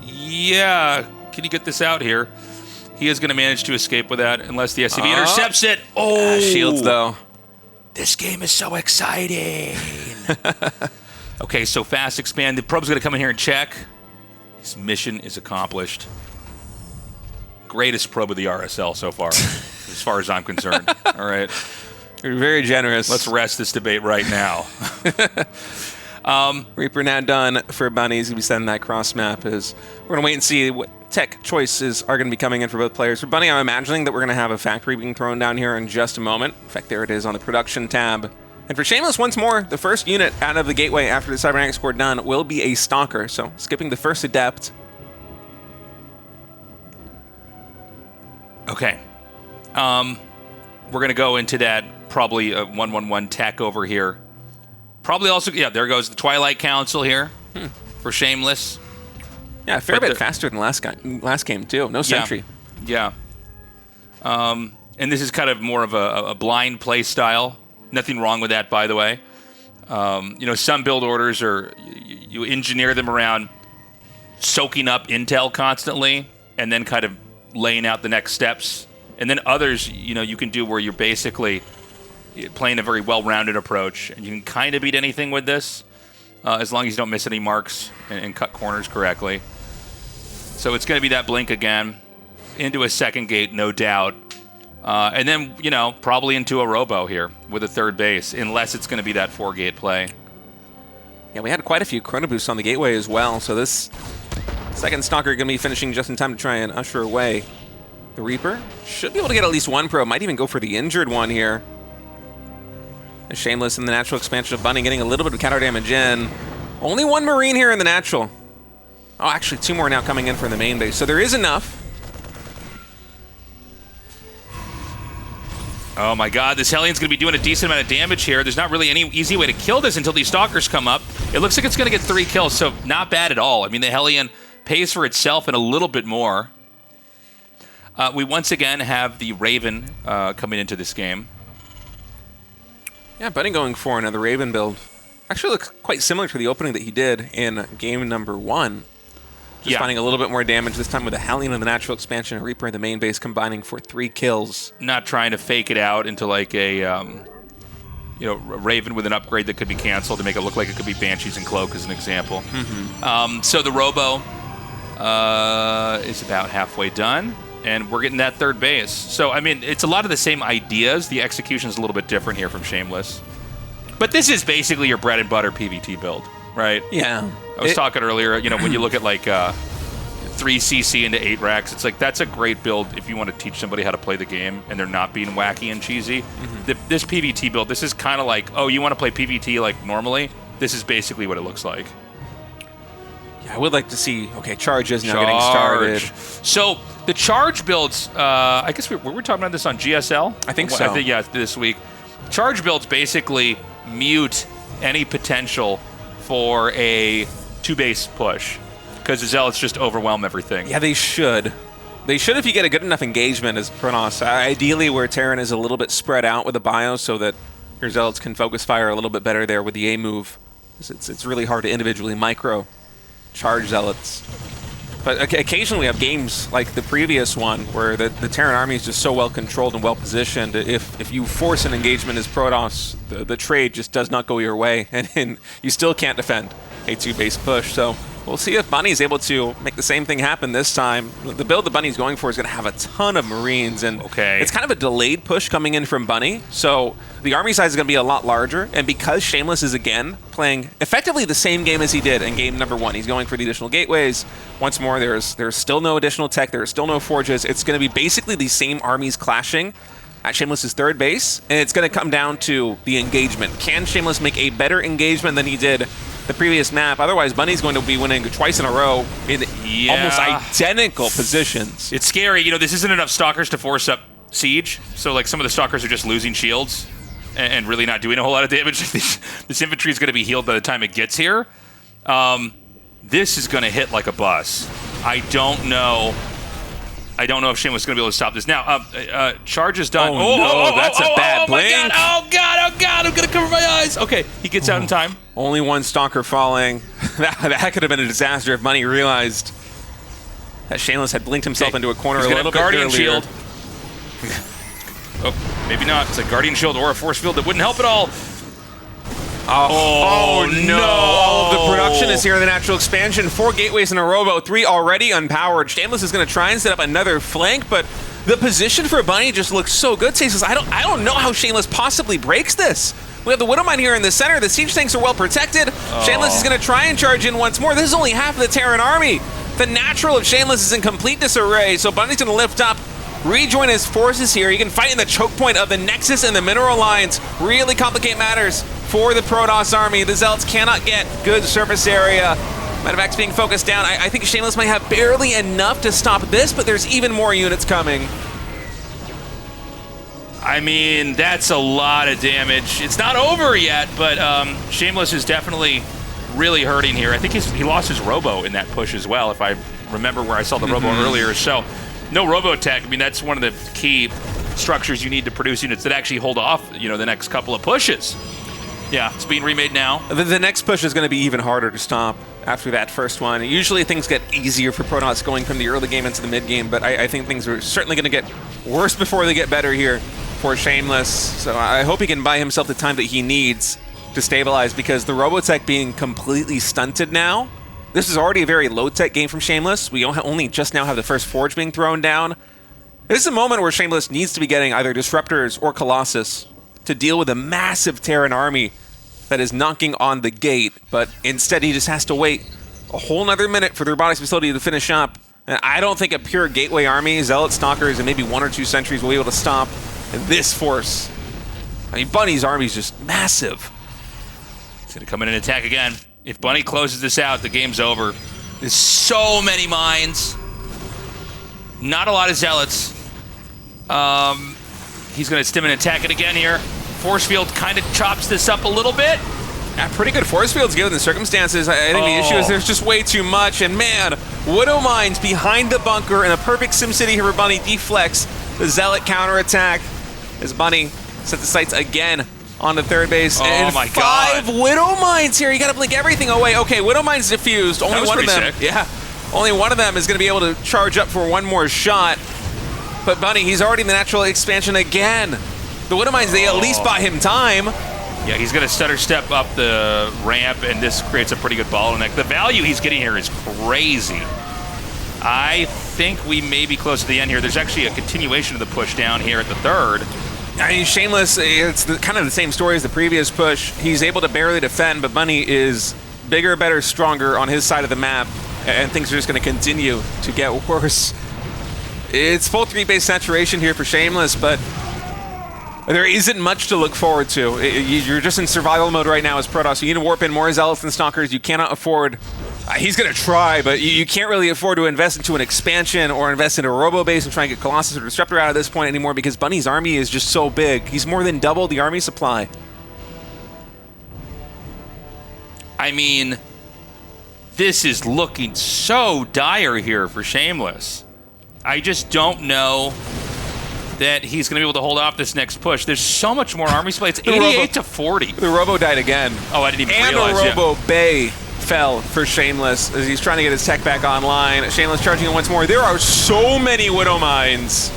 Yeah. Can you get this out here? He is going to manage to escape with that unless the SCV intercepts it. Oh! Shields, though. This game is so exciting. Okay, so fast expand. The probe's going to come in here and check. His mission is accomplished. Greatest probe of the RSL so far, as far as I'm concerned. All right. You're very generous. Let's rest this debate right now. Reaper now done for Bunny. He's going to be sending that cross map. We're going to wait and see what tech choices are going to be coming in for both players. For Bunny, I'm imagining that we're going to have a factory being thrown down here in just a moment. In fact, there it is on the production tab. And for Shameless, once more, the first unit out of the gateway after the cybernetics core done will be a Stalker. So skipping the first Adept. Okay. We're going to go into that probably a 1-1-1 tech over here. Probably also, yeah, there goes the Twilight Council here for Shameless. Yeah, a fair bit faster than last game, too. No sentry. Yeah. And this is kind of more of a blind play style. Nothing wrong with that, by the way. You know, some build orders are, you engineer them around soaking up intel constantly and then kind of laying out the next steps. And then others, you know, you can do where you're basically playing a very well-rounded approach, and you can kind of beat anything with this as long as you don't miss any marks and cut corners correctly. So it's going to be that blink again into a second gate, no doubt. And then, you know, probably into a robo here with a third base, unless it's going to be that 4-gate play. Yeah, we had quite a few chrono boosts on the gateway as well, so this second Stalker going to be finishing just in time to try and usher away the Reaper. Should be able to get at least one probe, might even go for the injured one here. Shameless in the natural expansion of Bunny getting a little bit of counter damage in. Only one Marine here in the natural. Oh, actually 2 more now coming in from the main base, so there is enough. Oh my god, this Hellion's going to be doing a decent amount of damage here. There's not really any easy way to kill this until these Stalkers come up. It looks like it's going to get 3 kills, so not bad at all. I mean, the Hellion pays for itself and a little bit more. We once again have the Raven coming into this game. Yeah, Bunny going for another Raven build. Actually looks quite similar to the opening that he did in game number 1. Just finding a little bit more damage, this time with a Hellion in the natural expansion and Reaper in the main base combining for 3 kills. Not trying to fake it out into like a, you know, a Raven with an upgrade that could be canceled to make it look like it could be Banshees and Cloak as an example. So the Robo is about halfway done, and we're getting that third base. So, I mean, it's a lot of the same ideas. The execution is a little bit different here from Shameless. But this is basically your bread and butter PvT build, right? Yeah. I was talking earlier, you know, when you look at like 3cc into 8 racks, it's like that's a great build if you want to teach somebody how to play the game and they're not being wacky and cheesy. This PvT build, this is kind of like, oh, you want to play PvT like normally? This is basically what it looks like. Yeah, I would like to see, okay, charges now getting started. So the charge builds, I guess we were talking about this on GSL? I think so. I think, yeah, this week. Charge builds basically mute any potential for a 2-base push because the Zealots just overwhelm everything. Yeah, they should. They should if you get a good enough engagement as Pronoss. Ideally where Terran is a little bit spread out with a bio so that Your Zealots can focus fire a little bit better there with the A move. It's really hard to individually micro charge Zealots. But occasionally we have games like the previous one where the Terran army is just so well controlled and well positioned. If you force an engagement as Protoss, the trade just does not go your way, and you still can't defend a 2-base push. So we'll see if Bunny is able to make the same thing happen this time. The build that Bunny's going for is going to have a ton of Marines, and it's kind of a delayed push coming in from Bunny. So the army size is going to be a lot larger, and because Shameless is again playing effectively the same game as he did in game number 1, he's going for the additional gateways. Once more, there's still no additional tech, there's still no forges. It's going to be basically the same armies clashing at Shameless's 3rd base, and it's going to come down to the engagement. Can Shameless make a better engagement than he did the previous map? Otherwise, Bunny's going to be winning twice in a row in almost identical positions. It's scary. You know, this isn't enough Stalkers to force up Siege, so like some of the Stalkers are just losing shields and really not doing a whole lot of damage. This infantry is going to be healed by the time it gets here. This is going to hit like a bus. I don't know if Shameless is going to be able to stop this. Now, charge is done. That's a bad blink. Oh, God, I'm going to cover my eyes. Okay, he gets out in time. Only one Stalker falling. That could have been a disaster if Bunny realized that Shameless had blinked himself into a corner a little bit Guardian earlier. Shield. Oh, maybe not. It's a Guardian Shield or a Force Field that wouldn't help at all. Oh no! All of the production is here in the natural expansion. 4 gateways in a row, 3 already unpowered. Shameless is going to try and set up another flank, but the position for Bunny just looks so good. Tasteless, I don't know how Shameless possibly breaks this. We have the Widowmine here in the center. The siege tanks are well protected. Shameless is going to try and charge in once more. This is only half of the Terran army. The natural of Shameless is in complete disarray, so Bunny's going to lift up, rejoin his forces here. He can fight in the choke point of the Nexus and the mineral lines. Really complicate matters for the Protoss army. The Zealots cannot get good surface area. Medevac's being focused down. I think Shameless might have barely enough to stop this, but there's even more units coming. I mean, that's a lot of damage. It's not over yet, but Shameless is definitely really hurting here. I think he lost his Robo in that push as well, if I remember where I saw the Robo earlier. So no Robo tech. I mean, that's one of the key structures you need to produce units that actually hold off, you know, the next couple of pushes. Yeah, it's being remade now. The next push is going to be even harder to stop after that first one. Usually things get easier for Protoss going from the early game into the mid game, but I think things are certainly going to get worse before they get better here for Shameless. So I hope he can buy himself the time that he needs to stabilize, because the Robotech being completely stunted now, this is already a very low-tech game from Shameless. We only just now have the first Forge being thrown down. This is a moment where Shameless needs to be getting either Disruptors or Colossus to deal with a massive Terran army that is knocking on the gate, but instead he just has to wait a whole nother minute for the robotics facility to finish up. And I don't think a pure gateway army, Zealot Stalkers, and maybe 1 or 2 sentries will be able to stop this force. I mean, Bunny's army is just massive. He's going to come in and attack again. If Bunny closes this out, the game's over. There's so many mines. Not a lot of Zealots. He's going to stim and attack it again here. Force Field kind of chops this up a little bit. Yeah, pretty good force fields given the circumstances. I think the issue is there's just way too much. And man, Widow Mines behind the bunker in a perfect SimCity here for Bunny deflects the Zealot counterattack as Bunny sets the sights again on the 3rd base. And my God. 5 Widow Mines here. You got to blink everything away. Okay, Widow Mines diffused. Only one of them. Sick. Yeah, only one of them is going to be able to charge up for one more shot. But Bunny, he's already in the natural expansion again. The Widow Mines, they at least buy him time. Yeah, he's going to stutter step up the ramp, and this creates a pretty good bottleneck. The value he's getting here is crazy. I think we may be close to the end here. There's actually a continuation of the push down here at the 3rd. I mean, Shameless, it's kind of the same story as the previous push. He's able to barely defend, but Bunny is bigger, better, stronger on his side of the map, and things are just going to continue to get worse. It's full 3-base saturation here for Shameless, but there isn't much to look forward to. You're just in survival mode right now as Protoss. You need to warp in more Zealots and Stalkers. You cannot afford... he's going to try, but you can't really afford to invest into an expansion or invest into a Robo base and try and get Colossus or Disruptor out of this point anymore, because Bunny's army is just so big. He's more than double the army supply. I mean, this is looking so dire here for Shameless. I just don't know that he's going to be able to hold off this next push. There's so much more army supply. It's 88 to 40. The Robo died again. Oh, I didn't even and realize. And the Robo Bay fell for Shameless as he's trying to get his tech back online. Shameless charging it once more. There are so many Widow Mines.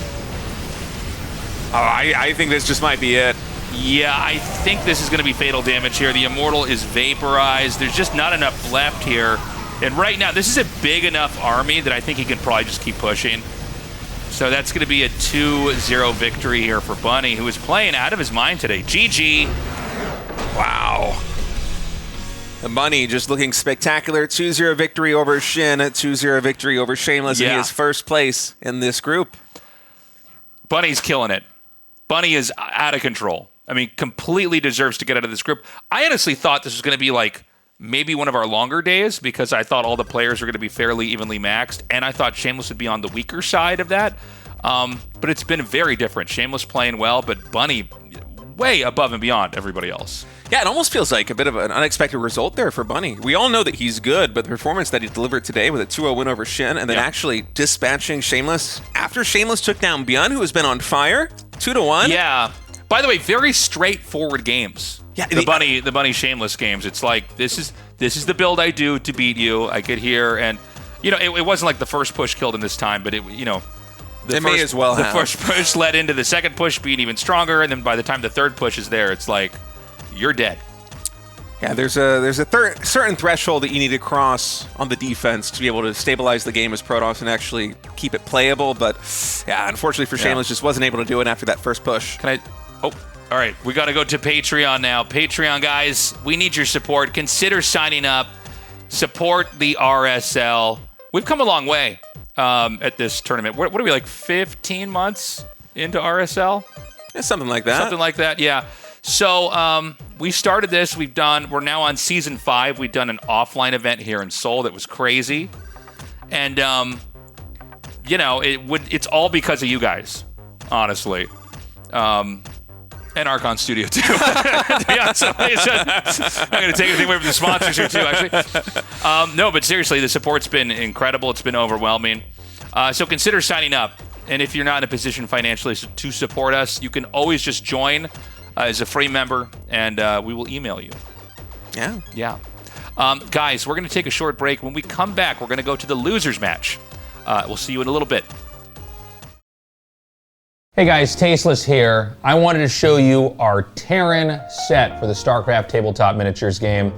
Oh, I think this just might be it. Yeah, I think this is going to be fatal damage here. The Immortal is vaporized. There's just not enough left here. And right now, this is a big enough army that I think he can probably just keep pushing. So that's going to be a 2-0 victory here for Bunny, who is playing out of his mind today. GG. Wow. The Bunny just looking spectacular. 2-0 victory over SHIN, 2-0 victory over Shameless, and he is first place in this group. Bunny's killing it. Bunny is out of control. I mean, completely deserves to get out of this group. I honestly thought this was going to be like maybe one of our longer days because I thought all the players were going to be fairly evenly maxed, and I thought Shameless would be on the weaker side of that. But it's been very different. Shameless playing well, but Bunny way above and beyond everybody else. Yeah, it almost feels like a bit of an unexpected result there for Bunny. We all know that he's good, but the performance that he delivered today with a 2-0 win over SHIN and then actually dispatching Shameless after Shameless took down ByuN, who has been on fire, 2-1. Yeah. By the way, very straightforward games. Yeah, the Bunny Shameless games. It's like this is the build I do to beat you. I get here, and you know it wasn't like the first push killed him this time, but It may as well have. The first push led into the second push being even stronger, and then by the time the third push is there, it's like you're dead. Yeah, there's a certain threshold that you need to cross on the defense to be able to stabilize the game as Protoss and actually keep it playable. But yeah, unfortunately for Shameless, just wasn't able to do it after that first push. Oh, all right. We got to go to Patreon now. Patreon, guys, we need your support. Consider signing up. Support the RSL. We've come a long way at this tournament. What are we, like 15 months into RSL? Yeah, something like that. Something like that, yeah. So we started this. We're now on season 5. We've done an offline event here in Seoul that was crazy. And, it's all because of you guys, honestly. And Archon Studio, too. To be honest, I'm not going to take anything away from the sponsors here, too, actually. No, but seriously, the support's been incredible. It's been overwhelming. So consider signing up. And if you're not in a position financially to support us, you can always just join as a free member, and we will email you. Yeah. Guys, we're going to take a short break. When we come back, we're going to go to the losers match. We'll see you in a little bit. Hey guys, Tasteless here. I wanted to show you our Terran set for the StarCraft tabletop miniatures game.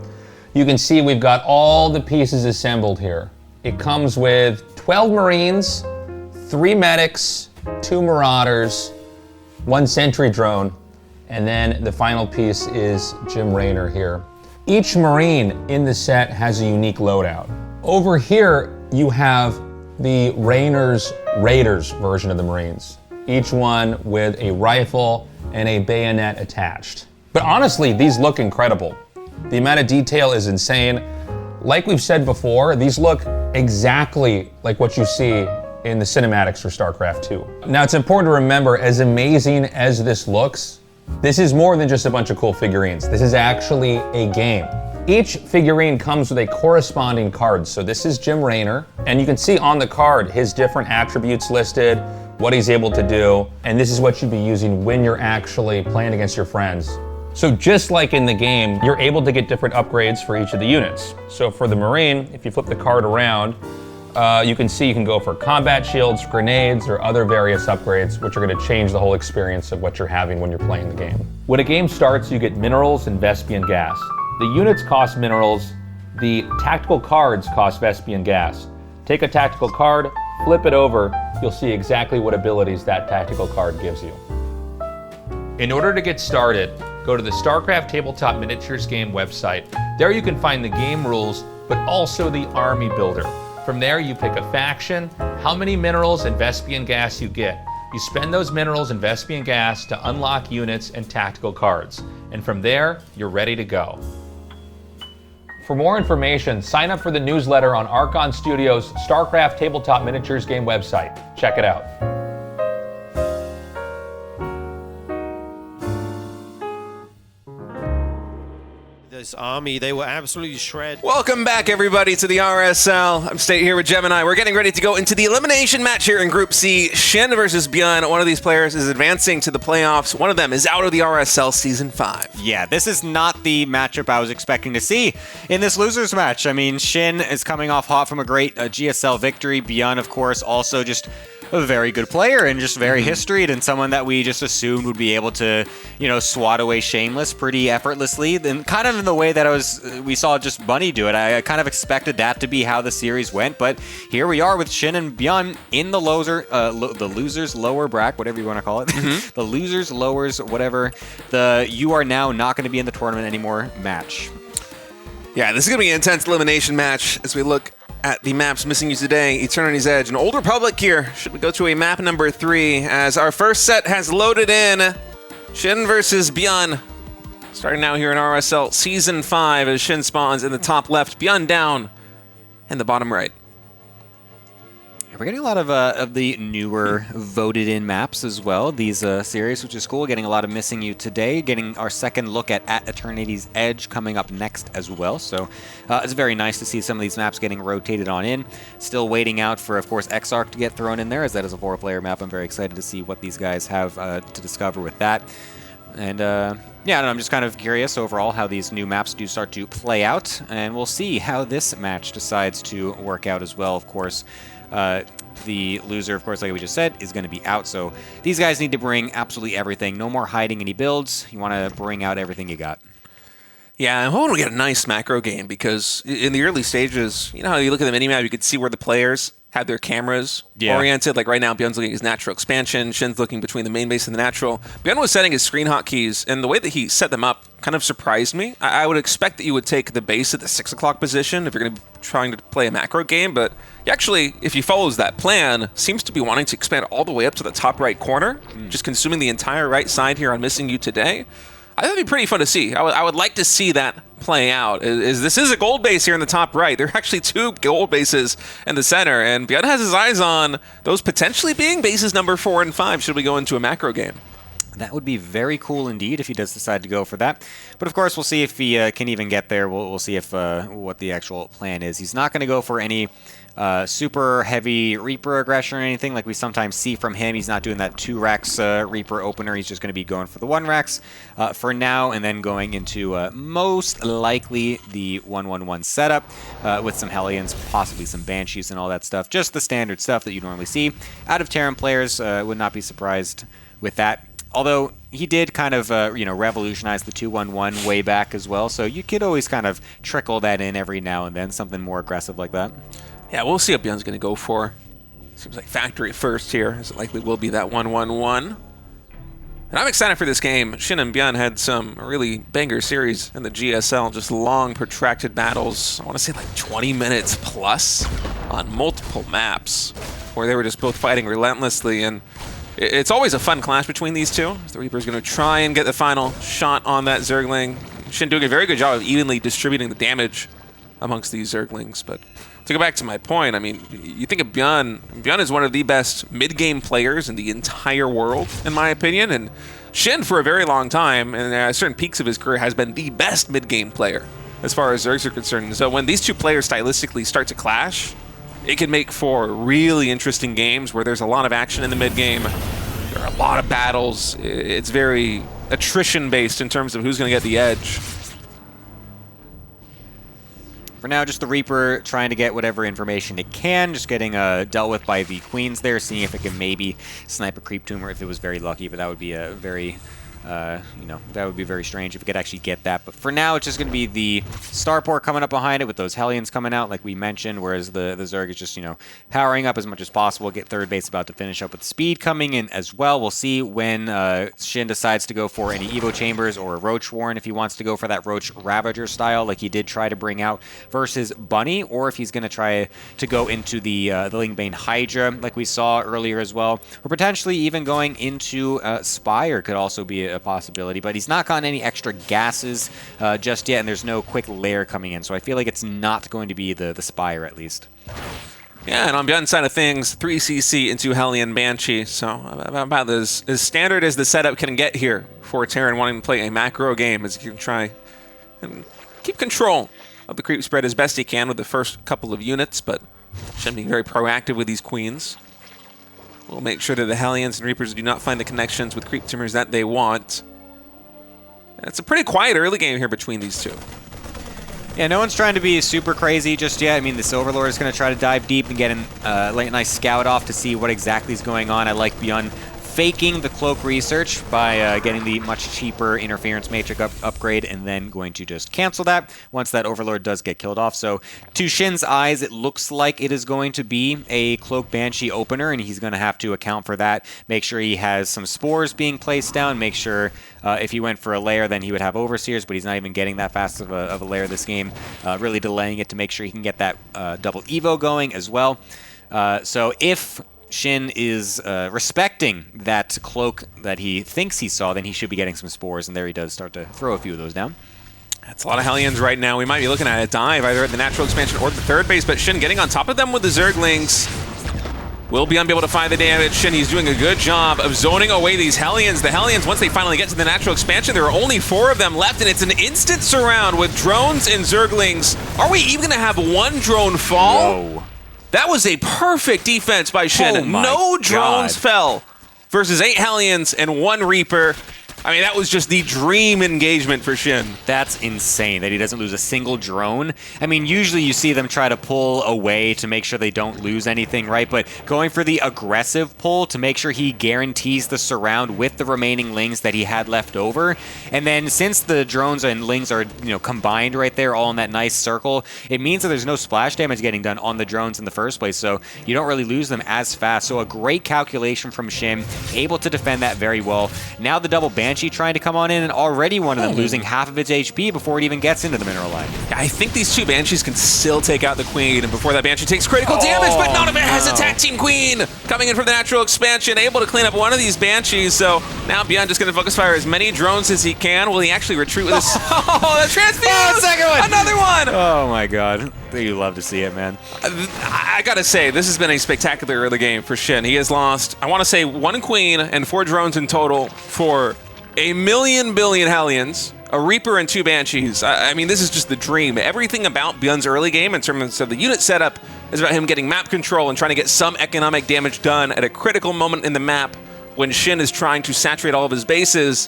You can see we've got all the pieces assembled here. It comes with 12 Marines, 3 medics, 2 Marauders, 1 sentry drone, and then the final piece is Jim Raynor here. Each Marine in the set has a unique loadout. Over here, you have the Raynor's Raiders version of the Marines. Each one with a rifle and a bayonet attached. But honestly, these look incredible. The amount of detail is insane. Like we've said before, these look exactly like what you see in the cinematics for StarCraft 2. Now it's important to remember, as amazing as this looks, this is more than just a bunch of cool figurines. This is actually a game. Each figurine comes with a corresponding card. So this is Jim Raynor, and you can see on the card his different attributes listed, what he's able to do, and this is what you'd be using when you're actually playing against your friends. So just like in the game, you're able to get different upgrades for each of the units. So for the Marine, if you flip the card around, you can see you can go for combat shields, grenades, or other various upgrades, which are going to change the whole experience of what you're having when you're playing the game. When a game starts, you get minerals and Vespian gas. The units cost minerals, the tactical cards cost Vespian gas. Take a tactical card, flip it over, you'll see exactly what abilities that tactical card gives you. In order to get started, go to the StarCraft Tabletop Miniatures game website. There you can find the game rules, but also the army builder. From there, you pick a faction, how many minerals and Vespian gas you get. You spend those minerals and Vespian gas to unlock units and tactical cards. And from there, you're ready to go. For more information, sign up for the newsletter on Archon Studios' StarCraft Tabletop Miniatures game website. Check it out. this army. They were absolutely shredded. Welcome back, everybody, to the RSL. I'm State here with Gemini. We're getting ready to go into the elimination match here in Group C. SHIN versus ByuN. One of these players is advancing to the playoffs. One of them is out of the RSL Season 5. Yeah, this is not the matchup I was expecting to see in this losers match. I mean, SHIN is coming off hot from a great GSL victory. ByuN, of course, also just a very good player and just very historied, and someone that we just assumed would be able to, you know, swat away Shameless pretty effortlessly. And kind of in the way that we saw just Bunny do it. I kind of expected that to be how the series went, but here we are with SHIN and ByuN in the losers lower bracket, whatever you want to call it. The losers lowers whatever. The you are now not going to be in the tournament anymore match. Yeah, this is going to be an intense elimination match as we look at the maps missing you today. Eternity's Edge, an Old Republic here. Should we go to a map number 3 as our first set has loaded in. SHIN versus ByuN. Starting now here in RSL Season 5 as SHIN spawns in the top left, ByuN down in the bottom right. We're getting a lot of the newer voted-in maps as well, these series, which is cool. Getting a lot of Missing You today. Getting our second look at Eternity's Edge coming up next as well. So it's very nice to see some of these maps getting rotated on in. Still waiting out for, of course, Exarch to get thrown in there, as that is a 4-player map. I'm very excited to see what these guys have to discover with that. And yeah, I'm just kind of curious overall how these new maps do start to play out. And we'll see how this match decides to work out as well, of course. The loser, of course, like we just said, is going to be out. So these guys need to bring absolutely everything. No more hiding any builds. You want to bring out everything you got. Yeah, I'm hoping we get a nice macro game because in the early stages, you know how you look at the minimap, you could see where the players had their cameras oriented. Like right now, ByuN's looking at his natural expansion. SHIN's looking between the main base and the natural. ByuN was setting his screen hotkeys, and the way that he set them up kind of surprised me. I would expect that you would take the base at the 6 o'clock position if you're going to be trying to play a macro game, but he actually, if he follows that plan, seems to be wanting to expand all the way up to the top right corner, just consuming the entire right side here on Missing You today. I think it'd be pretty fun to see. I would like to see that play out. This is a gold base here in the top right. There are actually 2 gold bases in the center, and ByuN has his eyes on those potentially being bases number 4 and 5 should we go into a macro game. That would be very cool indeed if he does decide to go for that. But of course, we'll see if he can even get there. We'll see if what the actual plan is. He's not going to go for any super heavy Reaper aggression or anything like we sometimes see from him. He's not doing that 2 Rex Reaper opener. He's just going to be going for the 1 Rex for now, and then going into most likely the 1-1-1 setup with some Hellions, possibly some Banshees and all that stuff. Just the standard stuff that you normally see out of Terran players. Would not be surprised with that. Although he did kind of, revolutionize the 2-1-1 way back as well, so you could always kind of trickle that in every now and then, something more aggressive like that. Yeah, we'll see what ByuN's going to go for. Seems like factory first here, as it likely will be that 1-1-1. And I'm excited for this game. SHIN and ByuN had some really banger series in the GSL, just long, protracted battles. I want to say like 20 minutes plus on multiple maps, where they were just both fighting relentlessly, and it's always a fun clash between these two. The Reaper's going to try and get the final shot on that Zergling. SHIN doing a very good job of evenly distributing the damage amongst these Zerglings. But to go back to my point, I mean, you think of ByuN. ByuN is one of the best mid-game players in the entire world, in my opinion. And SHIN, for a very long time, and at certain peaks of his career, has been the best mid-game player as far as Zergs are concerned. So when these two players stylistically start to clash, it can make for really interesting games where there's a lot of action in the mid-game. There are a lot of battles. It's very attrition-based in terms of who's going to get the edge. For now, just the Reaper trying to get whatever information it can, just getting dealt with by the Queens there, seeing if it can maybe snipe a creep tumor if it was very lucky, but that would be a very... that would be very strange if we could actually get that. But for now, it's just going to be the Starport coming up behind it with those Hellions coming out, like we mentioned, whereas the Zerg is just, powering up as much as possible. Get third base about to finish up with speed coming in as well. We'll see when SHIN decides to go for any Evo Chambers or a Roach Warren, if he wants to go for that Roach Ravager style, like he did try to bring out versus Bunny, or if he's going to try to go into the Lingbane Hydra, like we saw earlier as well, or potentially even going into Spire could also be a possibility, but he's not gotten any extra gases just yet, and there's no quick lair coming in, so I feel like it's not going to be the Spire at least. Yeah, and on ByuN's side of things, 3CC into Hellion Banshee, so about as standard as the setup can get here for Terran wanting to play a macro game as you can try and keep control of the creep spread as best he can with the first couple of units, but SHIN being very proactive with these queens. We'll make sure that the Hellions and Reapers do not find the connections with creep timbers that they want. And it's a pretty quiet early game here between these two. Yeah, no one's trying to be super crazy just yet. I mean, this Overlord is going to try to dive deep and get a nice scout off to see what exactly is going on. I like ByuN faking the cloak research by getting the much cheaper interference matrix upgrade and then going to just cancel that once that Overlord does get killed off. So to SHIN's eyes, it looks like it is going to be a Cloak Banshee opener, and he's going to have to account for that. Make sure he has some spores being placed down. Make sure if he went for a lair, then he would have Overseers, but he's not even getting that fast of a lair this game. Really delaying it to make sure he can get that double Evo going as well. So if SHIN is respecting that cloak that he thinks he saw, then he should be getting some spores, and there he does start to throw a few of those down. That's a lot of Hellions right now. We might be looking at a dive either at the natural expansion or the third base, but SHIN getting on top of them with the Zerglings. Will ByuN be able to find the damage? SHIN, he's doing a good job of zoning away these Hellions. The Hellions, once they finally get to the natural expansion, there are only 4 of them left, and it's an instant surround with drones and Zerglings. Are we even going to have one drone fall? Whoa. That was a perfect defense by SHIN. Oh my no drones God. fell versus 8 Hellions and 1 Reaper. I mean, that was just the dream engagement for SHIN. That's insane that he doesn't lose a single drone. I mean, usually you see them try to pull away to make sure they don't lose anything, right? But going for the aggressive pull to make sure he guarantees the surround with the remaining lings that he had left over. And then since the drones and lings are, combined right there, all in that nice circle, it means that there's no splash damage getting done on the drones in the first place. So you don't really lose them as fast. So a great calculation from SHIN, able to defend that very well. Now the double Banshee trying to come on in, and already one of them losing half of its HP before it even gets into the mineral line. I think these 2 Banshees can still take out the Queen, and before that Banshee takes critical damage, but none of it has attack Team Queen! Coming in from the natural expansion, able to clean up one of these Banshees, so now ByuN just going to focus fire as many drones as he can. Will he actually retreat with this? Oh, the transfuse! Oh, second one! Another one! Oh my God. You love to see it, man. I gotta say, this has been a spectacular early game for SHIN. He has lost, I want to say, 1 Queen and 4 drones in total for a million billion Hellions, a Reaper, and 2 Banshees. I mean, this is just the dream. Everything about ByuN's early game in terms of the unit setup is about him getting map control and trying to get some economic damage done at a critical moment in the map when SHIN is trying to saturate all of his bases.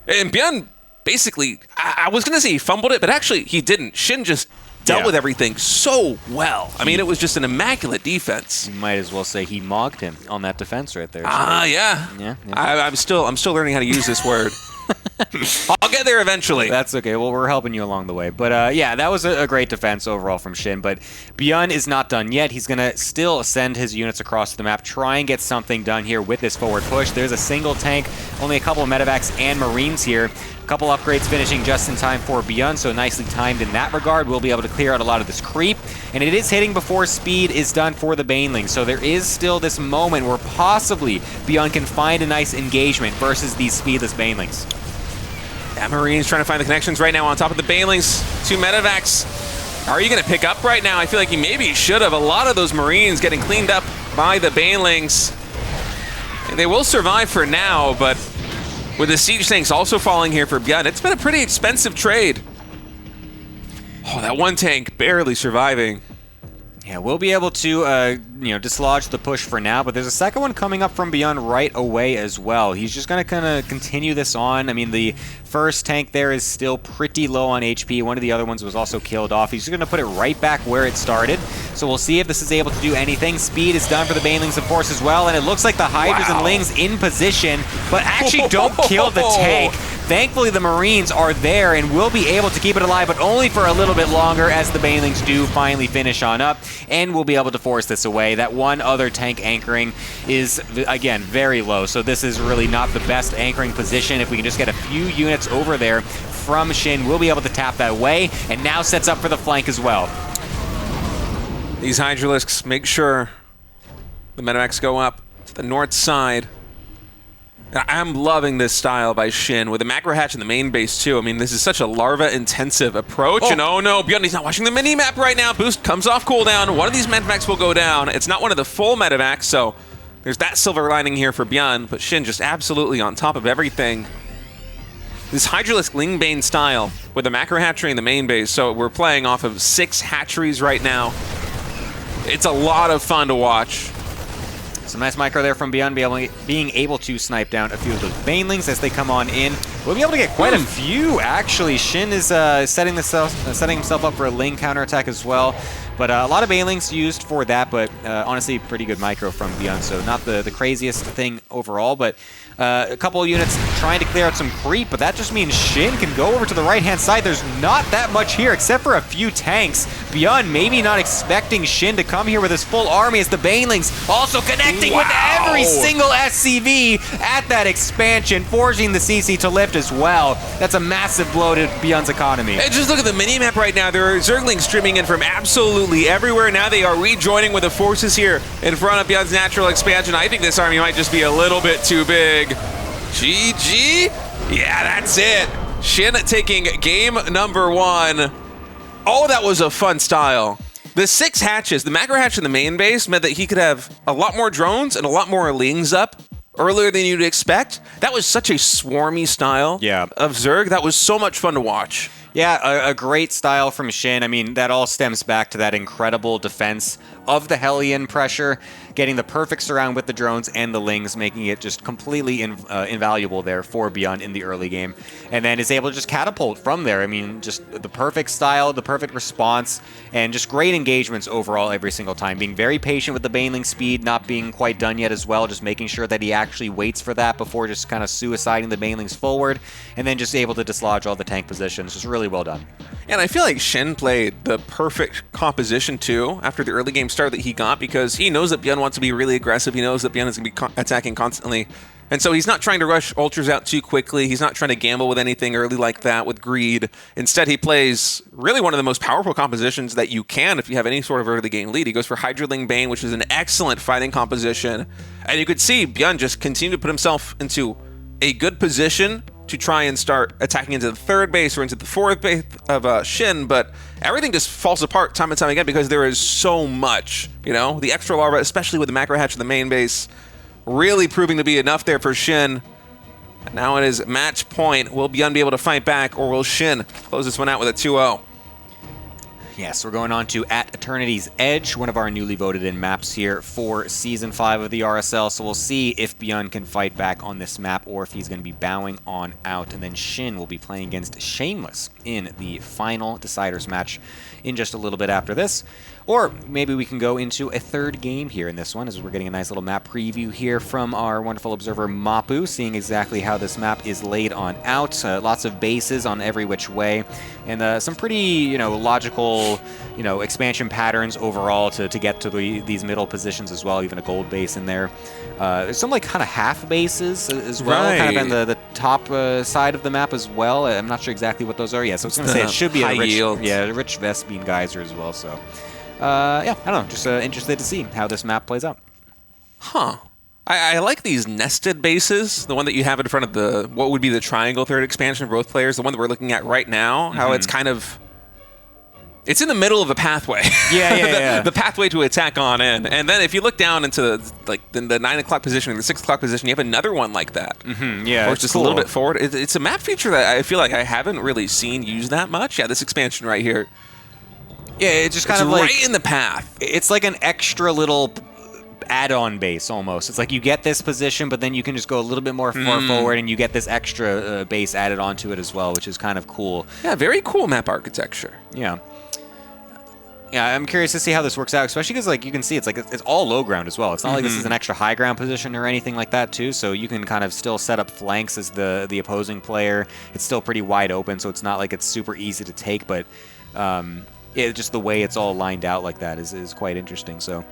And ByuN basically, I was going to say he fumbled it, but actually he didn't. SHIN just dealt with everything so well. I mean, it was just an immaculate defense. You might as well say he mogged him on that defense right there. So. Yeah. I'm still learning how to use this word. I'll get there eventually. That's okay. Well, we're helping you along the way. But yeah, that was a great defense overall from SHIN. But ByuN is not done yet. He's going to still send his units across the map, try and get something done here with this forward push. There's a single tank, only a couple of medevacs and marines here. A couple upgrades finishing just in time for ByuN, so nicely timed in that regard. We'll be able to clear out a lot of this creep, and it is hitting before speed is done for the Banelings. So there is still this moment where possibly ByuN can find a nice engagement versus these speedless Banelings. Yeah, Marines trying to find the connections right now on top of the Banelings. 2 medevacs. Are you going to pick up right now? I feel like he maybe should have. A lot of those Marines getting cleaned up by the Banelings. They will survive for now, but with the siege tanks also falling here for ByuN, it's been a pretty expensive trade. Oh, that 1 tank barely surviving. Yeah, we'll be able to, dislodge the push for now, but there's a second one coming up from ByuN right away as well. He's just going to kind of continue this on. I mean, the first tank there is still pretty low on HP. One of the other ones was also killed off. He's just going to put it right back where it started. So we'll see if this is able to do anything. Speed is done for the Banelings, of course, as well, and it looks like the Hydras and Lings in position, but actually don't kill the tank. Thankfully, the Marines are there and will be able to keep it alive, but only for a little bit longer as the Banelings do finally finish on up, and we'll be able to force this away. That one other tank anchoring is, again, very low, so this is really not the best anchoring position. If we can just get a few units over there from SHIN, we'll be able to tap that away, and now sets up for the flank as well. These Hydralisks make sure the medevacs go up to the north side. I'm loving this style by SHIN with the macro hatch in the main base too. I mean, this is such a larva-intensive approach. And oh no, ByuN, he's not watching the mini-map right now. Boost comes off cooldown. One of these medevacs will go down. It's not one of the full medevacs, so there's that silver lining here for ByuN, but SHIN just absolutely on top of everything. this Hydralisk Lingbane style with the macro hatchery in the main base. So we're playing off of 6 hatcheries right now. It's a lot of fun to watch. Some nice micro there from ByuN, being able to snipe down a few of those banelings as they come on in. We'll be able to get quite a few, actually. SHIN is setting himself up for a Ling counterattack as well. But a lot of banelings used for that, but honestly, pretty good micro from ByuN. So not the craziest thing overall, but a couple of units trying to clear out some creep, but that just means SHIN can go over to the right-hand side. There's not that much here, except for a few tanks. ByuN maybe not expecting SHIN to come here with his full army as the banelings also connecting with every single SCV at that expansion, forcing the CC to lift as well. That's a massive blow to ByuN's economy. And just look at the mini-map right now. There are Zerglings streaming in from absolutely everywhere. Now they are rejoining with the forces here in front of ByuN's natural expansion. I think this army might just be a little bit too big. GG? Yeah, that's it. SHIN taking game number 1. Oh, that was a fun style. The 6 hatches, the macro hatch in the main base meant that he could have a lot more drones and a lot more Lings up earlier than you'd expect. That was such a swarmy style of Zerg. That was so much fun to watch. Yeah, a great style from SHIN. I mean, that all stems back to that incredible defense of the Hellion pressure, getting the perfect surround with the drones and the Lings, making it just completely invaluable there for ByuN in the early game. And then is able to just catapult from there. I mean, just the perfect style, the perfect response, and just great engagements overall every single time. Being very patient with the Baneling speed, not being quite done yet as well, just making sure that he actually waits for that before just kind of suiciding the Banelings forward, and then just able to dislodge all the tank positions. Just really well done. And I feel like SHIN played the perfect composition too after the early game start that he got, because he knows that ByuN wants to be really aggressive. He knows that ByuN is going to be attacking constantly. And so he's not trying to rush ultras out too quickly. He's not trying to gamble with anything early like that with greed. Instead, he plays really one of the most powerful compositions that you can if you have any sort of early game lead. He goes for Hydraling Bane, which is an excellent fighting composition. And you could see ByuN just continue to put himself into a good position to try and start attacking into the 3rd base or into the 4th base of SHIN, but everything just falls apart time and time again because there is so much, you know? The extra larva, especially with the macro hatch in the main base, really proving to be enough there for SHIN. And now it is match point. Will ByuN be able to fight back, or will SHIN close this one out with a 2-0? Yes, we're going on to At Eternity's Edge, one of our newly voted in maps here for Season 5 of the RSL. So we'll see if ByuN can fight back on this map or if he's going to be bowing on out. And then SHIN will be playing against Shameless in the final Deciders match in just a little bit after this. Or maybe we can go into a 3rd game here in this one, as we're getting a nice little map preview here from our wonderful observer Mapu, seeing exactly how this map is laid on out. Lots of bases on every which way, and some pretty, logical, expansion patterns overall to get to these middle positions as well. Even a gold base in there. There's some kind of half bases as well, kind of on the top side of the map as well. I'm not sure exactly what those are. Yeah, so I was going to say it should be a rich Vespine geyser as well. So. Yeah, I don't know. Just interested to see how this map plays out. Huh. I like these nested bases. The one that you have in front of what would be the triangle 3rd expansion for both players. The one that we're looking at right now. How it's kind of... It's in the middle of a pathway. Yeah. The pathway to attack on in. And then if you look down into the 9 o'clock position or the 6 o'clock position, you have another one like that. Yeah, or it's just cool. A little bit forward. It's a map feature that I feel like I haven't really seen used that much. Yeah, this expansion right here. Yeah, it's just kind of right in the path. It's like an extra little add-on base almost. It's like you get this position, but then you can just go a little bit more far forward, and you get this extra base added onto it as well, which is kind of cool. Yeah, very cool map architecture. Yeah. Yeah, I'm curious to see how this works out, especially because you can see it's all low ground as well. It's not like this is an extra high ground position or anything like that too. So you can kind of still set up flanks as the opposing player. It's still pretty wide open, so it's not like it's super easy to take, but just the way it's all lined out like that is quite interesting. So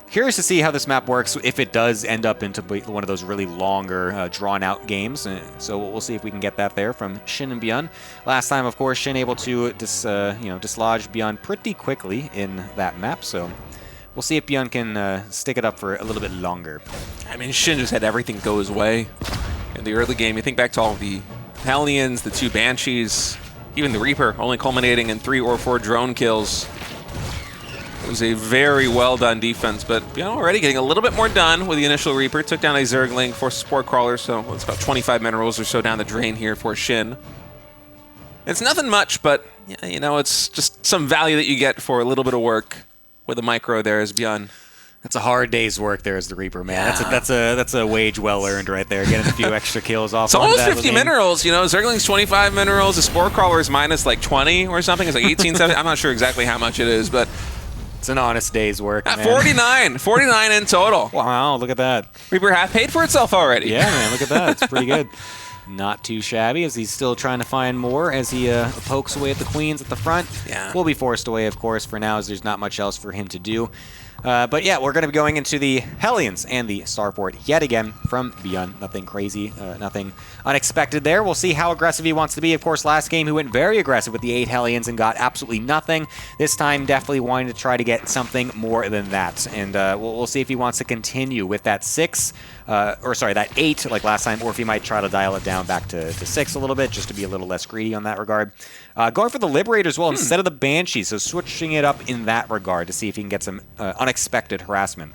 curious to see how this map works if it does end up into one of those really longer, drawn-out games. So we'll see if we can get that there from SHIN and ByuN. Last time, of course, SHIN able to dislodge ByuN pretty quickly in that map. So we'll see if ByuN can stick it up for a little bit longer. I mean, SHIN just had everything go his way in the early game. You think back to all of the Hellions, the 2 Banshees, even the Reaper, only culminating in 3 or 4 drone kills. was a very well done defense, but ByuN already getting a little bit more done with the initial Reaper. Took down a Zergling, forced a Spore Crawler, so it's about 25 minerals or so down the drain here for SHIN. It's nothing much, but you know, it's just some value that you get for a little bit of work with a micro there as ByuN. That's a hard day's work there as the Reaper, man. Yeah. That's a wage well earned right there. Getting a few extra kills off. It's almost 50 minerals, you know. Zergling's 25 minerals. The Spore Crawler is minus like 20 or something. It's like 18, 17. I'm not sure exactly how much it is, but it's an honest day's work. At 49 in total. Wow, look at that. Reaper half paid for itself already. Yeah, man, look at that. It's pretty good. Not too shabby as he's still trying to find more as he pokes away at the queens at the front. Yeah. Will be forced away, of course, for now as there's not much else for him to do. But yeah, we're going to be going into the Hellions and the Starport yet again from ByuN. Nothing crazy, nothing unexpected there. We'll see how aggressive he wants to be. Of course, last game he went very aggressive with the 8 Hellions and got absolutely nothing. This time, definitely wanting to try to get something more than that. And we'll see if he wants to continue with that 6, that 8 like last time, or if he might try to dial it down back to 6 a little bit, just to be a little less greedy on that regard. Going for the Liberator as well instead of the Banshee, so switching it up in that regard to see if he can get some unexpected harassment.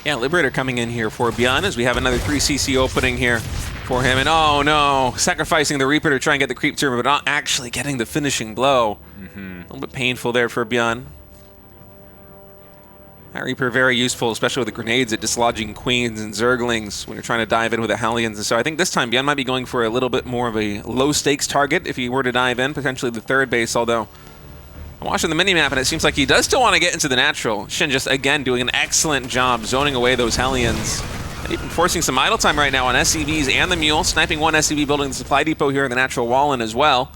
Yeah, Liberator coming in here for ByuN as we have another 3 CC opening here for him. And oh no, sacrificing the Reaper to try and get the creep turn, but not actually getting the finishing blow. A little bit painful there for ByuN. That Reaper very useful, especially with the grenades at dislodging queens and Zerglings when you're trying to dive in with the Hellions. And so I think this time ByuN might be going for a little bit more of a low-stakes target if he were to dive in, potentially the 3rd base, although I'm watching the minimap and it seems like he does still want to get into the natural. SHIN just, again, doing an excellent job zoning away those Hellions. And even forcing some idle time right now on SCVs and the Mule, sniping one SCV, building the supply depot here in the natural wall in as well.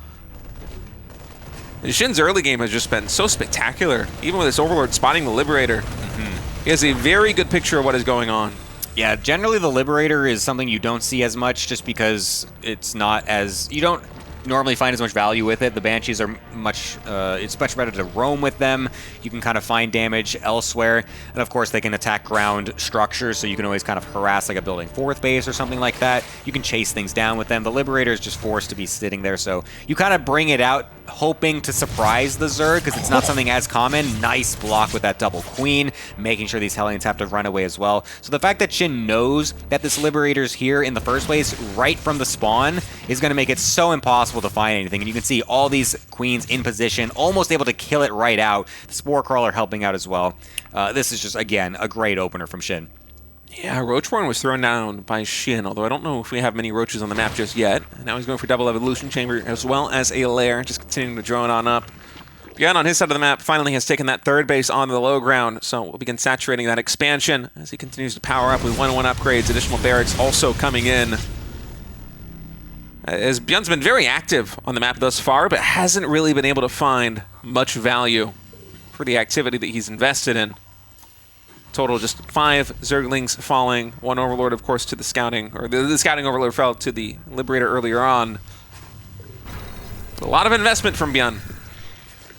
And SHIN's early game has just been so spectacular, even with this Overlord spotting the Liberator. He has a very good picture of what is going on. Yeah, generally the Liberator is something you don't see as much just because it's not as... You don't normally find as much value with it. The Banshees are much... it's much better to roam with them. You can kind of find damage elsewhere. And of course they can attack ground structures, so you can always kind of harass like a building 4th base or something like that. You can chase things down with them. The Liberator is just forced to be sitting there, so you kind of bring it out hoping to surprise the Zerg because it's not something as common. Nice block with that double queen, making sure these Hellions have to run away as well. So the fact that SHIN knows that this Liberator's here in the first place, right from the spawn, is going to make it so impossible to find anything. And you can see all these queens in position, almost able to kill it right out. The Spore Crawler helping out as well. This is just, again, a great opener from SHIN. Yeah, Roachborn was thrown down by SHIN, although I don't know if we have many roaches on the map just yet. And now he's going for double evolution chamber as well as a lair, just continuing to drone on up. ByuN on his side of the map finally has taken that 3rd base on the low ground, so we'll begin saturating that expansion as he continues to power up with 1-1 upgrades, additional barracks also coming in. As ByuN's been very active on the map thus far, but hasn't really been able to find much value for the activity that he's invested in. Total just 5 Zerglings falling, 1 Overlord, of course, to the scouting, or the scouting Overlord fell to the Liberator earlier on. But a lot of investment from ByuN.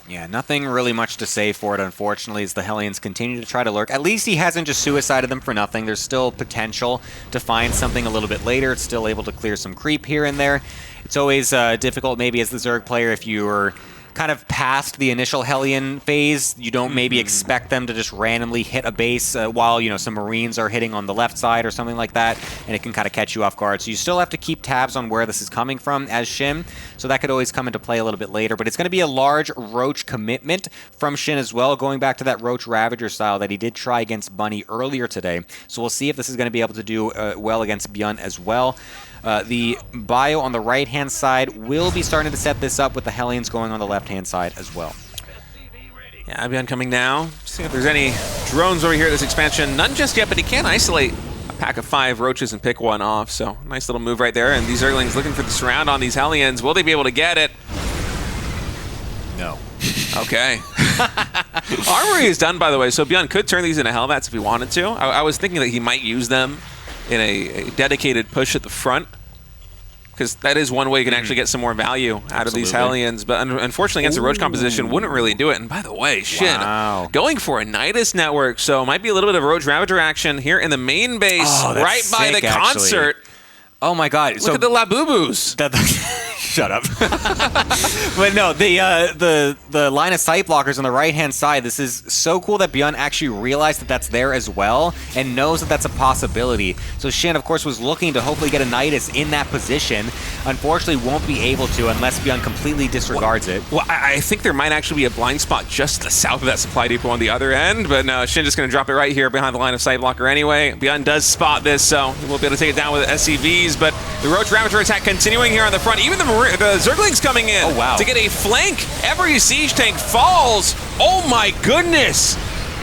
Yeah, nothing really much to say for it, unfortunately, as the Hellions continue to try to lurk. At least he hasn't just suicided them for nothing. There's still potential to find something a little bit later. It's still able to clear some creep here and there. It's always difficult, maybe, as the Zerg player, if you're kind of past the initial Hellion phase. You don't maybe expect them to just randomly hit a base while, you know, some Marines are hitting on the left side or something like that, and it can kind of catch you off guard. So you still have to keep tabs on where this is coming from as SHIN, so that could always come into play a little bit later. But it's going to be a large Roach commitment from SHIN as well, going back to that Roach Ravager style that he did try against Bunny earlier today. So we'll see if this is going to be able to do well against ByuN as well. The bio on the right-hand side will be starting to set this up with the Hellions going on the left-hand side as well. Yeah, ByuN coming now. See if there's any drones over here at this expansion. None just yet, but he can isolate a pack of 5 roaches and pick one off. So nice little move right there. And these Zerglings looking for the surround on these Hellions. Will they be able to get it? No. Okay. Armory is done, by the way, so ByuN could turn these into Hellbats if he wanted to. I was thinking that he might use them in a dedicated push at the front, because that is one way you can actually get some more value out of these Hellions. But unfortunately, against the Roach composition, wouldn't really do it. And by the way, SHIN going for a Nidus network, so might be a little bit of Roach Ravager action here in the main base, right by the concert. Oh my god! Look at the Labubus. shut up. But no, the line of sight blockers on the right-hand side, this is so cool that ByuN actually realized that that's there as well and knows that that's a possibility. So SHIN, of course, was looking to hopefully get a Nidus in that position. Unfortunately, won't be able to unless ByuN completely disregards it. Well, I think there might actually be a blind spot just to the south of that supply depot on the other end, but no, SHIN just going to drop it right here behind the line of sight blocker anyway. ByuN does spot this, so we'll be able to take it down with SCVs, but the Roach Ravager attack continuing here on the front. Even the Zergling's coming in to get a flank. Every siege tank falls. Oh my goodness.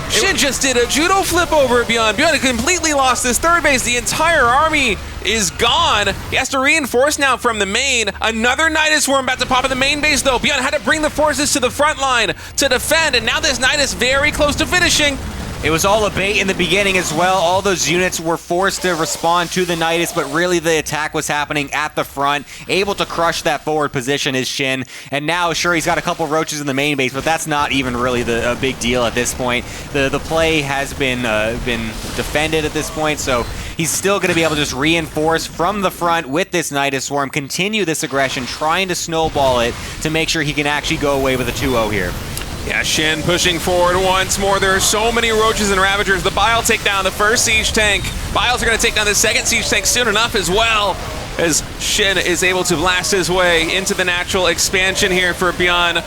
SHIN just did a judo flip over at ByuN. ByuN completely lost his third base. The entire army is gone. He has to reinforce now from the main. Another Nidus Swarm about to pop in the main base, though. ByuN had to bring the forces to the front line to defend, and now this Nidus very close to finishing. It was all a bait in the beginning as well. All those units were forced to respond to the Nidus, but really the attack was happening at the front. Able to crush that forward position is SHIN. And now, sure, he's got a couple roaches in the main base, but that's not even really a big deal at this point. The play has been defended at this point, so he's still going to be able to just reinforce from the front with this Nidus Swarm, continue this aggression, trying to snowball it to make sure he can actually go away with a 2-0 here. Yeah, SHIN pushing forward once more. There are so many Roaches and Ravagers. The ByuN take down the first siege tank. ByuNs are going to take down the second siege tank soon enough as well, as SHIN is able to blast his way into the natural expansion here for ByuN.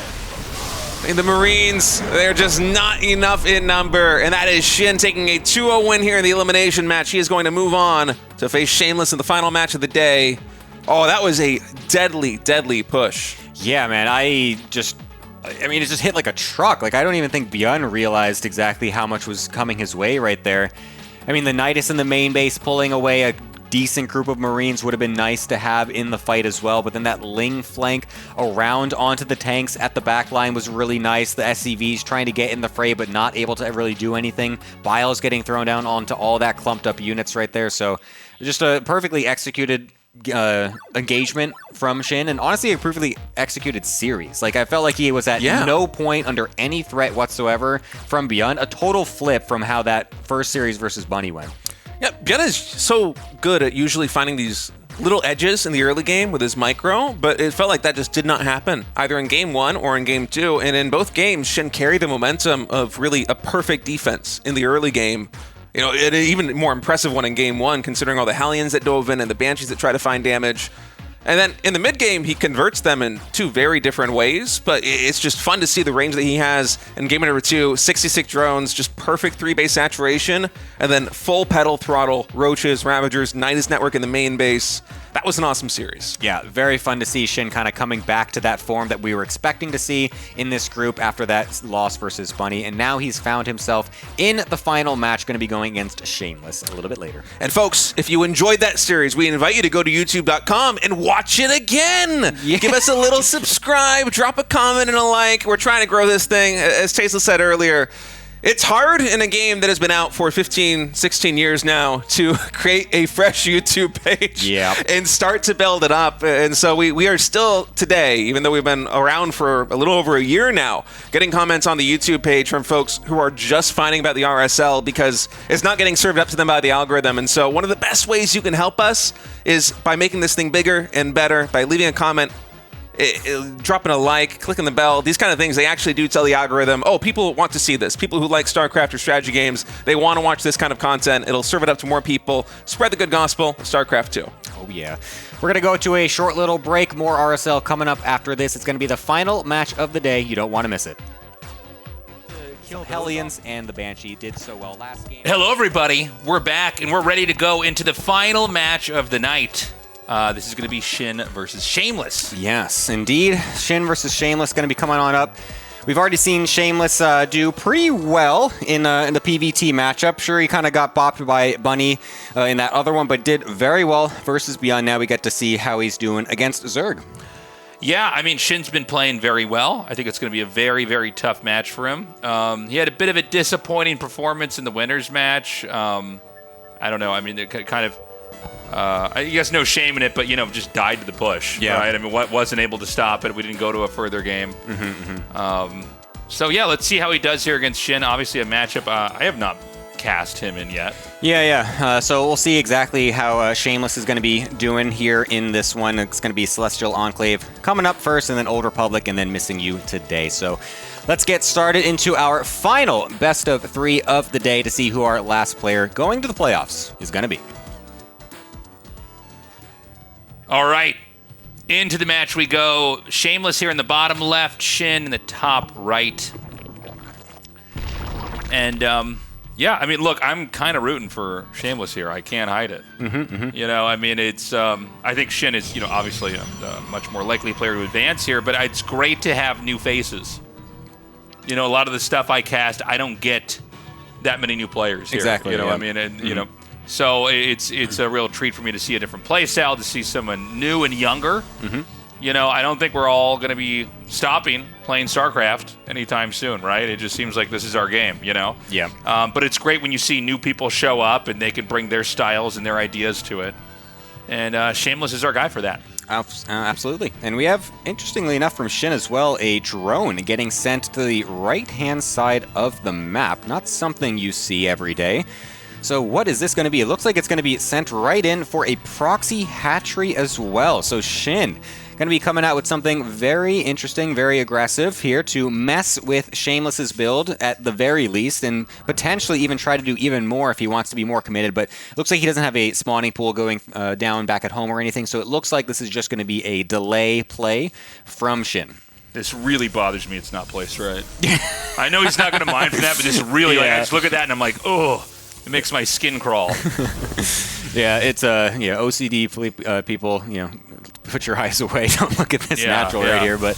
And the Marines, they're just not enough in number. And that is SHIN taking a 2-0 win here in the elimination match. He is going to move on to face Shameless in the final match of the day. Oh, that was a deadly, deadly push. Yeah, man, I mean, it just hit like a truck. Like, I don't even think ByuN realized exactly how much was coming his way right there. I mean, the Nidus in the main base pulling away a decent group of Marines would have been nice to have in the fight as well, but then that Ling flank around onto the tanks at the back line was really nice. The SCVs trying to get in the fray, but not able to really do anything. Biles getting thrown down onto all that clumped up units right there, so just a perfectly executed engagement from SHIN, and honestly a perfectly executed series. Like, I felt like he was at no point under any threat whatsoever from ByuN. A total flip from how that first series versus Bunny went. Yeah, ByuN is so good at usually finding these little edges in the early game with his micro, but it felt like that just did not happen either in game 1 or in game 2, and in both games SHIN carried the momentum of really a perfect defense in the early game. You know, an even more impressive one in game 1, considering all the Hellions that dove in and the Banshees that try to find damage. And then in the mid game, he converts them in two very different ways, but it's just fun to see the range that he has in game number 2. 66 drones, just perfect 3-base saturation, and then full pedal throttle, Roaches, Ravagers, Nidus Network in the main base. That was an awesome series. Yeah, very fun to see SHIN kind of coming back to that form that we were expecting to see in this group after that loss versus Bunny, and now he's found himself in the final match, going to be going against Shameless a little bit later. And folks, if you enjoyed that series, we invite you to go to youtube.com and watch it again. Yeah. Give us a little subscribe, drop a comment and a like. We're trying to grow this thing. As Tasteless said earlier, it's hard in a game that has been out for 15, 16 years now to create a fresh YouTube page and start to build it up. And so we are still today, even though we've been around for a little over a year now, getting comments on the YouTube page from folks who are just finding about the RSL because it's not getting served up to them by the algorithm. And so one of the best ways you can help us is by making this thing bigger and better, by leaving a comment, dropping a like, clicking the bell. These kind of things, they actually do tell the algorithm, oh, people want to see this. People who like StarCraft or strategy games, they want to watch this kind of content. It'll serve it up to more people. Spread the good gospel of StarCraft 2. Oh, yeah. We're going to go to a short little break. More RSL coming up after this. It's going to be the final match of the day. You don't want to miss it. Hellions and the Banshee did so well last game. Hello, everybody. We're back, and we're ready to go into the final match of the night. This is going to be SHIN versus Shameless. Yes, indeed. SHIN versus Shameless going to be coming on up. We've already seen Shameless do pretty well in the PvT matchup. Sure, he kind of got bopped by Bunny in that other one, but did very well versus ByuN. Now we get to see how he's doing against Zerg. Yeah, I mean, SHIN's been playing very well. I think it's going to be a very, very tough match for him. He had a bit of a disappointing performance in the winners match. I don't know. I mean, it kind of... I guess no shame in it, but, you know, just died to the push. Yeah. Right? I mean, wasn't able to stop it. We didn't go to a further game. So, yeah, let's see how he does here against SHIN. Obviously, a matchup I have not cast him in yet. Yeah. So we'll see exactly how Shameless is going to be doing here in this one. It's going to be Celestial Enclave coming up first, and then Old Republic, and then Missing You today. So let's get started into our final best of 3 of the day to see who our last player going to the playoffs is going to be. All right. Into the match we go. Shameless here in the bottom left, SHIN in the top right. And, yeah, I mean, look, I'm kind of rooting for Shameless here. I can't hide it. You know, I mean, it's, I think SHIN is, you know, obviously a much more likely player to advance here, but it's great to have new faces. You know, a lot of the stuff I cast, I don't get that many new players here. Exactly. You know, yeah. I mean, and, you know, so it's a real treat for me to see a different play style, to see someone new and younger. You know, I don't think we're all going to be stopping playing StarCraft anytime soon, right? It just seems like this is our game, you know? Yeah. But it's great when you see new people show up and they can bring their styles and their ideas to it. And Shameless is our guy for that. Absolutely. And we have, interestingly enough, from SHIN as well, a drone getting sent to the right-hand side of the map. Not something you see every day. So what is this going to be? It looks like it's going to be sent right in for a proxy hatchery as well. So SHIN going to be coming out with something very interesting, very aggressive here to mess with Shameless's build at the very least, and potentially even try to do even more if he wants to be more committed. But it looks like he doesn't have a spawning pool going down back at home or anything, so it looks like this is just going to be a delay play from SHIN. This really bothers me it's not placed right. I know he's not going to mind for that, but this really, like, I just look at that and I'm like, oh, it makes my skin crawl. Yeah, it's OCD people, you know, put your eyes away. Don't look at this natural right here. But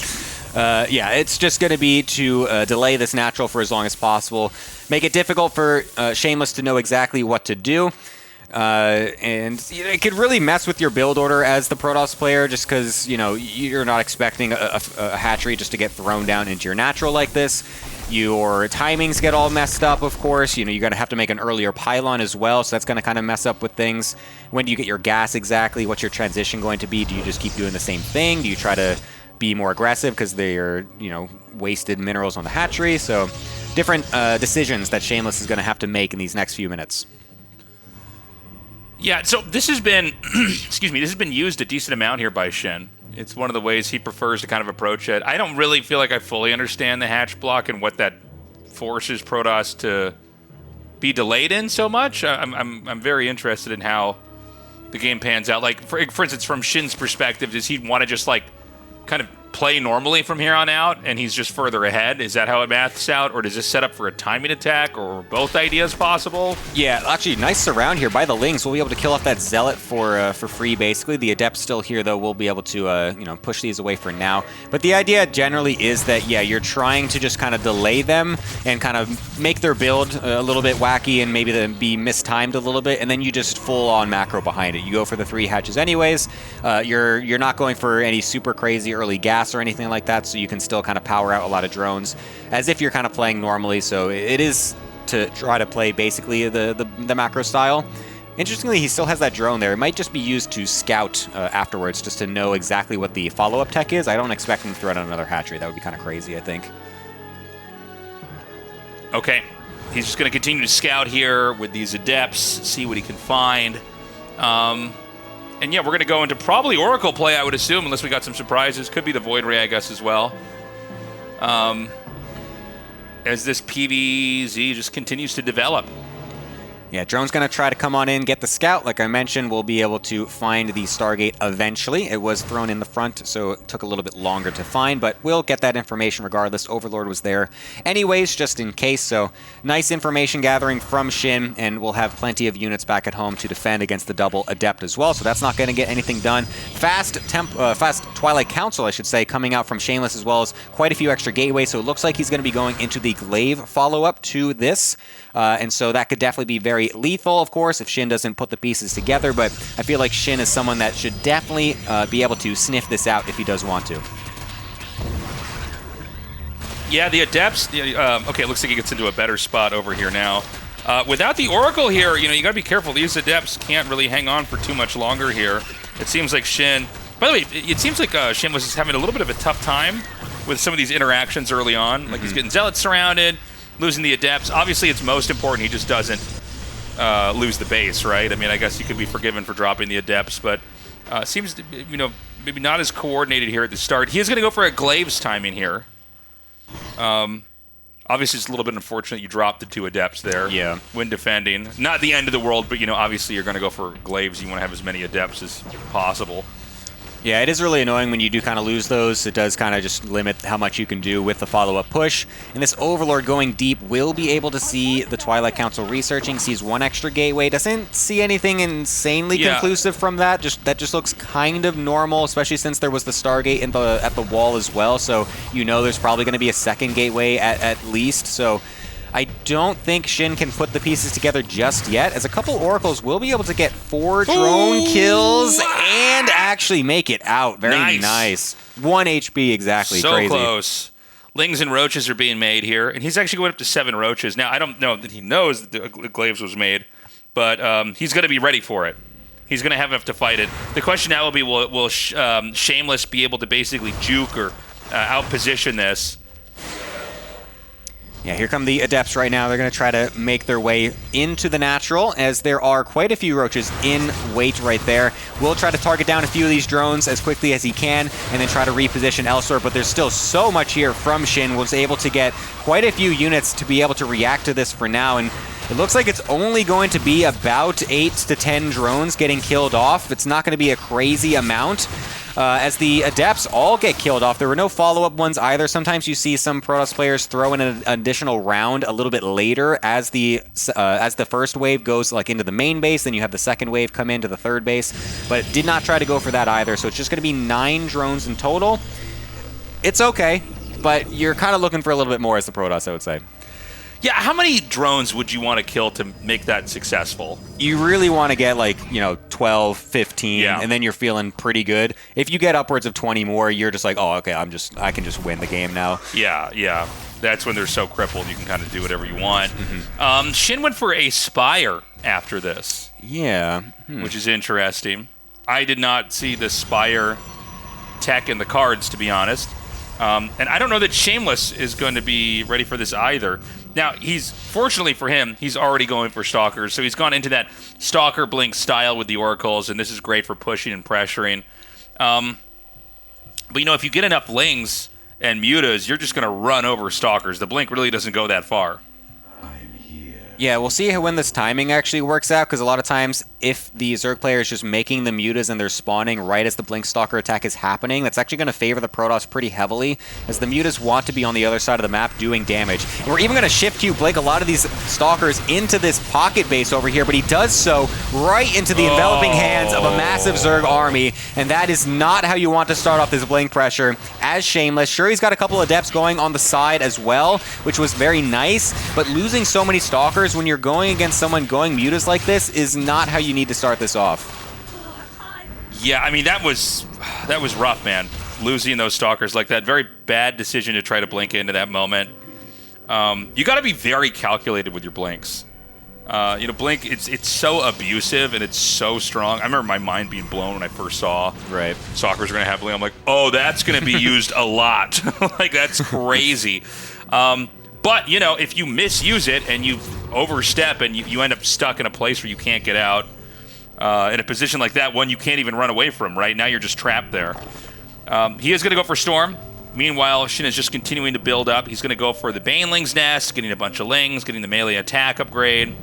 yeah, it's just going to be to delay this natural for as long as possible, make it difficult for Shameless to know exactly what to do. And you know, it could really mess with your build order as the Protoss player, just because, you know, you're not expecting a hatchery just to get thrown down into your natural like this. Your timings get all messed up, of course. You know, you're going to have to make an earlier pylon as well, so that's going to kind of mess up with things. When do you get your gas exactly? What's your transition going to be? Do you just keep doing the same thing? Do you try to be more aggressive because they are, you know, wasted minerals on the hatchery? So different decisions that Shameless is going to have to make in these next few minutes. Yeah, so this has been, excuse me, this has been used a decent amount here by SHIN. It's one of the ways he prefers to kind of approach it. I don't really feel like I fully understand the hatch block and what that forces Protoss to be delayed in so much. I'm very interested in how the game pans out. Like, for instance, from SHIN's perspective, does he want to just, like, kind of play normally from here on out, and he's just further ahead? Is that how it maths out, or does this set up for a timing attack, or both ideas possible? Yeah, actually, nice surround here by the Lings. We'll be able to kill off that Zealot for free, basically. The Adept's still here, though. We'll be able to, you know, push these away for now. But the idea generally is that, yeah, you're trying to just kind of delay them and kind of make their build a little bit wacky and maybe be mistimed a little bit, and then you just full-on macro behind it. You go for the 3 hatches anyways. You're not going for any super crazy early gas or anything like that, so you can still kind of power out a lot of drones as if you're kind of playing normally. So it is to try to play basically the macro style. Interestingly, he still has that drone there. It might just be used to scout afterwards, just to know exactly what the follow-up tech is. I don't expect him to throw out another hatchery. That would be kind of crazy, I think. Okay, he's just going to continue to scout here with these Adepts, see what he can find. And yeah, we're going to go into probably Oracle play, I would assume, unless we got some surprises. Could be the Void Ray, I guess, as well. As this PvZ just continues to develop. Yeah, drone's going to try to come on in, get the scout. Like I mentioned, we'll be able to find the Stargate eventually. It was thrown in the front, so it took a little bit longer to find, but we'll get that information regardless. Overlord was there anyways, just in case. So nice information gathering from SHIN, and we'll have plenty of units back at home to defend against the double Adept as well, so that's not going to get anything done. Fast Twilight Council, I should say, coming out from Shameless, as well as quite a few extra gateways, so it looks like he's going to be going into the Glaive follow-up to this. And so that could definitely be very lethal, of course, if SHIN doesn't put the pieces together, but I feel like SHIN is someone that should definitely be able to sniff this out if he does want to. Yeah, the Adepts, okay, it looks like he gets into a better spot over here now. Without the Oracle here, you know, you got to be careful. These Adepts can't really hang on for too much longer here. It seems like SHIN, by the way, it seems like SHIN was having a little bit of a tough time with some of these interactions early on. Like he's getting Zealots surrounded. losing the Adepts. Obviously, it's most important he just doesn't lose the base, right? I mean, I guess you could be forgiven for dropping the Adepts, but seems to be, maybe not as coordinated here at the start. He is going to go for a Glaives timing here. Obviously, it's a little bit unfortunate you dropped the 2 Adepts there. Yeah. When defending. Not the end of the world, but, obviously you're going to go for Glaives. You want to have as many Adepts as possible. Yeah, it is really annoying when you do kind of lose those. It does kind of just limit how much you can do with the follow-up push. And this Overlord going deep will be able to see the Twilight Council researching, sees 1 extra gateway, doesn't see anything insanely conclusive from that. That just looks kind of normal, especially since there was the Stargate at the wall as well. So there's probably going to be a 2nd gateway at least. So I don't think SHIN can put the pieces together just yet, as a couple Oracles will be able to get 4 drone kills and actually make it out. Very nice. 1 HP exactly. So crazy. Close. Lings and Roaches are being made here, and he's actually going up to 7 Roaches. Now, I don't know that he knows that the Glaives was made, but he's going to be ready for it. He's going to have enough to fight it. The question now will be, will Shameless be able to basically juke or outposition this? Yeah, here come the Adepts right now. They're going to try to make their way into the natural, as there are quite a few Roaches in wait right there. We'll try to target down a few of these drones as quickly as he can, and then try to reposition elsewhere, but there's still so much here from SHIN. Was able to get quite a few units to be able to react to this for now, and it looks like it's only going to be about 8 to 10 drones getting killed off. It's not going to be a crazy amount. As the Adepts all get killed off. There were no follow-up ones either. Sometimes you see some Protoss players throw in an additional round a little bit later as the first wave goes into the main base, then you have the second wave come into the third base, but it did not try to go for that either, so it's just going to be 9 drones in total. It's okay, but you're kind of looking for a little bit more as the Protoss, I would say. Yeah, how many drones would you want to kill to make that successful? You really want to get 12, 15, yeah, and then you're feeling pretty good. If you get upwards of 20 more, you're just like, oh, okay, I can just win the game now. Yeah. That's when they're so crippled you can kind of do whatever you want. SHIN went for a Spire after this. Yeah. Which is interesting. I did not see the Spire tech in the cards, to be honest. And I don't know that Shameless is going to be ready for this either. Now, fortunately for him, he's already going for Stalkers, so he's gone into that Stalker Blink style with the Oracles, and this is great for pushing and pressuring. But, if you get enough Lings and Mutas, you're just going to run over Stalkers. The Blink really doesn't go that far. Yeah, we'll see when this timing actually works out, because a lot of times if the Zerg player is just making the Mutas and they're spawning right as the Blink Stalker attack is happening, that's actually going to favor the Protoss pretty heavily, as the Mutas want to be on the other side of the map doing damage. And we're even going to shift Q Blink a lot of these Stalkers into this pocket base over here, but he does so right into the enveloping hands of a massive Zerg army, and that is not how you want to start off this Blink pressure as Shameless. Sure, he's got a couple of Adepts going on the side as well, which was very nice, but losing so many Stalkers when you're going against someone going Mutas like this is not how you need to start this off. Yeah, I mean, that was rough, man. Losing those Stalkers like that. Very bad decision to try to blink into that moment. You got to be very calculated with your blinks. Blink, it's so abusive and it's so strong. I remember my mind being blown when I first saw Stalkers were going to have blink. I'm like, oh, that's going to be used a lot. That's crazy. But, if you misuse it and you overstep and you end up stuck in a place where you can't get out, in a position like that, one you can't even run away from, right? Now you're just trapped there. He is going to go for Storm. Meanwhile, SHIN is just continuing to build up. He's going to go for the Baneling's Nest, getting a bunch of Lings, getting the melee attack upgrade.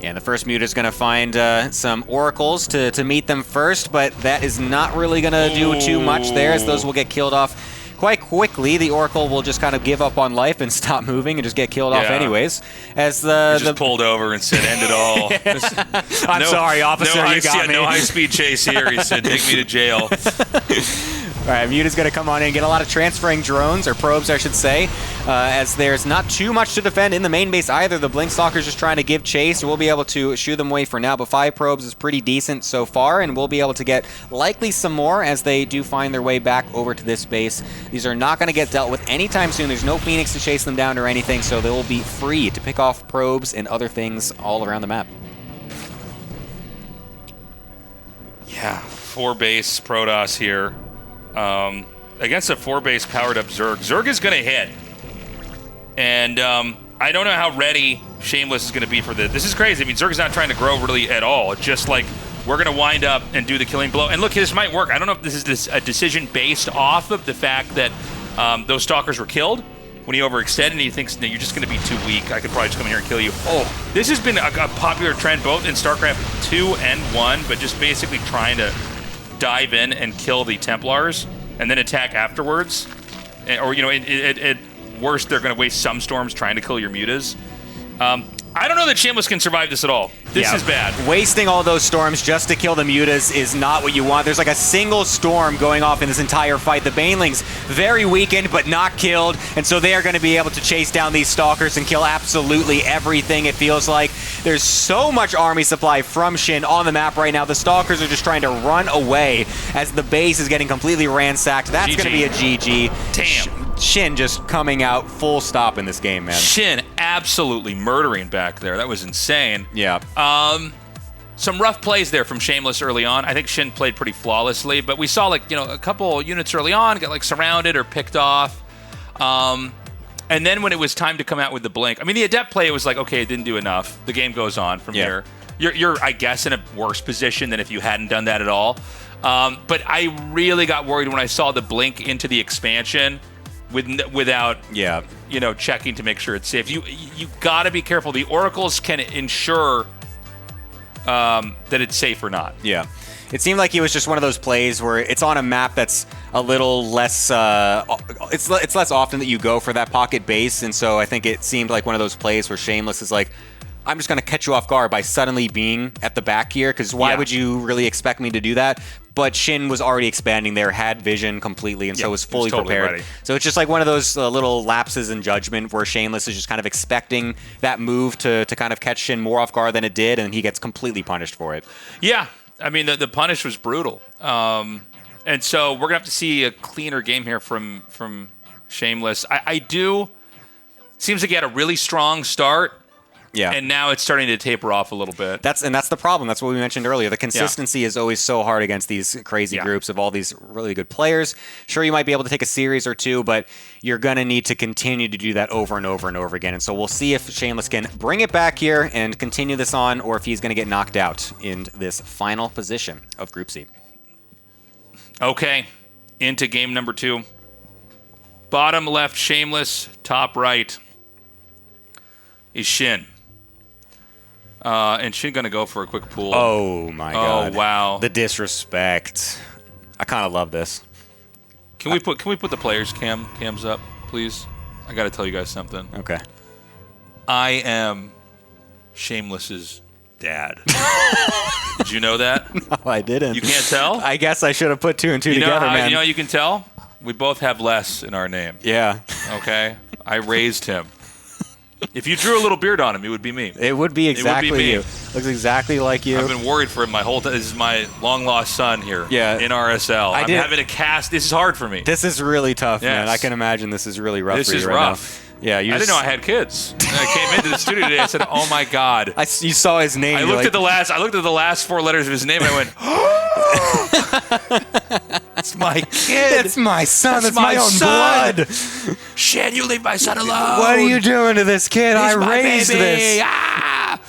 Yeah, and the first Muta is going to find some Oracles to meet them first, but that is not really going to do too much there, as those will get killed off quite quickly. The Oracle will just kind of give up on life and stop moving and just get killed off anyways. As the pulled over and said, end it all. I'm sorry, officer, you got me. No high-speed chase here. He said, take me to jail. All right, Muta's going to come on in and get a lot of transferring drones, or probes, I should say, as there's not too much to defend in the main base either. The Blink Stalker's just trying to give chase. We'll be able to shoo them away for now, but 5 probes is pretty decent so far, and we'll be able to get likely some more as they do find their way back over to this base. These are not going to get dealt with anytime soon. There's no Phoenix to chase them down or anything, so they will be free to pick off probes and other things all around the map. Yeah, 4-base Protoss here. Against a 4-base powered up Zerg. Zerg is going to hit. And I don't know how ready Shameless is going to be for this. This is crazy. I mean, Zerg's not trying to grow really at all. It's just like, we're going to wind up and do the killing blow. And look, this might work. I don't know if this is a decision based off of the fact that those stalkers were killed. When he overextended and he thinks, no, you're just going to be too weak. I could probably just come in here and kill you. Oh, this has been a popular trend both in StarCraft 2 and 1, but just basically trying to dive in and kill the Templars and then attack afterwards. Or, you know, at worst, they're going to waste some storms trying to kill your mutas. I don't know that Shameless can survive this at all. This is bad. Wasting all those storms just to kill the mutas is not what you want. There's like a single storm going off in this entire fight. The Banelings very weakened, but not killed, and so they are going to be able to chase down these stalkers and kill absolutely everything, it feels like. There's so much army supply from SHIN on the map right now. The stalkers are just trying to run away as the base is getting completely ransacked. That's going to be a GG. Damn. SHIN just coming out full stop in this game, man. SHIN absolutely murdering back there. That was insane. Yeah. Some rough plays there from Shameless early on. I think SHIN played pretty flawlessly, but we saw, like, you know, a couple units early on get like surrounded or picked off. And then when it was time to come out with the blink, I mean, the adept play was like, okay, it didn't do enough. The game goes on from here. You're I guess, in a worse position than if you hadn't done that at all. But I really got worried when I saw the blink into the expansion without you know, checking to make sure it's safe. You got to be careful. The oracles can ensure that it's safe or not. Yeah. It seemed like it was just one of those plays where it's on a map that's a little less, it's less often that you go for that pocket base, and so I think it seemed like one of those plays where Shameless is like, I'm just going to catch you off guard by suddenly being at the back here, because why would you really expect me to do that? But SHIN was already expanding there, had vision completely, and so was fully totally prepared. ready. So it's just like one of those little lapses in judgment where Shameless is just kind of expecting that move to kind of catch SHIN more off guard than it did, and he gets completely punished for it. Yeah. I mean, the punish was brutal. And so we're going to have to see a cleaner game here from Shameless. I do... Seems like he had a really strong start. Yeah. And now it's starting to taper off a little bit. That's the problem. That's what we mentioned earlier. The consistency is always so hard against these crazy groups of all these really good players. Sure, you might be able to take a series or two, but you're going to need to continue to do that over and over and over again. And so we'll see if Shameless can bring it back here and continue this on, or if he's going to get knocked out in this final position of Group C. Okay, into game number 2. Bottom left, Shameless. Top right is SHIN. And SHIN going to go for a quick pull. Oh, my God. Oh, wow. The disrespect. I kind of love this. Can we put the players cams up, please? I got to tell you guys something. Okay. I am Shameless's dad. Did you know that? No, I didn't. You can't tell? I guess I should have put 2 and 2 together, man. You know how you can tell? We both have less in our name. Yeah. Okay? I raised him. If you drew a little beard on him, it would be me. It would be exactly it would be me. you. Looks exactly like you. I've been worried for him my whole time. This is my long-lost son here in RSL. I'm having to cast. This is hard for me. This is really tough, man. I can imagine this is really rough for you right now. This is rough. Yeah, I didn't know I had kids. And I came into the studio today. I said, "Oh my God!" You saw his name. I looked at the last 4 letters of his name. And I went, "It's my kid. It's my son. It's my own son. blood." Shan, you leave my son alone. What are you doing to this kid? He's I raised baby. this. Ah!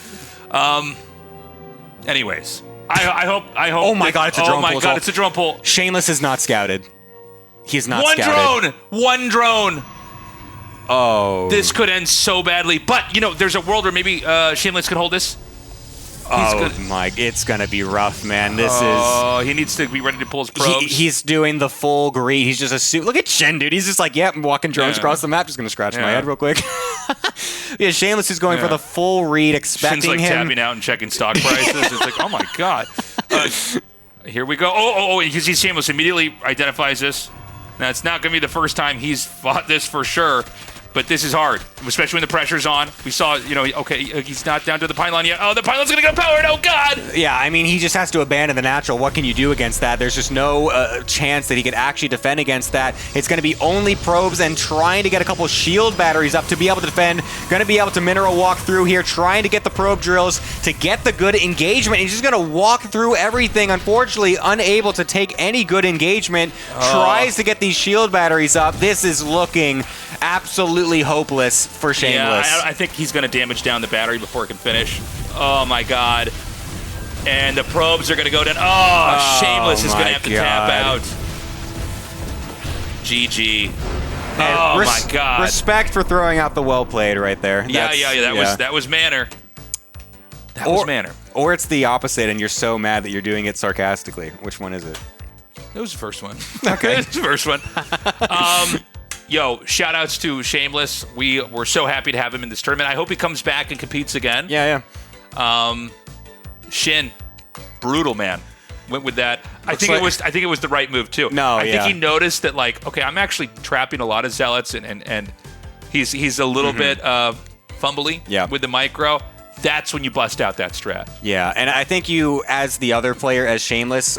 Anyways, I hope. Oh my God! It's a drone pull. Oh my God! It's a drone pull. Shameless is not scouted. He's not One scouted. One drone. Oh. This could end so badly. But, you know, there's a world where maybe Shameless could hold this. It's going to be rough, man. He needs to be ready to pull his probes. He's doing the full greet. He's just a suit. Look at Shen, dude. He's just like, I'm walking drones across the map. Just going to scratch my head real quick. Yeah, Shameless is going for the full read, expecting Shin's like him. tapping out and checking stock prices. It's like, oh my God. Here we go. Oh, you see Shameless immediately identifies this. Now, it's not going to be the first time he's fought this for sure. But this is hard, especially when the pressure's on. We saw, okay, he's not down to the pylon yet. Oh, the pylon's going to get powered. Oh, God. Yeah, I mean, he just has to abandon the natural. What can you do against that? There's just no chance that he could actually defend against that. It's going to be only probes and trying to get a couple shield batteries up to be able to defend. Going to be able to mineral walk through here, trying to get the probe drills to get the good engagement. He's just going to walk through everything. Unfortunately, unable to take any good engagement. Tries to get these shield batteries up. This is looking absolutely absolutely hopeless for Shameless. Yeah, I think he's going to damage down the battery before it can finish. Oh, my God. And the probes are going to go down. Oh, Shameless is going to have to tap out. GG. Oh, my God. Respect for throwing out the well played right there. Yeah. That was manner. That was manner. Or it's the opposite, and you're so mad that you're doing it sarcastically. Which one is it? It was the first one. Okay. It was the first one. Shout outs to Shameless. We were so happy to have him in this tournament. I hope he comes back and competes again. Yeah. SHIN, brutal, man. Went with that. I think it was the right move too. I think he noticed that, like, okay, I'm actually trapping a lot of zealots, and he's a little bit fumbly with the micro. That's when you bust out that strat. Yeah, and I think you, as the other player, as Shameless,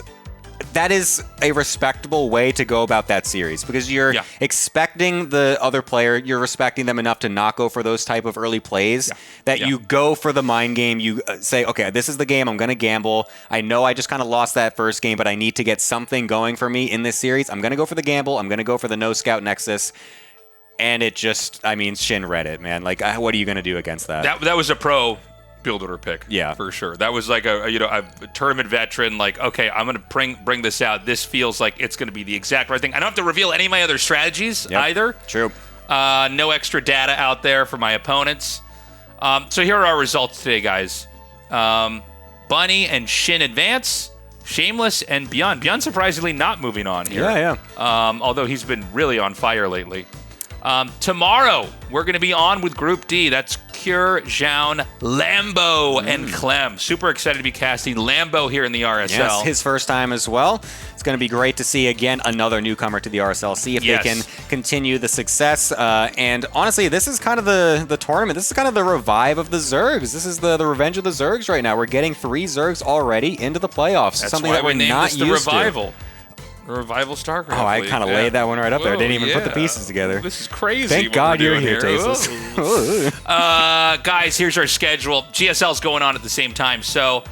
that is a respectable way to go about that series, because you're expecting the other player, you're respecting them enough to not go for those type of early plays, that you go for the mind game. You say, okay, this is the game, I'm going to gamble. I know I just kind of lost that first game, but I need to get something going for me in this series. I'm going to go for the gamble. I'm going to go for the no scout nexus. And it just, SHIN read it, man. Like, what are you going to do against that? That was a pro build order pick. Yeah, for sure. That was like a tournament veteran. Like, okay, I'm going to bring this out. This feels like it's going to be the exact right thing. I don't have to reveal any of my other strategies either. True. No extra data out there for my opponents. So here are our results today, guys. Bunny and SHIN advance. Shameless and ByuN. ByuN surprisingly not moving on here. Yeah. Although he's been really on fire lately. Tomorrow, we're going to be on with Group D. That's Cure, Zhaun, Lambo, and Clem. Super excited to be casting Lambo here in the RSL. Yes, his first time as well. It's going to be great to see, again, another newcomer to the RSL. See if they can continue the success. And honestly, this is kind of the tournament. This is kind of the revive of the Zergs. This is the revenge of the Zergs right now. We're getting 3 Zergs already into the playoffs. That's something why that we're named not this used the Revival. to. Revival StarCraft. Oh, I kind of laid that one right up there. I didn't even put the pieces together. This is crazy. Thank God you're here, Tasteless. Guys, here's our schedule. GSL's going on at the same time, so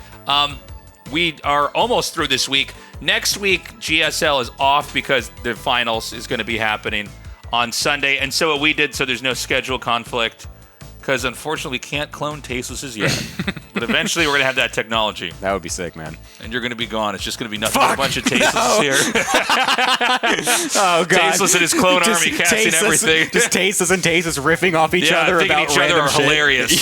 we are almost through this week. Next week, GSL is off because the finals is going to be happening on Sunday, and so what we did, so there's no schedule conflict, because unfortunately we can't clone Tastelesses yet. But eventually we're going to have that technology. That would be sick, man. And you're going to be gone. It's just going to be nothing but a bunch of Tastelesses here. Oh, God. Tasteless and his clone army casting everything. Just Tasteless and Tasteless riffing off each other about each other random are shit. Hilarious.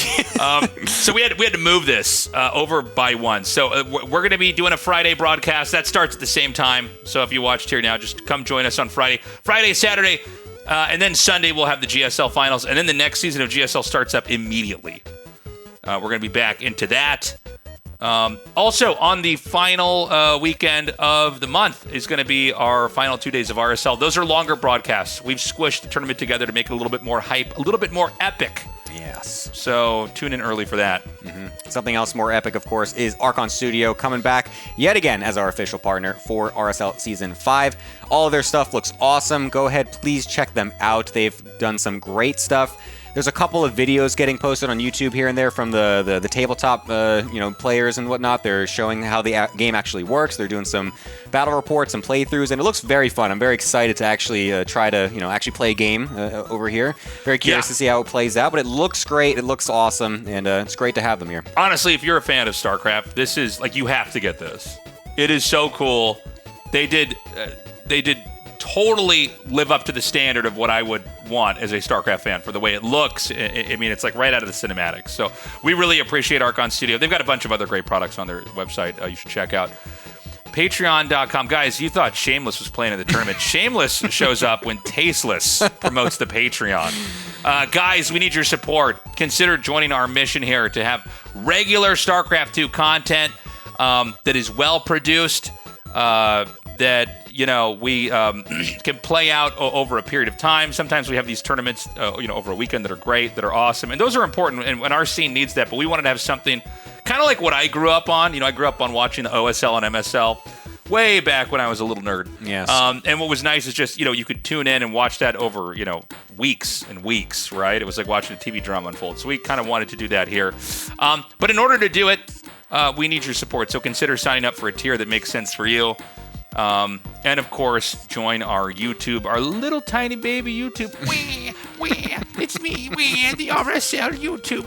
So we had to move this over by one. So we're going to be doing a Friday broadcast. That starts at the same time. So if you watched here now, just come join us on Friday. Friday, Saturday, and then Sunday we'll have the GSL finals. And then the next season of GSL starts up immediately. We're going to be back into that. Also, on the final weekend of the month is going to be our final 2 days of RSL. Those are longer broadcasts. We've squished the tournament together to make it a little bit more hype, a little bit more epic. Yes. So tune in early for that. Something else more epic, of course, is Archon Studio coming back yet again as our official partner for RSL Season 5. All of their stuff looks awesome. Go ahead, please check them out. They've done some great stuff. There's a couple of videos getting posted on YouTube here and there from the tabletop players and whatnot. They're showing how the game actually works. They're doing some battle reports and playthroughs, and it looks very fun. I'm very excited to actually try to actually play a game over here. Very curious to see how it plays out, but it looks great. It looks awesome, and it's great to have them here. Honestly, if you're a fan of StarCraft, this is like, you have to get this. It is so cool. They did totally live up to the standard of what I would want as a StarCraft fan for the way it looks. I mean, it's like right out of the cinematics. So we really appreciate Archon Studio. They've got a bunch of other great products on their website you should check out. Patreon.com. Guys, you thought Shameless was playing in the tournament. Shameless shows up when Tasteless promotes the Patreon. Guys, we need your support. Consider joining our mission here to have regular StarCraft 2 content that is well produced, that we can play out over a period of time. Sometimes we have these tournaments, over a weekend that are great, that are awesome, and those are important. And our scene needs that. But we wanted to have something kind of like what I grew up on. I grew up on watching the OSL and MSL way back when I was a little nerd. Yes. And what was nice is just you could tune in and watch that over weeks and weeks. Right. It was like watching a TV drama unfold. So we kind of wanted to do that here. But in order to do it, we need your support. So consider signing up for a tier that makes sense for you. And of course, join our YouTube, our little tiny baby YouTube. It's it's me, the RSL YouTube.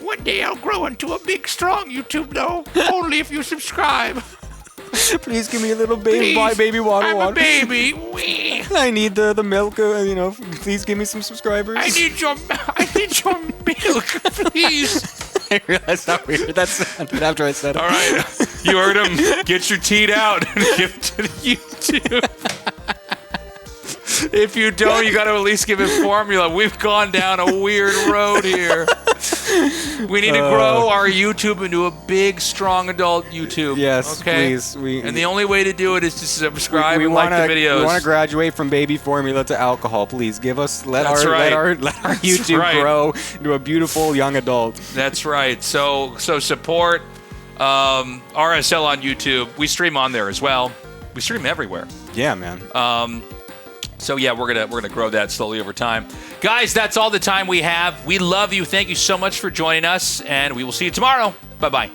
One day I'll grow into a big, strong YouTube, though. Only if you subscribe. Please give me a little baby water. I'm a baby. I need the milk. Please give me some subscribers. I need your milk, please. I realized how weird that sounded after I said it. All right, you heard him. Get your teat out and give it to YouTube. If you don't, you got to at least give it formula. We've gone down a weird road here. We need to grow our YouTube into a big, strong adult YouTube. Yes, okay? please. And the only way to do it is to subscribe and like the videos. We want to graduate from baby formula to alcohol. Please give us let our YouTube grow into a beautiful young adult. That's right. So support RSL on YouTube. We stream on there as well. We stream everywhere. Yeah, man. So yeah, we're gonna grow that slowly over time. Guys, that's all the time we have. We love you. Thank you so much for joining us, and we will see you tomorrow. Bye-bye.